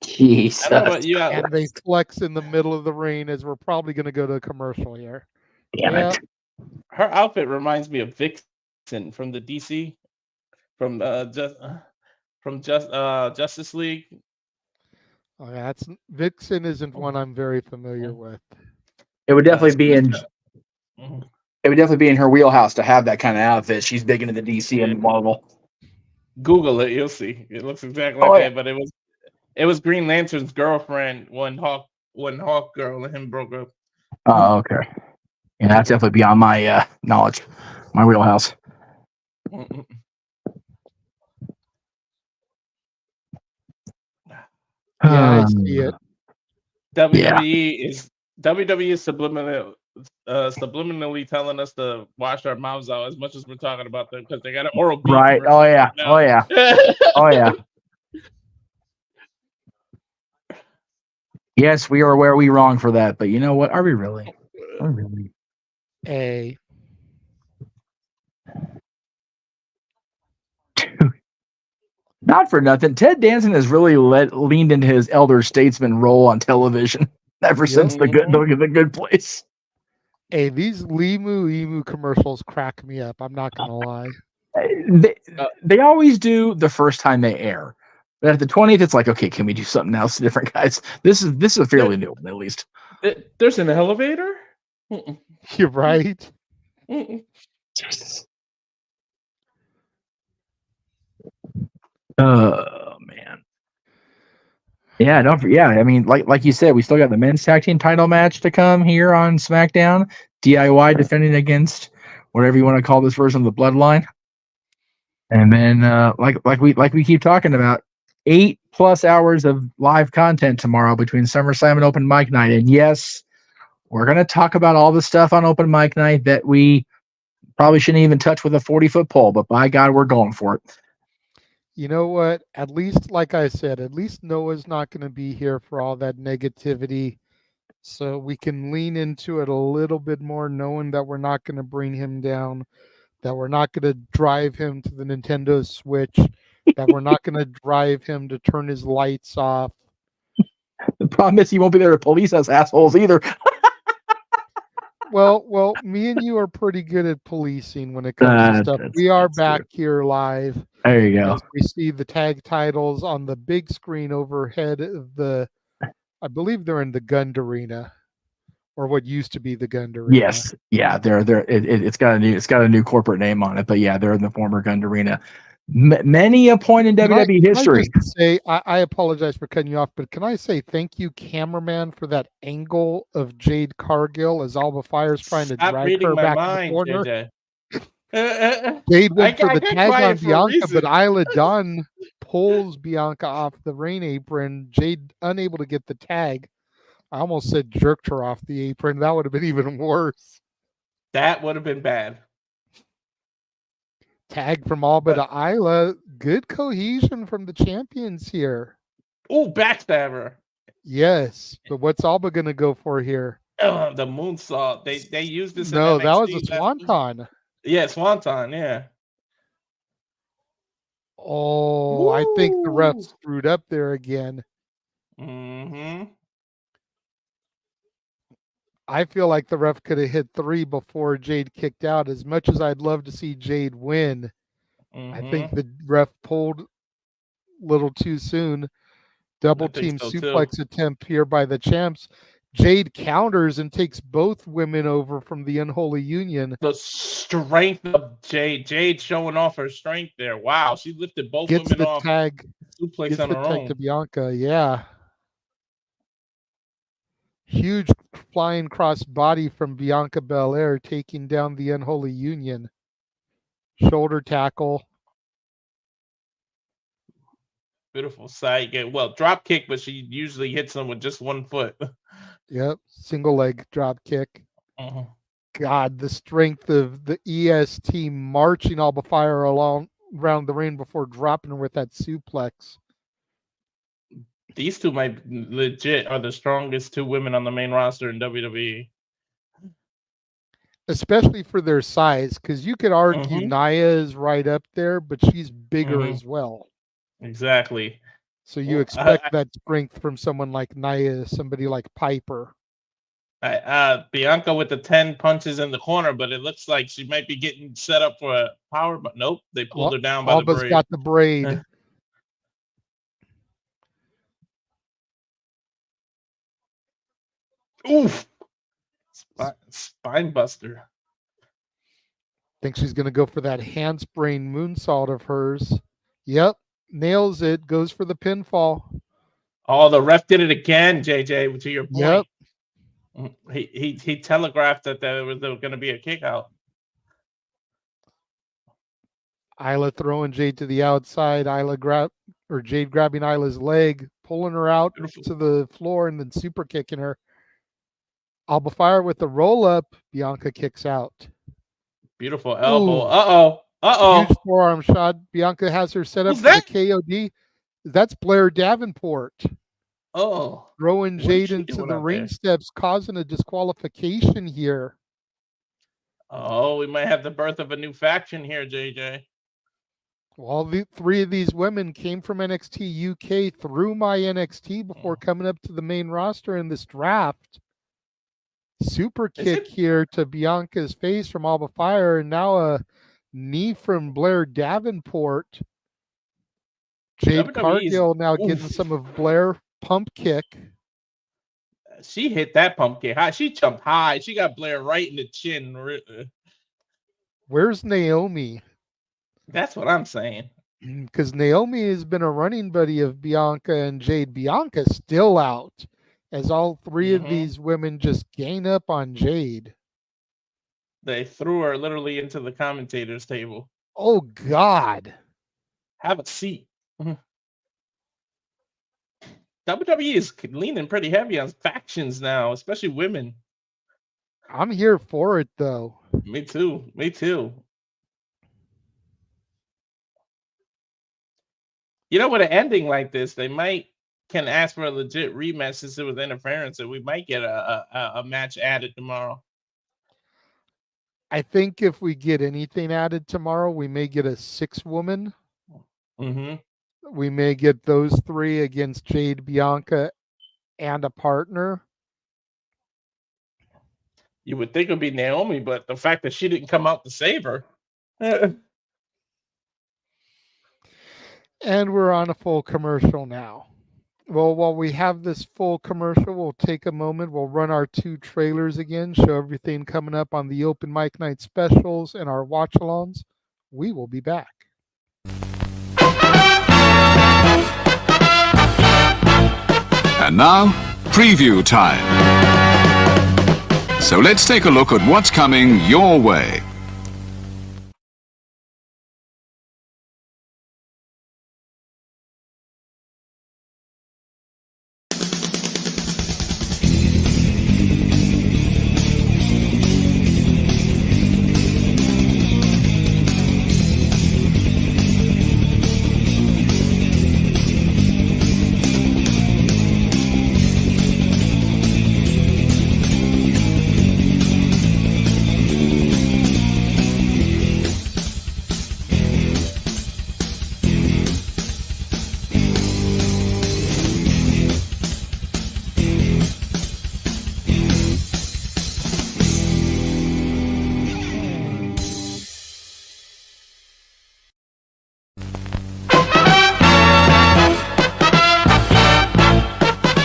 Jesus. I don't know about you. And they flex in the middle of the ring as we're probably going to go to a commercial here. Damn it. Her outfit reminds me of Vixen from the DC, from Justice League. Oh, that's Vixen isn't one I'm very familiar with. It would definitely be in. It would definitely be in her wheelhouse to have that kind of outfit. She's big into the DC and Marvel. Google it, you'll see. It looks exactly like that, but it was Green Lantern's girlfriend when Hawk Girl and him broke up. Oh, okay. Yeah, that's definitely beyond my knowledge, my wheelhouse. Yeah, I see it. WWE is subliminally telling us to wash our mouths out as much as we're talking about them because they got an oral B. Right. Oh yeah. Oh yeah. Oh yeah. Yes, we are where we wrong for that, but you know what? Are we really? Are we really? A. Not for nothing. Ted Danson has really leaned into his elder statesman role on television ever since the good place. Hey, these Limu Emu commercials crack me up. I'm not gonna lie. They always do the first time they air, but at the 20th, it's like, okay, can we do something else, different guys? This is a fairly new one, at least. There's an elevator. You're right. Oh man. Yeah, I mean, like you said, we still got the men's tag team title match to come here on SmackDown. DIY defending against whatever you want to call this version of the Bloodline. And then like we keep talking about, 8+ hours of live content tomorrow between SummerSlam and Open Mic Night. And yes, we're gonna talk about all the stuff on Open Mic Night that we probably shouldn't even touch with a 40-foot pole, but by God, we're going for it. You know what? At least, like I said, at least Noah's not going to be here for all that negativity. So we can lean into it a little bit more, knowing that we're not going to bring him down, that we're not going to drive him to the Nintendo Switch, that we're not going to drive him to turn his lights off. The problem is he won't be there to police us assholes either. Well, me and you are pretty good at policing when it comes to stuff. We are back here live. There you go. As we see the tag titles on the big screen overhead of I believe they're in the Gund Arena, or what used to be the Gund Arena. Yes, yeah, it's got a new corporate name on it, but yeah, they're in the former Gund Arena. Many a point in WWE history. I apologize for cutting you off, but can I say thank you, cameraman, for that angle of Jade Cargill as Alba Fire's trying to drag her back in the corner. Jade went for the tag on Bianca, but Isla Dawn pulls Bianca off the ring apron. Jade unable to get the tag. I almost said jerked her off the apron. That would have been even worse. That would have been bad. Tag from Alba to Isla. Good cohesion from the champions here. Oh, backstabber. Yes, but what's Alba going to go for here? The moonsault. They used this. No, in that was a swanton. Yeah, swanton. Yeah. Oh, woo. I think the ref screwed up there again. Mm-hmm. I feel like the ref could have hit 3 before Jade kicked out. As much as I'd love to see Jade win, I think the ref pulled a little too soon. Double team suplex attempt here by the champs. Jade counters and takes both women over from the Unholy Union. The strength of Jade. Jade showing off her strength there. Wow, she lifted both women off. Suplex on her own. to Bianca, yeah. Huge flying cross body from Bianca Belair, taking down the Unholy Union. Shoulder tackle. Beautiful side kick. Well, drop kick, but she usually hits them with just one foot. Yep, single leg drop kick. Uh-huh. God, the strength of the EST marching Alba Fire along around the ring before dropping her with that suplex. These two might legit are the strongest two women on the main roster in WWE. Especially for their size, because you could argue Nia is right up there, but she's bigger as well. Exactly. So you expect that strength from someone like Nia, somebody like Piper. Bianca with the 10 punches in the corner, but it looks like she might be getting set up for a power. But nope, they pulled her down by Alba's the braid. got the braid. Oof! Spine buster. Think she's going to go for that handspring moonsault of hers. Yep, nails it. Goes for the pinfall. Oh, the ref did it again, JJ. To your point. Yep. He telegraphed that there was going to be a kick out. Isla throwing Jade to the outside. Jade grabbing Isla's leg, pulling her out to the floor, and then super kicking her. Alba Fire with the roll up. Bianca kicks out. Beautiful elbow. Huge forearm shot. Bianca has her set up for the KOD. That's Blair Davenport. Throwing Jade into the ring steps, causing a disqualification here. Oh, we might have the birth of a new faction here, JJ. Well, the three of these women came from NXT UK through my NXT before coming up to the main roster in this draft. Super kick here to Bianca's face from Alba Fire, and now a knee from Blair Davenport. Jade Cargill now getting some of Blair pump kick. She hit that pump kick high. She jumped high. She got Blair right in the chin. Where's Naomi? That's what I'm saying. Because Naomi has been a running buddy of Bianca and Jade. Bianca's still out, as all three of these women just gain up on Jade. They threw her literally into the commentator's table. Oh, God. Have a seat. WWE is leaning pretty heavy on factions now, especially women. I'm here for it, though. Me too. You know, with an ending like this, they can ask for a legit rematch since it was interference, and we might get a match added tomorrow. I think if we get anything added tomorrow, we may get a 6-woman. We may get those three against Jade, Bianca, and a partner. You would think it would be Naomi, but the fact that she didn't come out to save her. And we're on a full commercial now. Well, while we have this full commercial, we'll take a moment. We'll run our 2 trailers again, show everything coming up on the open mic night specials and our watch-alongs. We will be back. And now, preview time. So let's take a look at what's coming your way.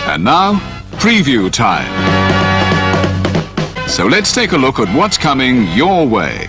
And now, preview time. So let's take a look at what's coming your way.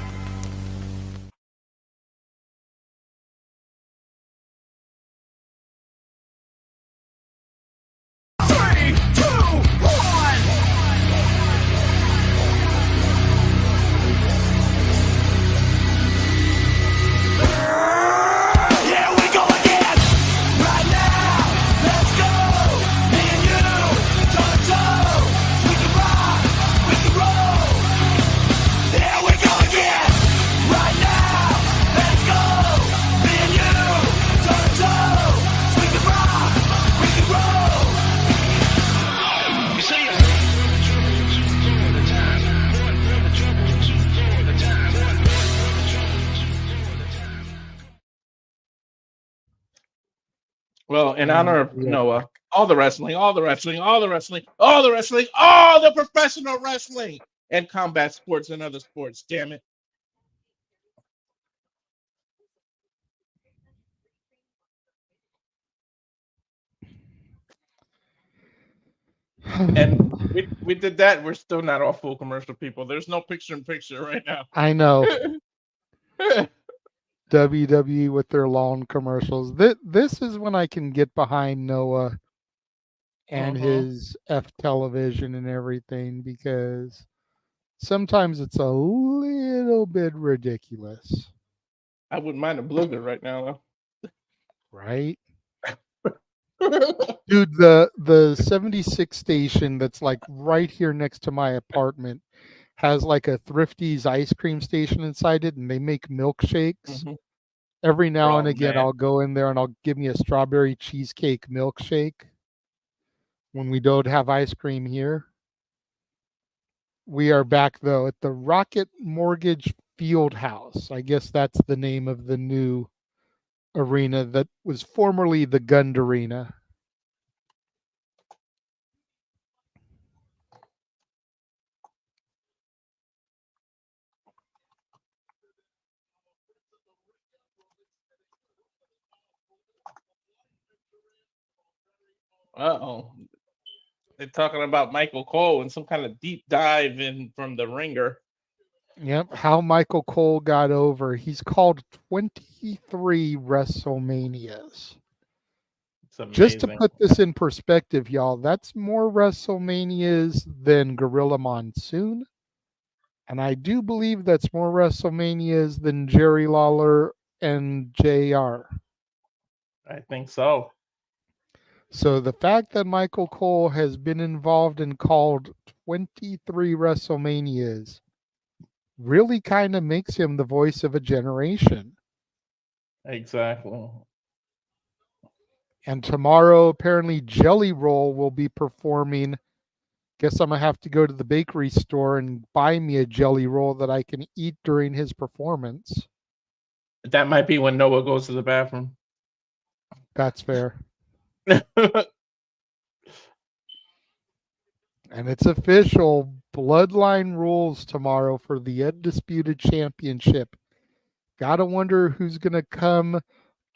Well, in And honor of we are Noah, back. all the wrestling, all the wrestling, all the wrestling, all the wrestling, all the professional wrestling and combat sports and other sports. Damn it. And we did that. We're still not all full commercial people. There's no picture in picture right now. I know. WWE with their long commercials. This is when I can get behind Noah and his F television and everything, because sometimes it's a little bit ridiculous. I wouldn't mind a blooger right now, though. Right? Dude, the 76 station that's like right here next to my apartment has like a Thrifty's ice cream station inside it, and they make milkshakes. Every now and again, man. I'll go in there and I'll give me a strawberry cheesecake milkshake when we don't have ice cream here. We are back, though, at the Rocket Mortgage Field House. I guess that's the name of the new arena that was formerly the Gund Arena. Uh-oh. They're talking about Michael Cole and some kind of deep dive in from the ringer. Yep, how Michael Cole got over. He's called 23 WrestleManias. Just to put this in perspective, y'all, that's more WrestleManias than Gorilla Monsoon. And I do believe that's more WrestleManias than Jerry Lawler and JR. I think so. So the fact that Michael Cole has been involved and called 23 WrestleManias really kind of makes him the voice of a generation. Exactly. And tomorrow, apparently, Jelly Roll will be performing. Guess I'm going to have to go to the bakery store and buy me a Jelly Roll that I can eat during his performance. That might be when Noah goes to the bathroom. That's fair. And it's official. Bloodline rules tomorrow for the Undisputed Championship. Gotta wonder who's going to come,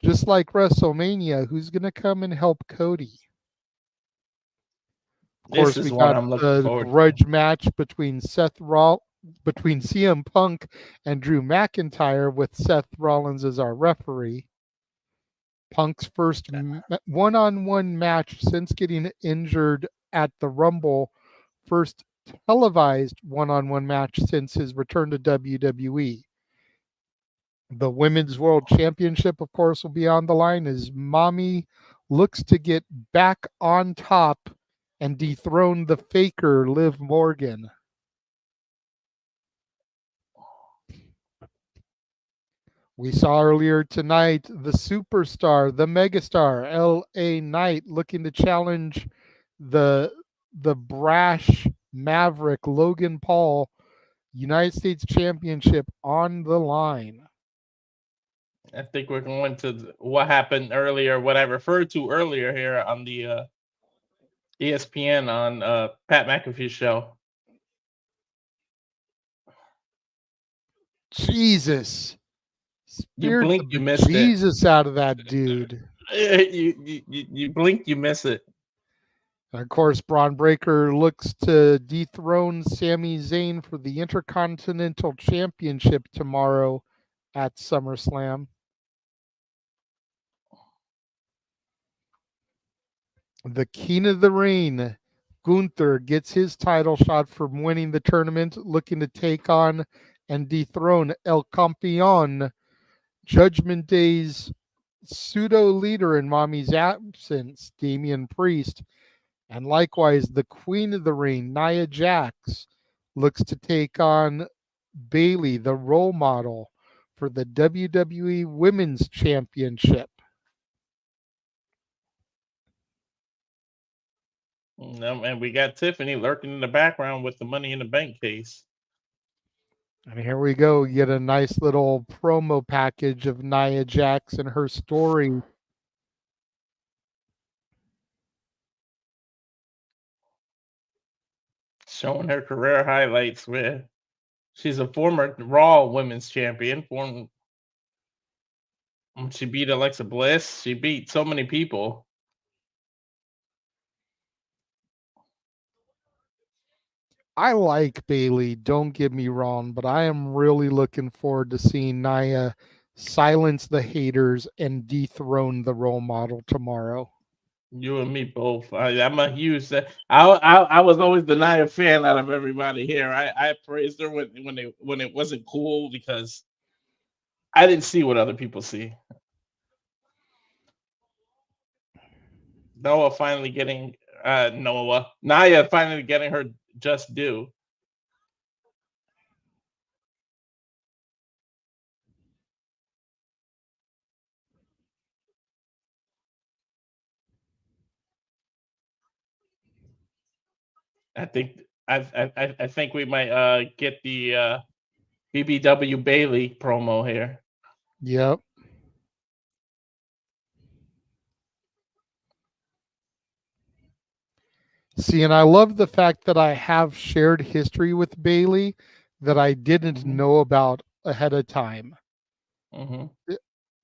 just like WrestleMania, who's going to come and help Cody. Of course, we got the grudge match between between CM Punk and Drew McIntyre, with Seth Rollins as our referee. Punk's first one-on-one match since getting injured at the Rumble, first televised one-on-one match since his return to WWE. The Women's World Championship, of course, will be on the line as Mommy looks to get back on top and dethrone the faker, Liv Morgan. We saw earlier tonight the superstar, the megastar, LA Knight, looking to challenge the brash maverick Logan Paul, United States Championship on the line. I think we're going to what happened earlier, what I referred to earlier here on the ESPN on Pat McAfee's show. Jesus. You blink, you miss Jesus out of that dude. You blink, you miss it. Of course, Braun Breaker looks to dethrone Sami Zayn for the Intercontinental Championship tomorrow at SummerSlam. The King of the Ring, Gunther, gets his title shot from winning the tournament, looking to take on and dethrone El Campeón, Judgment Day's pseudo-leader in Mommy's absence, Damian Priest. And likewise, the Queen of the Ring, Nia Jax, looks to take on Bayley, the role model, for the WWE Women's Championship. And we got Tiffany lurking in the background with the Money in the Bank case. And here we go. You get a nice little promo package of Nia Jax and her story Showing her career highlights where she's a former Raw Women's Champion. She beat Alexa Bliss. She beat so many people. I like Bailey, don't get me wrong, but I am really looking forward to seeing Nia silence the haters and dethrone the role model tomorrow. You and me both. I'm a huge. I was always the Nia fan out of everybody here. I praised her when it wasn't cool because I didn't see what other people see. Nia finally getting her just due. I think we might get the BBW Bailey promo here. Yep. See, and I love the fact that I have shared history with Bailey that I didn't know about ahead of time.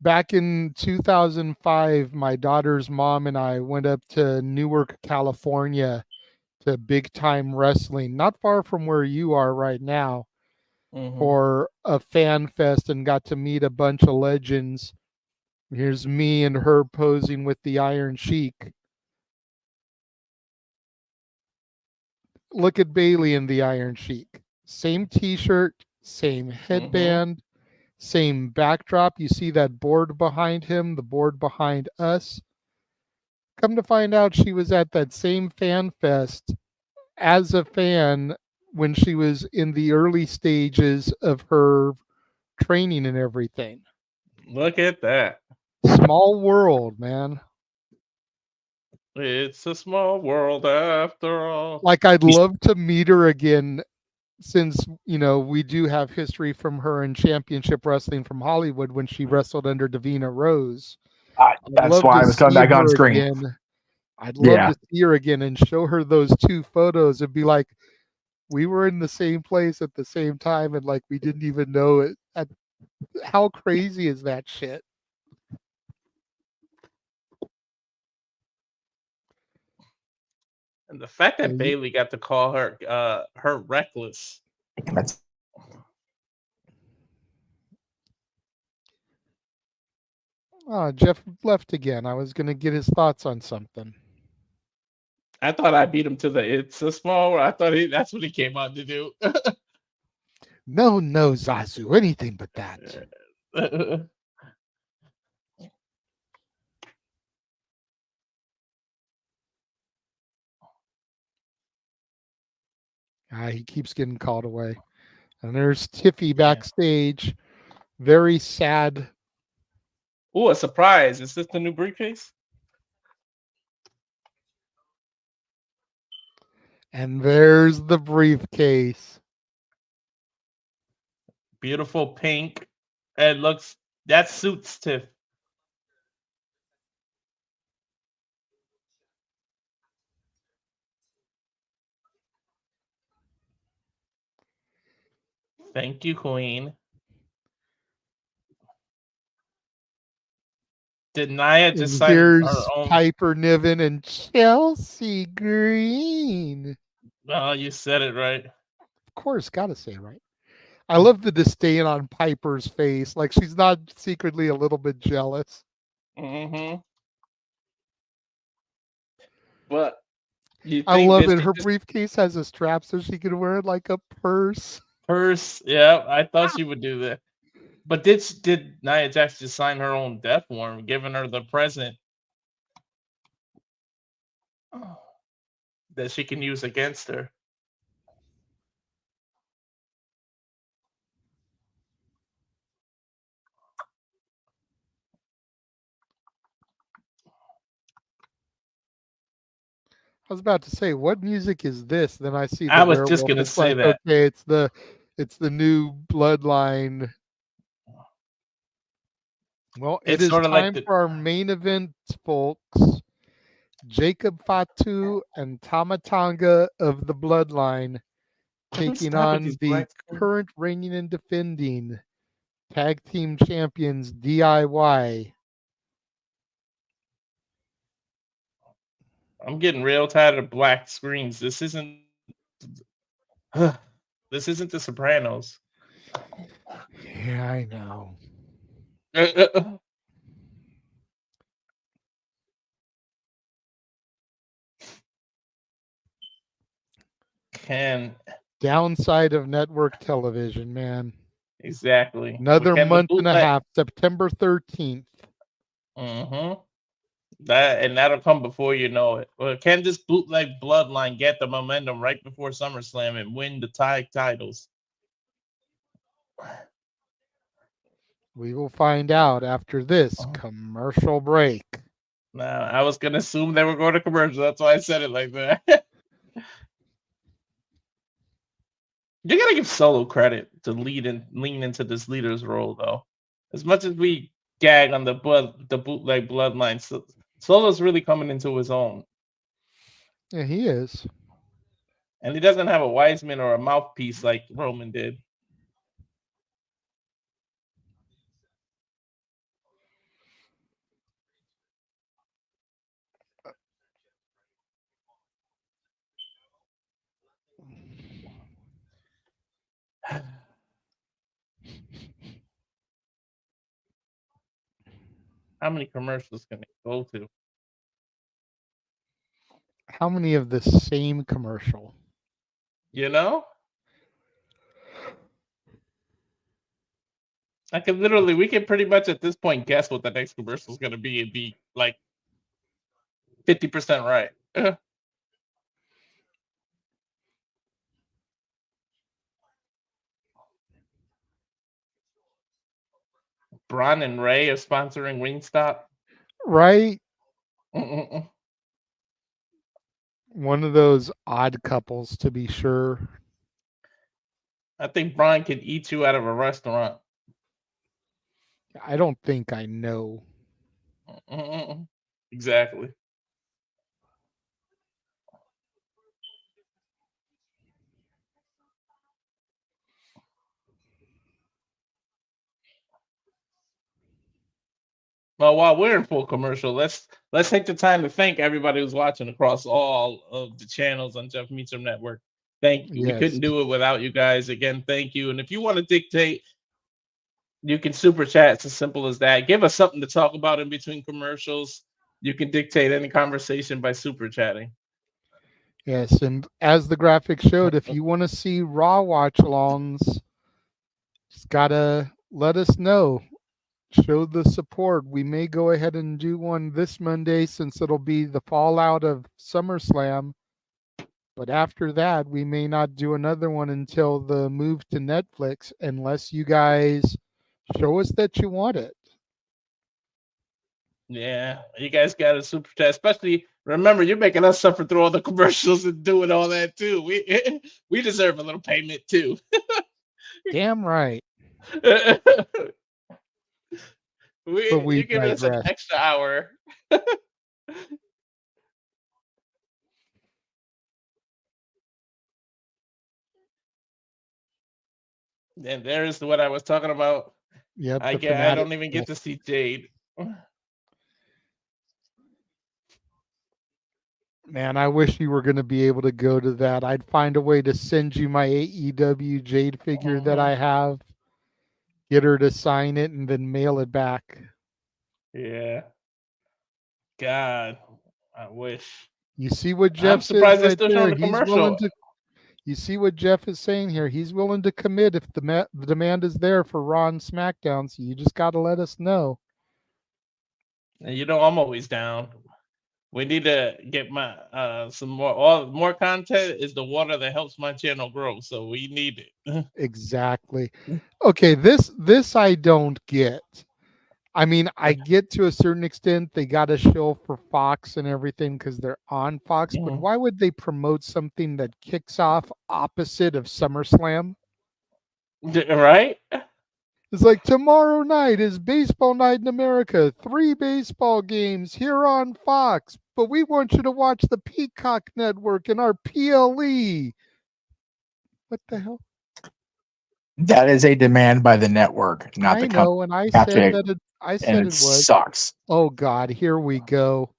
Back in 2005, my daughter's mom and I went up to Newark, California to Big Time Wrestling, not far from where you are right now, for a fan fest and got to meet a bunch of legends. Here's me and her posing with the Iron Sheik. Look at Bailey in the Iron Sheik. Same t-shirt, same headband, same backdrop. You see that board behind him, the board behind us. Come to find out she was at that same fan fest as a fan when she was in the early stages of her training and everything. Look at that. Small world, man. It's a small world after all. Like, I'd love to meet her again since, we do have history from her in Championship Wrestling from Hollywood when she wrestled under Davina Rose. That's why I was coming back on screen. Again. I'd love to see her again and show her those two photos and be like, we were in the same place at the same time and like we didn't even know it. How crazy is that shit? And the fact that Bailey got to call her reckless. Oh, Jeff left again. I was going to get his thoughts on something. I thought I beat him to the it's a small world. I thought that's what he came out to do. No, Zazu. Anything but that. He keeps getting called away. And there's Tiffy backstage. Very sad. Oh, a surprise. Is this the new briefcase? And there's the briefcase. Beautiful pink. It looks, that suits Tiff. Thank you, Queen. Did Nia just sign her own? Piper Niven and Chelsea Green. Oh, you said it right. Of course, gotta say it right. I love the disdain on Piper's face. Like she's not secretly a little bit jealous. But I love it. Her briefcase has a strap so she can wear it like a purse. Yeah, I thought she would do that. But did Nia Jax just sign her own death warrant, giving her the present that she can use against her? I was about to say, what music is this? Then I see. I was just gonna say that. Okay, it's the new Bloodline. Well, it is time for our main event, folks. Jacob Fatu and Tamatanga of the Bloodline taking Stop with on these the black screens. current reigning and defending tag team champions DIY. I'm getting real tired of black screens. This isn't this isn't The Sopranos. Yeah, I know. Downside of network television, man. Exactly. Another month and a half, September 13th. Mm-hmm. That'll come before you know it. Well, can this bootleg bloodline get the momentum right before SummerSlam and win the tag titles? We will find out after this commercial break. Now, I was gonna assume they were going to commercial. That's why I said it like that. You gotta give Solo credit to lean into this leader's role, though. As much as we gag on the bootleg bloodline, Solo's really coming into his own. Yeah, he is. And he doesn't have a Wiseman or a mouthpiece like Roman did. How many commercials can it go to? How many of the same commercial? You know? We can pretty much at this point guess what the next commercial is going to be and be like 50% right. Braun and Ray are sponsoring Wingstop. Right? One of those odd couples, to be sure. I think Braun could eat you out of a restaurant. I don't think I know. Exactly. Well, while we're in full commercial, let's take the time to thank everybody who's watching across all of the channels on Jeff Meacham Network. Thank you. Yes. We couldn't do it without you guys. Again, thank you. And if you want to dictate, you can super chat. It's as simple as that. Give us something to talk about in between commercials. You can dictate any conversation by super chatting. Yes, and as the graphic showed, if you want to see Raw watch-alongs, just gotta let us know. Show the support. We may go ahead and do one this Monday since it'll be the fallout of SummerSlam. But after that, we may not do another one until the move to Netflix, unless you guys show us that you want it. Yeah, you guys got a super chat. Especially, remember, you're making us suffer through all the commercials and doing all that too. We deserve a little payment too. Damn right. You're giving us an extra hour. And there's what I was talking about. Yep, I don't even get to see Jade. Man, I wish you were going to be able to go to that. I'd find a way to send you my AEW Jade figure that I have, get her to sign it, and then mail it back. Yeah. God, I wish. You see what Jeff says right there? He's willing to. You see what Jeff is saying here? He's willing to commit if the demand is there for Raw and SmackDown. So you just got to let us know. And I'm always down. We need to get my some more content is the water that helps my channel grow. So we need it. Exactly. Okay, this I don't get. I mean, I get to a certain extent they got a show for Fox and everything because they're on Fox, but why would they promote something that kicks off opposite of SummerSlam? Right? It's like tomorrow night is baseball night in America. 3 baseball games here on Fox. but we want you to watch the Peacock Network and our PLE. What the hell? That is a demand by the network, not the company. I know, and I said that it. I said and it was. Sucks. Oh God, here we go.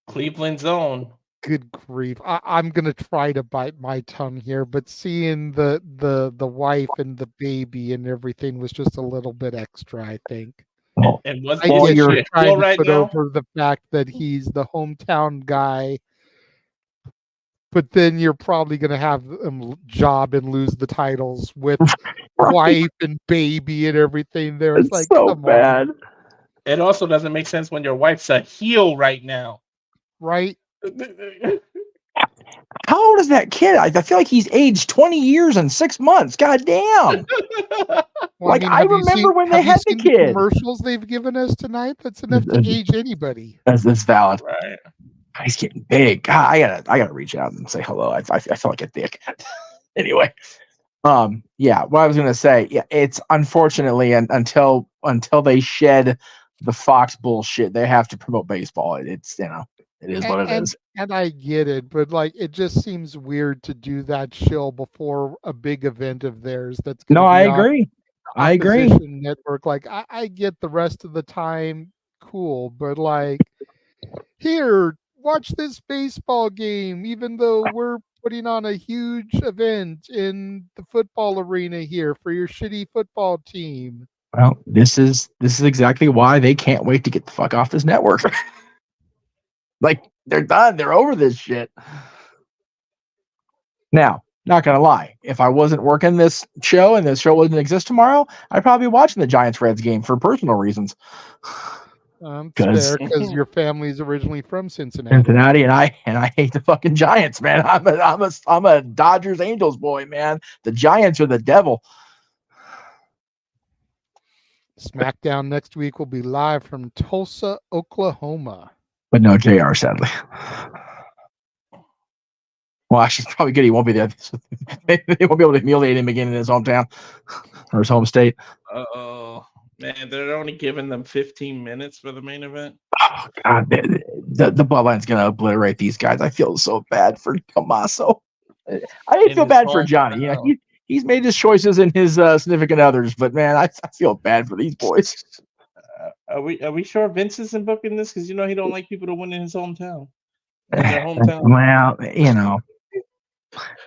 Cleveland's own. Good grief! I'm gonna try to bite my tongue here, but seeing the wife and the baby and everything was just a little bit extra, I think. And what's I guess you're you're trying to right put now? over the fact that he's the hometown guy, but then you're probably gonna have him job and lose the titles with wife and baby and everything. There, it's like so come bad. on. It also doesn't make sense when your wife's a heel right now. Right? How old is that kid? I feel like he's aged 20 years and 6 months. God damn. Well, I remember when they had the kid. Commercials they've given us tonight. That's enough to age anybody. That's valid. Right. He's getting big. God, I gotta reach out and say hello. I feel like a dick. Anyway, yeah. What I was gonna say, yeah, it's unfortunately until they shed the Fox bullshit, they have to promote baseball. It's it is what it is. And I get it, but like it just seems weird to do that shill before a big event of theirs. That's No, I agree. I agree. Network, like I get the rest of the time, cool, but like here, watch this baseball game, even though we're putting on a huge event in the football arena here for your shitty football team. Well, this is exactly why they can't wait to get the fuck off this network. Like they're done. They're over this shit. Now, not gonna lie, if I wasn't working this show and this show wouldn't exist tomorrow, I'd probably be watching the Giants-Reds game for personal reasons. Because your family's originally from Cincinnati, and I hate the fucking Giants, man. I'm a Dodgers Angels boy, man. The Giants are the devil. SmackDown next week will be live from Tulsa, Oklahoma. But no JR, sadly. Well, actually, it's probably good he won't be there. They won't be able to humiliate him again in his hometown or his home state. Oh, man, they're only giving them 15 minutes for the main event. Oh, God. The bloodline's going to obliterate these guys. I feel so bad for Tommaso. I feel bad for Johnny. Yeah, he's made his choices in his significant others, but, man, I feel bad for these boys. Are we sure Vince isn't booking this? Because, he don't like people to win in his hometown. In their hometown. Well,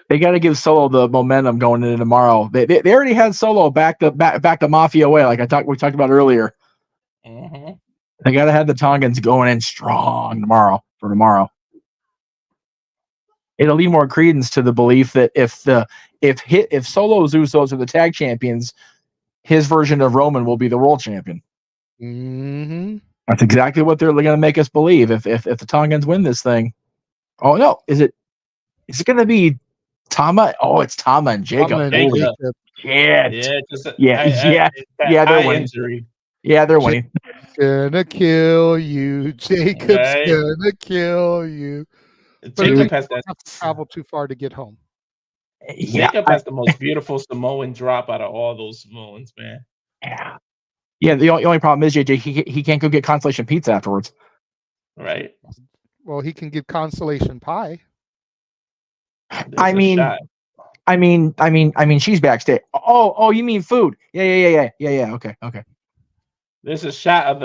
they got to give Solo the momentum going into tomorrow. They already had Solo back the Mafia way, like we talked about earlier. Mm-hmm. They got to have the Tongans going in strong tomorrow. It'll lead more credence to the belief that if Solo's Usos are the tag champions, his version of Roman will be the world champion. Mm-hmm. That's exactly what they're going to make us believe. If the Tongans win this thing, oh no, is it going to be Tama? Oh, it's Tama and Jacob. Yeah, they're winning. Injury. Yeah, they're winning. Gonna kill you, Jacob's gonna kill you. Jacob has to travel too far to get home. Yeah, Jacob has the most beautiful Samoan drop out of all those Samoans, man. Yeah. The only problem is JJ. He can't go get consolation pizza afterwards. Right. Well, he can get consolation pie. I mean, she's backstage. Oh, you mean food? Yeah. Okay. There's a shot of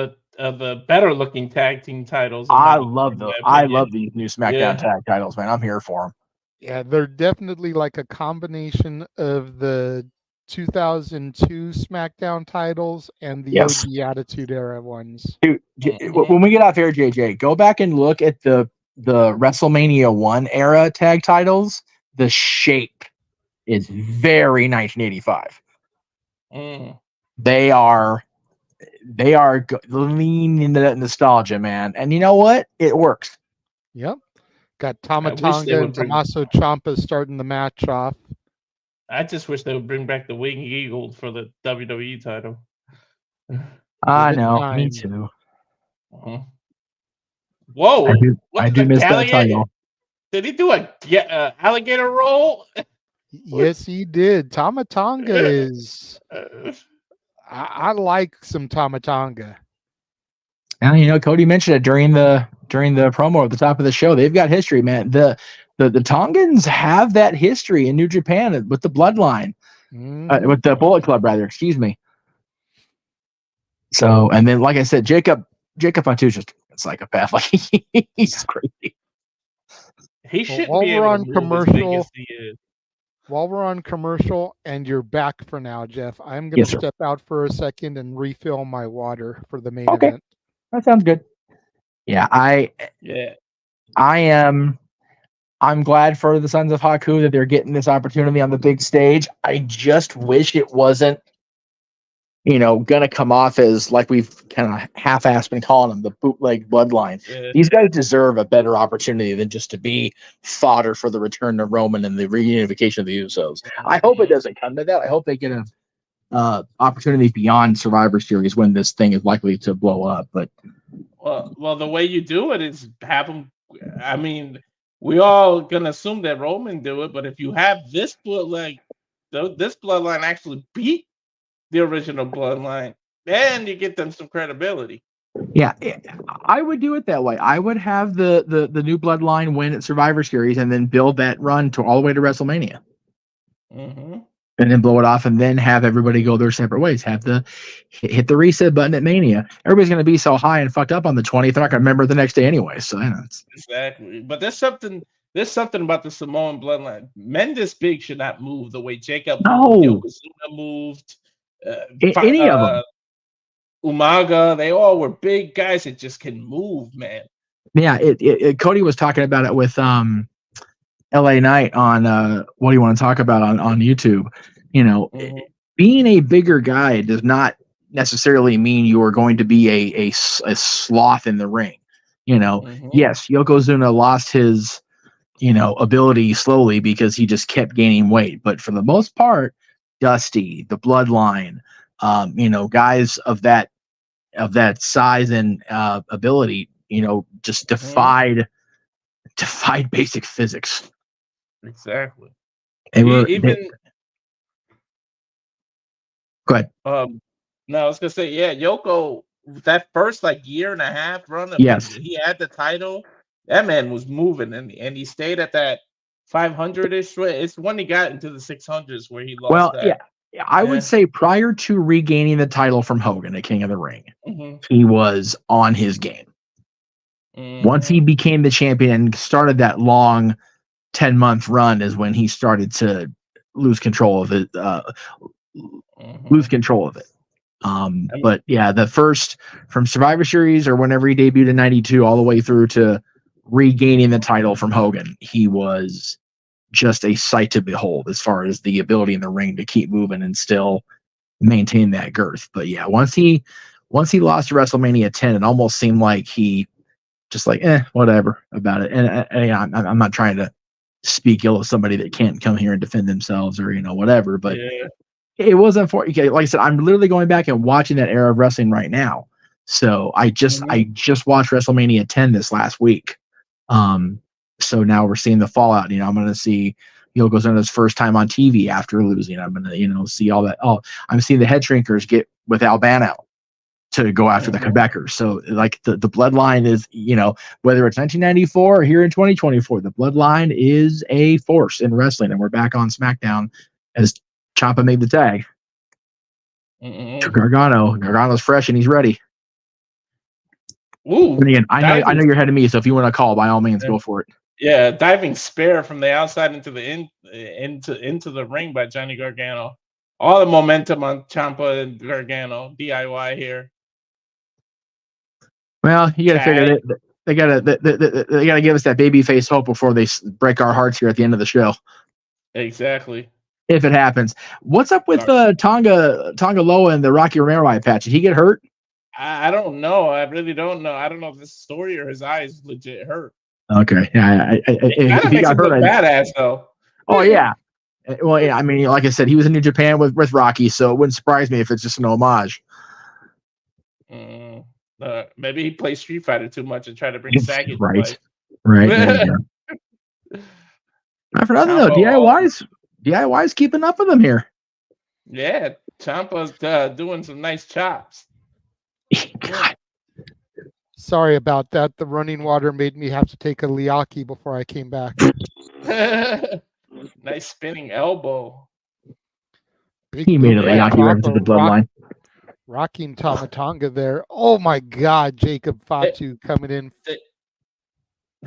the better looking tag team titles. I love these new SmackDown tag titles, man. I'm here for them. Yeah, they're definitely like a combination of the 2002 SmackDown titles and the OG Attitude Era ones. Dude, when we get off air, JJ, go back and look at the WrestleMania 1 era tag titles. The shape is very 1985. They are leaning into that nostalgia, man. And you know what? It works. Yep. Got Tama Tonga and Tommaso Ciampa starting the match off. I just wish they would bring back the Winged Eagle for the WWE title. I know, me too. Whoa! I do miss that title. Did he do a alligator roll? Yes, he did. Tama Tonga is. I like some Tamatanga. Now, you know, Cody mentioned it during the promo at the top of the show. They've got history, man. The Tongans have that history in New Japan with the Bloodline, with the Bullet Club, rather. Excuse me. So, and then, like I said, Jacob Fontu's just a psychopath. Like he's crazy. He shouldn't while be we're able on to move as big commercial, as he is. while we're on commercial, and you're back for now, Jeff, I'm going to step out for a second and refill my water for the main event. That sounds good. Yeah, I'm glad for the Sons of Haku that they're getting this opportunity on the big stage. I just wish it wasn't, you know, gonna come off as like we've kind of half-assed been calling them, the bootleg Bloodline. Yeah. These guys deserve a better opportunity than just to be fodder for the return of Roman and the reunification of the Usos. I hope it doesn't come to that. I hope they get a opportunity beyond Survivor Series when this thing is likely to blow up. But well, the way you do it is have them. I mean, we all gonna assume that Roman do it, but if you have this bloodline actually beat the original bloodline, then you get them some credibility. Yeah, I would do it that way. I would have the new bloodline win at Survivor Series and then build that run to all the way to WrestleMania. Mm-hmm. And then blow it off and then have everybody go their separate ways. Have the hit the reset button at Mania. Everybody's going to be so high and fucked up on the 20th, they're not going to remember the next day anyway. So, you know, Exactly. But there's something about the Samoan bloodline. Men this big should not move the way Jacob Yokozuna moved. Any of them. Umaga, they all were big guys that just can move, man. Yeah, Cody was talking about it with LA Knight on What Do You Want to Talk About on YouTube. You know, being a bigger guy does not necessarily mean you are going to be a sloth in the ring. You know, yes, Yokozuna lost his, you know, ability slowly because he just kept gaining weight. But for the most part, Dusty, the Bloodline, you know, guys of that size and ability, you know, just defied basic physics. Exactly. Go ahead. No, I was gonna say, yeah, Yoko, that first like year and a half run, he had the title. That man was moving, and he stayed at that 500-ish. It's when he got into the 600s where he lost. I would say prior to regaining the title from Hogan at King of the Ring, he was on his game. Once he became the champion and started that long 10-month run is when he started to lose control of it. But yeah, the first from Survivor Series or whenever he debuted in '92 all the way through to regaining the title from Hogan, he was just a sight to behold as far as the ability in the ring to keep moving and still maintain that girth. But yeah, once he lost to WrestleMania 10, it almost seemed like he just like, whatever about it. And I'm not trying to speak ill of somebody that can't come here and defend themselves or, you know, whatever, but it wasn't for, like I said, I'm literally going back and watching that era of wrestling right now. So I just watched WrestleMania 10 this last week. So now we're seeing the fallout. You know, I'm going to see Yokozuna's first time on TV after losing. I'm going to, you know, see all that. Oh, I'm seeing the head shrinkers get with Albano to go after the Quebecers. So like the bloodline is, you know, whether it's 1994 or here in 2024, the bloodline is a force in wrestling. And we're back on SmackDown as Ciampa made the tag to Gargano. Gargano's fresh and he's ready. Ooh, and again, I know you're ahead of me, so if you want to call, by all means, go for it. Yeah, diving spear from the outside into the ring by Johnny Gargano. All the momentum on Ciampa and Gargano. DIY here. Well, you got to figure that they got to give us that babyface hope before they break our hearts here at the end of the show. Exactly. If it happens, what's up with Tonga Loa and the Rocky Romero eye patch? Did he get hurt? I don't know. I really don't know. I don't know if this is story or his eyes legit hurt. Okay. Yeah. If he got hurt, badass though. Oh yeah. Well, yeah. I mean, like I said, he was in New Japan with Rocky, so it wouldn't surprise me if it's just an homage. Maybe he plays Street Fighter too much and tried to bring Sagat. Right. Not for nothing though. DIY's keeping up with him here. Yeah, Ciampa's doing some nice chops. God. Sorry about that. The running water made me have to take a liaki before I came back. Nice spinning elbow. He made a Yaki reference to the bloodline. Rocking Tama Tonga there. Oh my God, Jacob Fatu coming in.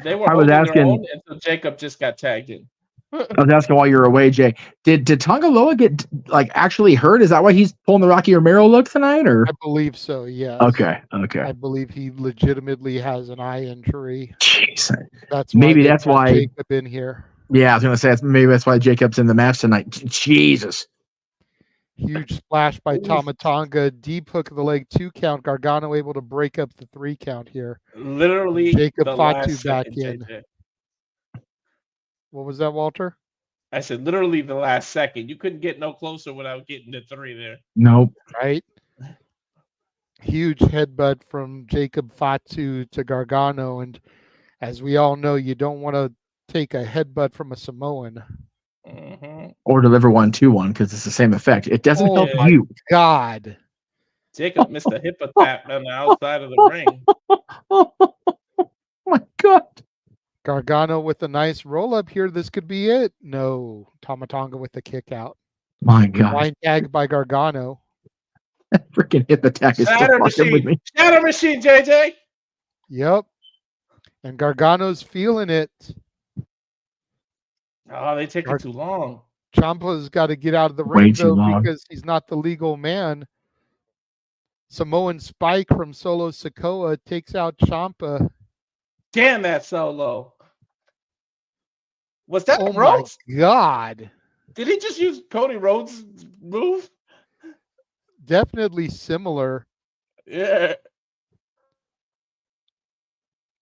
They were I was holding asking- their own until Jacob just got tagged in. I was asking while you were away, Jay. Did Tonga Loa get actually hurt? Is that why he's pulling the Rocky Romero look tonight? Or I believe so. Yes. okay. I believe he legitimately has an eye injury. Jeez. That's Maybe they that's got why- Jacob in here. Yeah, I was gonna say maybe that's why Jacob's in the match tonight. Jesus. Huge splash by Tama Tonga. Deep hook of the leg, 2 count. Gargano able to break up the 3 count here. Literally, Jacob the Fatu last back second, in. JJ. What was that, Walter? I said literally the last second. You couldn't get no closer without getting the 3 there. Nope. Right? Huge headbutt from Jacob Fatu to Gargano. And as we all know, you don't want to take a headbutt from a Samoan. Mm-hmm. Or deliver 1-2-1 because it's the same effect. It doesn't help yeah. you. God. Jacob missed a hip tap on the outside of the ring. Oh my God. Gargano with a nice roll up here. This could be it. No. Tama Tonga with the kick out. My God. Line tag by Gargano. Freaking hip attack is still Shatter fucking with machine. me. Shatter machine, JJ. Yep. And Gargano's feeling it. Oh, they take it too long. Ciampa's got to get out of the Way ring, too though, long. because he's not the legal man. Samoan Spike from Solo Sikoa takes out Ciampa. Damn that solo. Was that Oh, Rhodes? my God. Did he just use Cody Rhodes' move? Definitely similar. Yeah.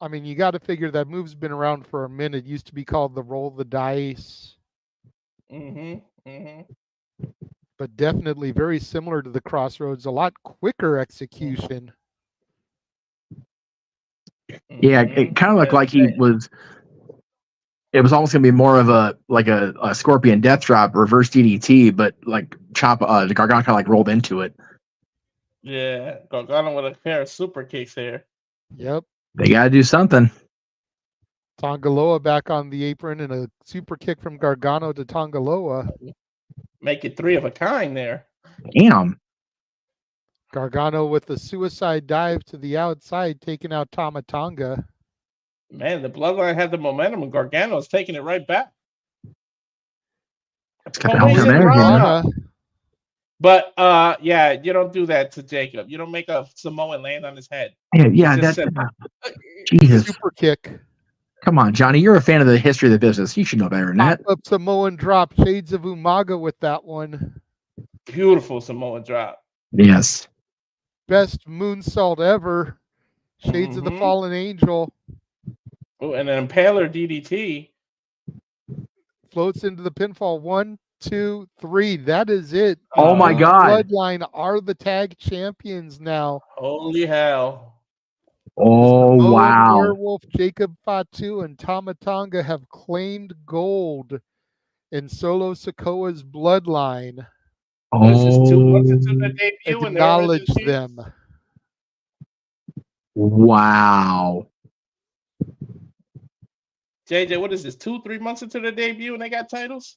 I mean, you got to figure that move's been around for a minute. It used to be called the roll the dice. Mm-hmm. Mm-hmm. But definitely very similar to the Crossroads. A lot quicker execution. Yeah, it kind of looked like he was. It was almost gonna be more of a Scorpion Death Drop reverse DDT, but like the Gargano kind of like rolled into it. Yeah, Gargano with a pair of super kicks there. Yep. They got to do something. Tongaloa back on the apron and a super kick from Gargano to Tongaloa. Make it 3 of a kind there. Damn. Gargano with a suicide dive to the outside, taking out Tama Tonga. Man, the Bloodline had the momentum, and Gargano's taking it right back. It's got the helmet in there. Rana. But yeah, you don't do that to Jacob. You don't make a Samoan land on his head. Yeah, Just that's Jesus. Super kick. Come on, Johnny. You're a fan of the history of the business. You should know better than that. Pop up Samoan drop. Shades of Umaga with that one. Beautiful Samoan drop. Yes. Best moonsault ever. Shades of the Fallen Angel. Oh, and an Impaler DDT. Floats into the pinfall. 1, 2, 3. That is it. Oh my God. Bloodline are the tag champions now. Holy hell. Oh, Samoan wow. Werewolf, Jacob Fatu, and Tama Tonga have claimed gold in Solo Sikoa's bloodline. What is this, 2 months into their debut? And they're already Acknowledge them. Wow. JJ, what is this, 2-3 months into their debut and they got titles?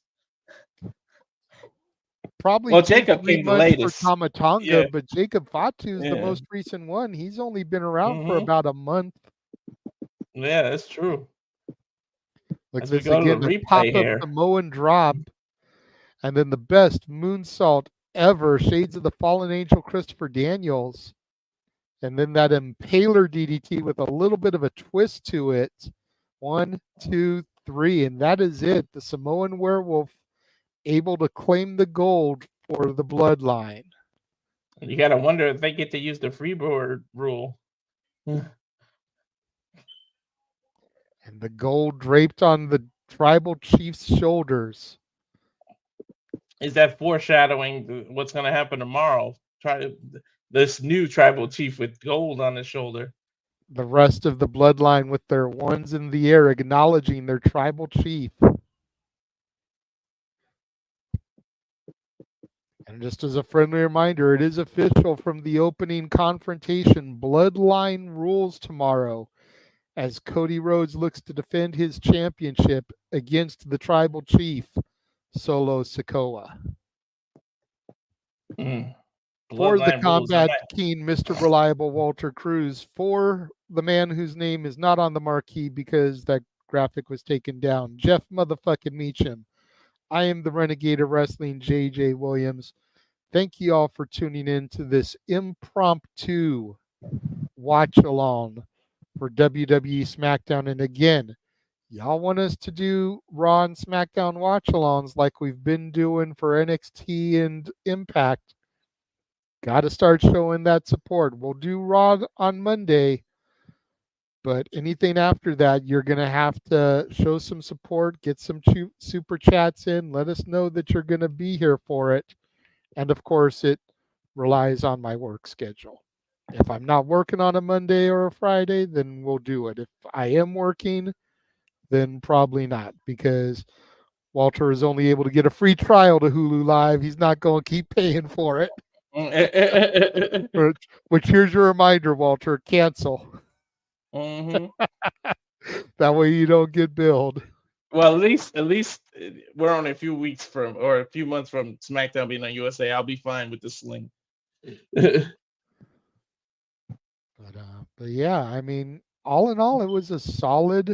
Probably Well, 2-3 Jacob came the months latest. for Tama Tonga, Yeah. but Jacob Fatu is the Yeah. most recent one. He's only been around for about a month. Yeah, that's true. Look As at we this go to again, the the replay pop-up here. Samoan drop. And then the best moonsault ever, Shades of the Fallen Angel, Christopher Daniels. And then that Impaler DDT with a little bit of a twist to it. 1, 2, 3. And that is it. The Samoan Werewolf able to claim the gold for the bloodline. You got to wonder if they get to use the freeboard rule. And the gold draped on the tribal chief's shoulders. Is that foreshadowing what's going to happen tomorrow? This new tribal chief with gold on his shoulder. The rest of the bloodline with their ones in the air, acknowledging their tribal chief. And And just as a friendly reminder, it is official from the opening confrontation. Bloodline rules tomorrow as Cody Rhodes looks to defend his championship against the tribal chief, Solo Sikoa. For the combat keen Mr. Reliable Walter Cruz, for the man whose name is not on the marquee because that graphic was taken down, Jeff motherfucking Meacham. I am the Renegade of Wrestling, JJ Williams. Thank you all for tuning in to this impromptu watch along for WWE SmackDown. And again, y'all want us to do Raw and SmackDown watch alongs like we've been doing for NXT and Impact. Got to start showing that support. We'll do Raw on Monday, but anything after that, you're going to have to show some support, get some super chats in, let us know that you're going to be here for it. And of course, it relies on my work schedule. If I'm not working on a Monday or a Friday, then we'll do it. If I am working, then probably not, because Walter is only able to get a free trial to Hulu Live. He's not going to keep paying for it. Which here's your reminder, Walter, cancel. Mm-hmm. That way you don't get billed. Well, at least we're only a few weeks from, or a few months from SmackDown being on USA. I'll be fine with the sling. But yeah, I mean, all in all, it was a solid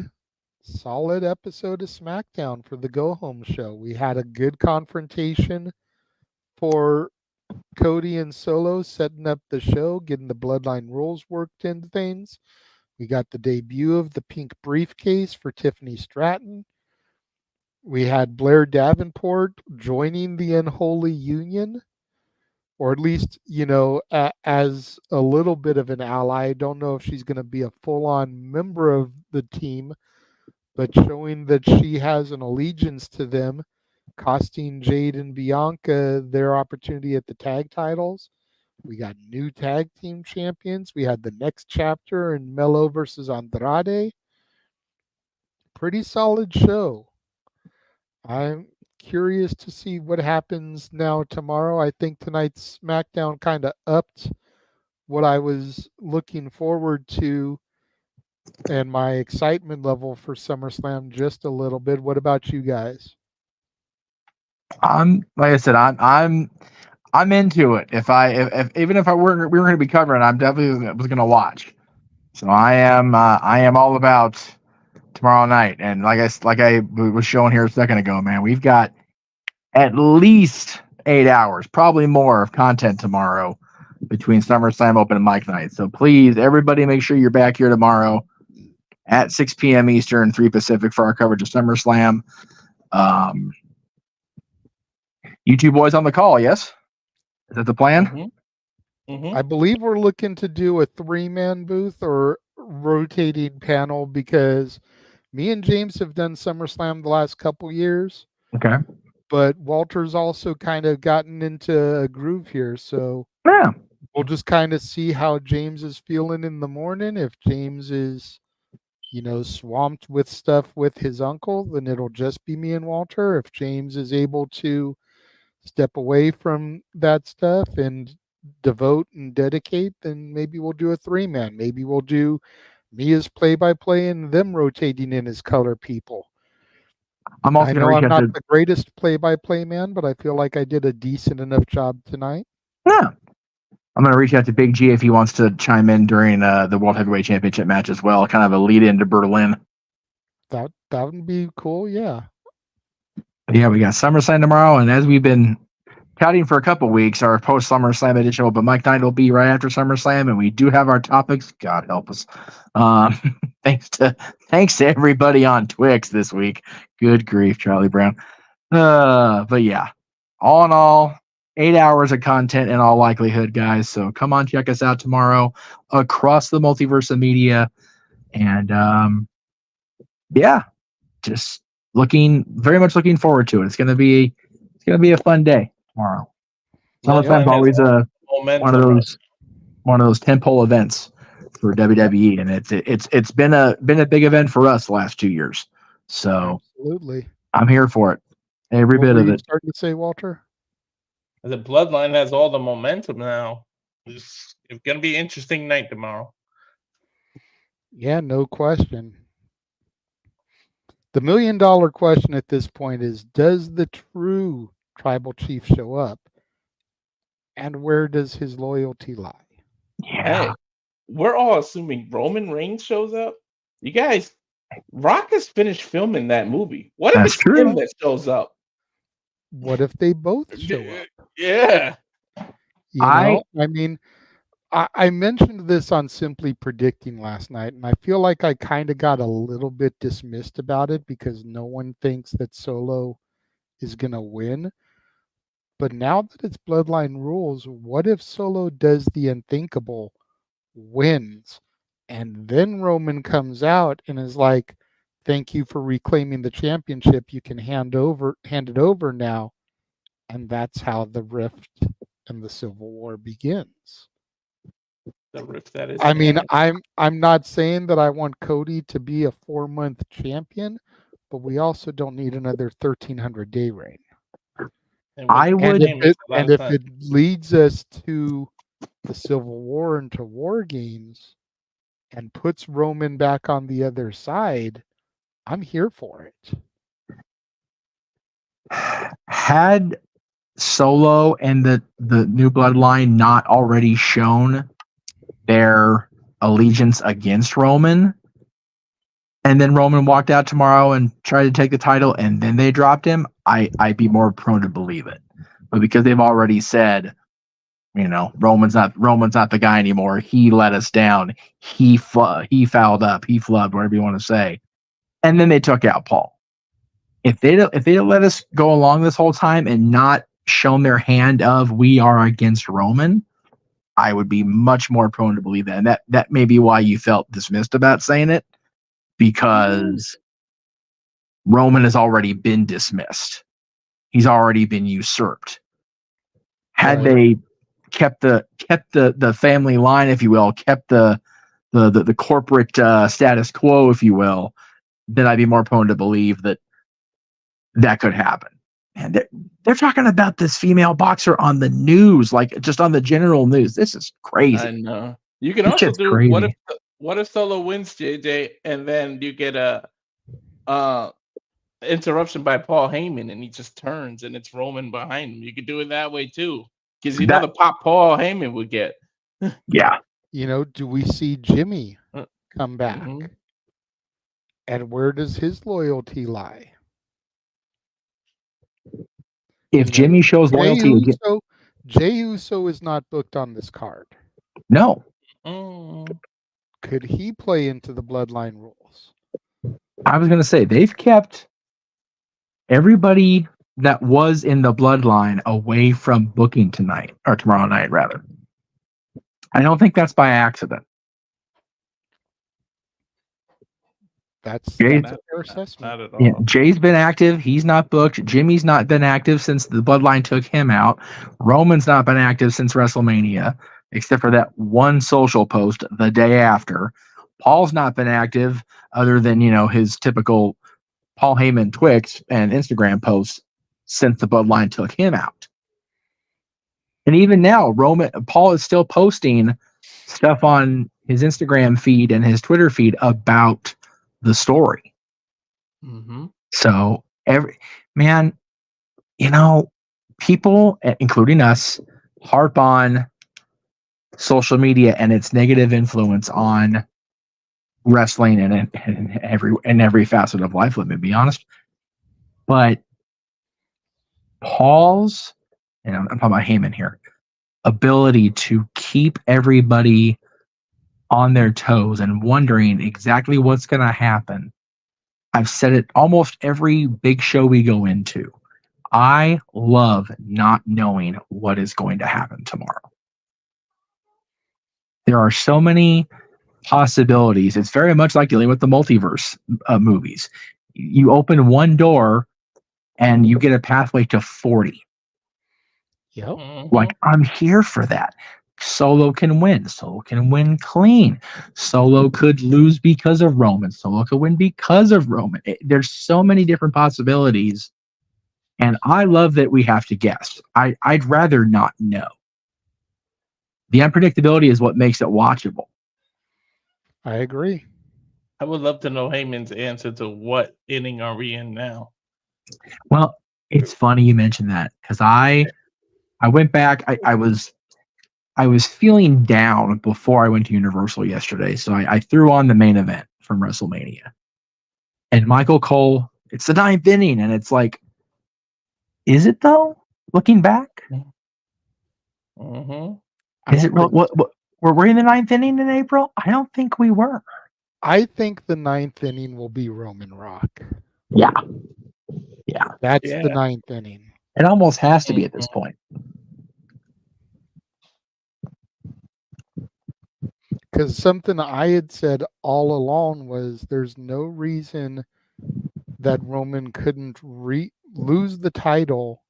episode of SmackDown for the Go Home show. We had a good confrontation for Cody and Solo setting up the show, getting the Bloodline rules worked into things. We got the debut of the pink briefcase for Tiffany Stratton. We had Blair Davenport joining the Unholy Union, or at least, as a little bit of an ally. I don't know if she's going to be a full-on member of the team, but showing that she has an allegiance to them, costing Jade and Bianca their opportunity at the tag titles. We got new tag team champions. We had the next chapter in Melo versus Andrade. Pretty solid show. I'm curious to see what happens now tomorrow. I think tonight's SmackDown kind of upped what I was looking forward to and my excitement level for SummerSlam just a little bit. What about you guys? Like I said, I'm into it. If even if we were going to be covering, I'm definitely was going to watch. So I am all about tomorrow night. And like I was showing here a second ago, man, we've got at least 8 hours, probably more, of content tomorrow between SummerSlam Open and Mike Night. So please, everybody, make sure you're back here tomorrow at 6 p.m. Eastern, 3 Pacific for our coverage of SummerSlam. You two boys on the call, yes? Is that the plan? Mm-hmm. Mm-hmm. I believe we're looking to do a 3-man booth or rotating panel, because me and James have done SummerSlam the last couple years. Okay. But Walter's also kind of gotten into a groove here. So yeah, we'll just kind of see how James is feeling in the morning. If James is, swamped with stuff with his uncle, then it'll just be me and Walter. If James is able to step away from that stuff and devote and dedicate, then maybe we'll do a 3-man. Maybe we'll do me as play-by-play and them rotating in as color people. I'm also I know I'm not the greatest play-by-play man, but I feel like I did a decent enough job tonight. Yeah. I'm going to reach out to Big G if he wants to chime in during the World Heavyweight Championship match as well, kind of a lead into Berlin. That would be cool, yeah. Yeah, we got SummerSlam tomorrow, and as we've been touting for a couple weeks, our post SummerSlam edition Open Mike Night will be right after SummerSlam, and we do have our topics. God help us. Thanks to everybody on Twix this week. Good grief, Charlie Brown. But yeah, all in all, 8 hours of content in all likelihood, guys. So come on, check us out tomorrow across the multiverse of media, and yeah, just very much looking forward to it. It's gonna be a fun day tomorrow. SummerSlam's always one of those tentpole events for WWE, and it's been a big event for us the last 2 years. So absolutely, I'm here for it. Every bit of it. Starting to say, Walter? The Bloodline has all the momentum now. It's going to be an interesting night tomorrow. Yeah, no question. The $1 million question at this point is, does the true tribal chief show up? And where does his loyalty lie? Yeah. Hey, we're all assuming Roman Reigns shows up. You guys, Rock has finished filming that movie. What if That's it's true. him that shows up? What if they both show up? Yeah. You know, I mean, I mentioned this on Simply Predicting last night, and I feel like I kind of got a little bit dismissed about it because no one thinks that Solo is going to win. But now that it's Bloodline rules, what if Solo does the unthinkable, wins, and then Roman comes out and is like, thank you for reclaiming the championship. You can hand it over now. And that's how the rift and the Civil War begins. The rift that is. I mean, I'm not saying that I want Cody to be a 4-month champion, but we also don't need another 1,300-day reign. And if it leads us to the Civil War and to War Games and puts Roman back on the other side, I'm here for it. Had Solo and the new Bloodline not already shown their allegiance against Roman, and then Roman walked out tomorrow and tried to take the title, and then they dropped him, I'd be more prone to believe it. But because they've already said, you know, Roman's not the guy anymore. He let us down. He fouled up. He flubbed, whatever you want to say. And then they took out Paul. If they don't let us go along this whole time and not shown their hand of we are against Roman, I would be much more prone to believe that. And that may be why you felt dismissed about saying it, because Roman has already been dismissed. He's already been usurped. Had they kept the family line, if you will, kept the corporate status quo, if you will, then I'd be more prone to believe that could happen. And they're talking about this female boxer on the news, like just on the general news. This is crazy. I know. You can also do crazy. What if Solo wins, JJ, and then you get a interruption by Paul Heyman, and he just turns and it's Roman behind him. You could do it that way too, because you know the pop Paul Heyman would get. Yeah. You know, do we see Jimmy come back? Mm-hmm. And where does his loyalty lie? If Jimmy shows loyalty, Jey Uso is not booked on this card. No. Could he play into the Bloodline rules? I was going to say, they've kept everybody that was in the Bloodline away from booking tonight, or tomorrow night, rather. I don't think that's by accident. That's a fair assessment. Not at all. Yeah, Jay's been active. He's not booked. Jimmy's not been active since the Bloodline took him out. Roman's not been active since WrestleMania, except for that one social post the day after. Paul's not been active other than, you know, his typical Paul Heyman Twix and Instagram posts since the Bloodline took him out. And even now, Paul is still posting stuff on his Instagram feed and his Twitter feed about the story. Mm-hmm. So people, including us, harp on social media and its negative influence on wrestling and every facet of life. Let me be honest. But Paul's, and I'm talking about Heyman here, ability to keep everybody on their toes and wondering exactly what's going to happen. I've said it almost every big show we go into. I love not knowing what is going to happen tomorrow. There are so many possibilities. It's very much like dealing with the multiverse movies. You open one door and you get a pathway to 40. Yep. Like, I'm here for that. Solo can win. Solo can win clean. Solo could lose because of Roman. Solo could win because of Roman. There's so many different possibilities. And I love that we have to guess. I'd rather not know. The unpredictability is what makes it watchable. I agree. I would love to know Heyman's answer to what inning are we in now. Well, it's funny you mentioned that because I went back. I was feeling down before I went to Universal yesterday, so I threw on the main event from WrestleMania, and Michael Cole. It's the 9th inning, and it's like, is it though? Looking back, is it real? What were we in the 9th inning in April? I don't think we were. I think the 9th inning will be Roman Rock. Yeah. That's the 9th inning. It almost has to be at this point. Because something I had said all along was there's no reason that Roman couldn't lose the title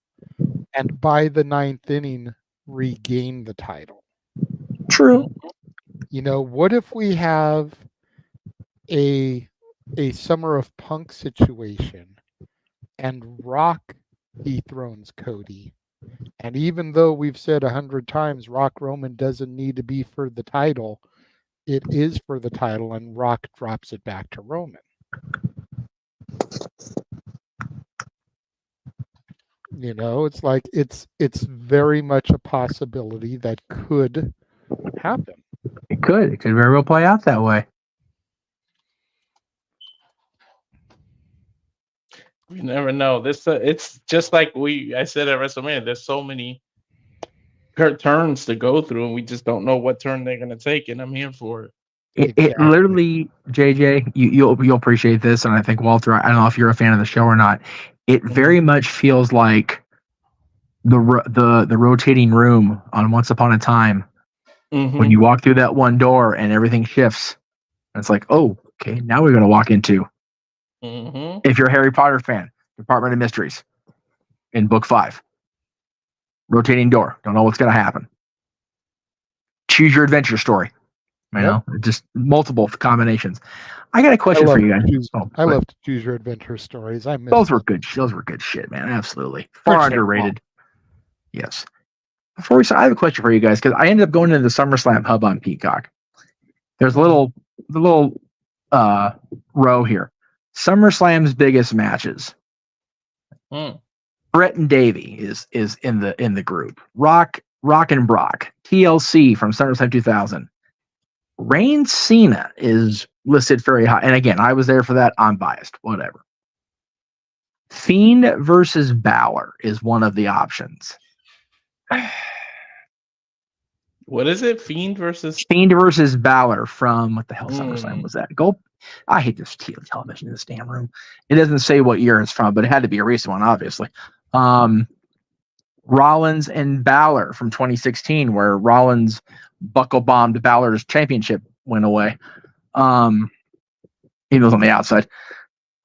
and by the 9th inning regain the title. True. What if we have a Summer of Punk situation and Rock dethrones Cody? And even though we've said 100 times Rock Roman doesn't need to be for the title, it is for the title, and Rock drops it back to Roman. It's like it's very much a possibility that could happen. It could very well play out that way. You never know. This it's just like I said at WrestleMania. There's so many turns to go through, and we just don't know what turn they're going to take. And I'm here for it. It literally, JJ, you'll appreciate this, and I think Walter. I don't know if you're a fan of the show or not. It very much feels like the rotating room on Once Upon a Time when you walk through that one door and everything shifts. And it's like, oh, okay, now we're going to walk into. If you're a Harry Potter fan, Department of Mysteries in Book 5. Rotating door. Don't know what's going to happen. Choose your adventure story. Just multiple combinations. I got a question for you guys. I love to choose your adventure stories. Those were good shit, man. Absolutely. Far underrated. Yes. Before we start, I have a question for you guys because I ended up going into the SummerSlam hub on Peacock. There's a little row here. SummerSlam's biggest matches. Brett and Davey is in the group. Rock and Brock. TLC from SummerSlam 2000. Reigns Cena is listed very high. And again, I was there for that. I'm biased. Whatever. Fiend versus Balor is one of the options. What is it? Fiend versus Balor from what the hell SummerSlam was that? I hate this television in this damn room. It doesn't say what year it's from, but it had to be a recent one, obviously. Rollins and Balor from 2016, where Rollins buckle bombed Balor's championship went away. Even though it was on the outside.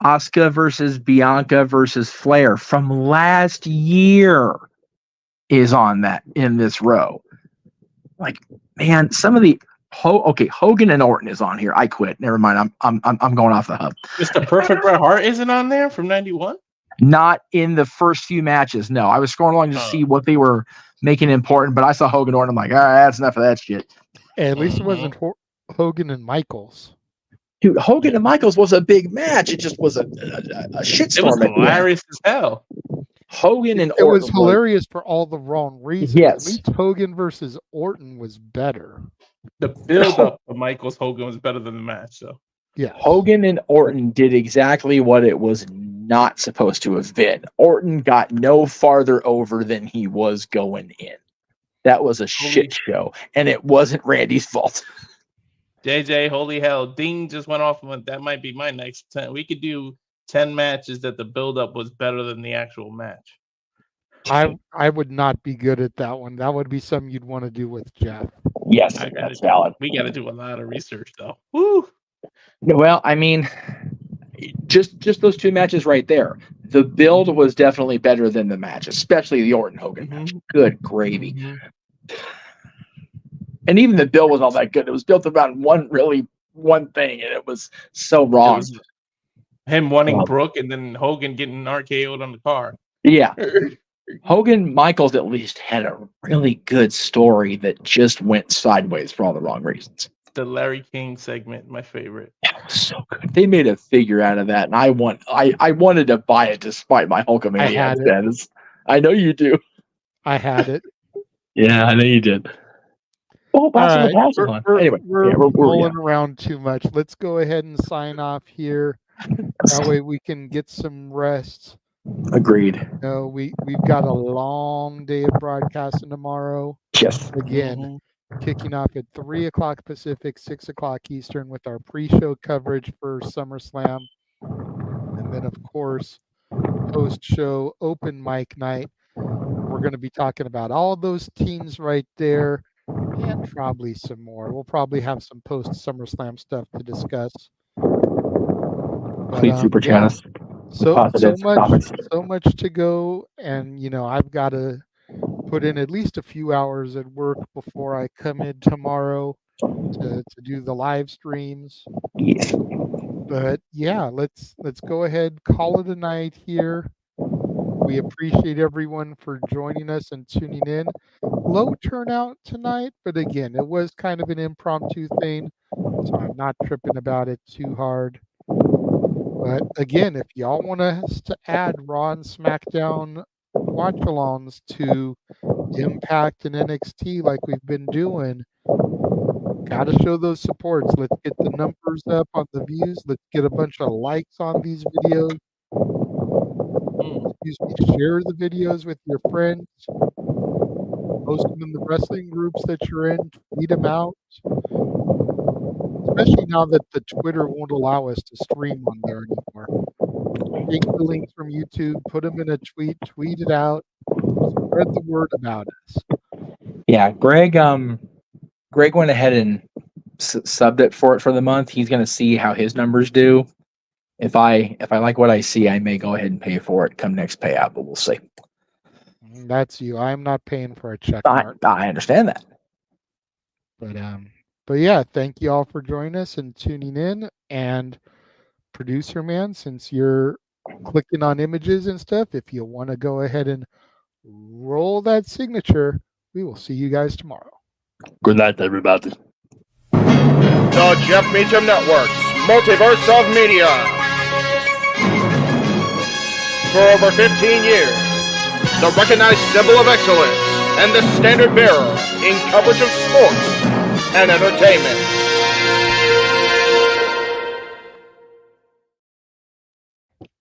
Asuka versus Bianca versus Flair from last year is in this row. Like, man, some of the Hogan and Orton is on here. I quit. Never mind. I'm going off the hub. Mr. Perfect Bret Hart isn't on there from 91? Not in the first few matches. No, I was scrolling along to see what they were making important, but I saw Hogan Orton. I'm like, all right, that's enough of that shit. At least it wasn't Hogan and Michaels. Dude, Hogan and Michaels was a big match. It just was a shitstorm. It was hilarious as hell. Hogan and Orton. It was hilarious for all the wrong reasons. Yes. At least Hogan versus Orton was better. The build-up of Michaels Hogan was better than the match, though. Yeah. Hogan and Orton did exactly what it was not supposed to have been. Orton got no farther over than he was going in. That was a shit show, and it wasn't Randy's fault. JJ, holy hell. Ding just went off. That might be my next 10. We could do 10 matches that the build-up was better than the actual match. I would not be good at that one. That would be something you'd want to do with Jeff. Yes, that's valid. We got to do a lot of research, though. Woo! Well, I mean, just those two matches right there. The build was definitely better than the match, especially the Orton Hogan match. Good gravy. And even the build was all that good. It was built around one thing, and it was so wrong. Him wanting Brooke and then Hogan getting RKO'd on the car. Yeah. Hogan Michaels at least had a really good story that just went sideways for all the wrong reasons. The Larry King segment, my favorite. It was so good. They made a figure out of that, and I wanted to buy it despite my Hulkamania status. I know you do. I had it. Yeah, I know you did. Oh, All right. Anyway, we're rolling around too much. Let's go ahead and sign off here. That way we can get some rest. Agreed. We've got a long day of broadcasting tomorrow. Yes. Again, kicking off at 3 o'clock Pacific, 6 o'clock Eastern with our pre-show coverage for SummerSlam. And then, of course, post-show open mic night. We're going to be talking about all those teams right there and probably some more. We'll probably have some post-SummerSlam stuff to discuss. Please super chat us. So much to go, and I've got to put in at least a few hours at work before I come in tomorrow to do the live streams. Yeah. But yeah, let's go ahead, call it a night here. We appreciate everyone for joining us and tuning in. Low turnout tonight, but again, it was kind of an impromptu thing, so I'm not tripping about it too hard. But again, if y'all want us to add Raw and SmackDown watch-alongs to Impact and NXT like we've been doing, gotta show those supports. Let's get the numbers up on the views. Let's get a bunch of likes on these videos. Share the videos with your friends. Post them in the wrestling groups that you're in. Tweet them out. Especially now that the Twitter won't allow us to stream on there anymore. Take the links from YouTube, put them in a tweet it out, spread the word about us. Yeah, Greg went ahead and subbed it for the month. He's going to see how his numbers do. If I like what I see, I may go ahead and pay for it come next payout, but we'll see. That's you. I'm not paying for a check mark. I understand that. But yeah, thank you all for joining us and tuning in. And producer man, since you're clicking on images and stuff, if you want to go ahead and roll that signature, we will see you guys tomorrow. Good night, everybody. The Jeff Meacham Network's Multiverse of Media. For over 15 years, the recognized symbol of excellence and the standard bearer in coverage of sports and entertainment.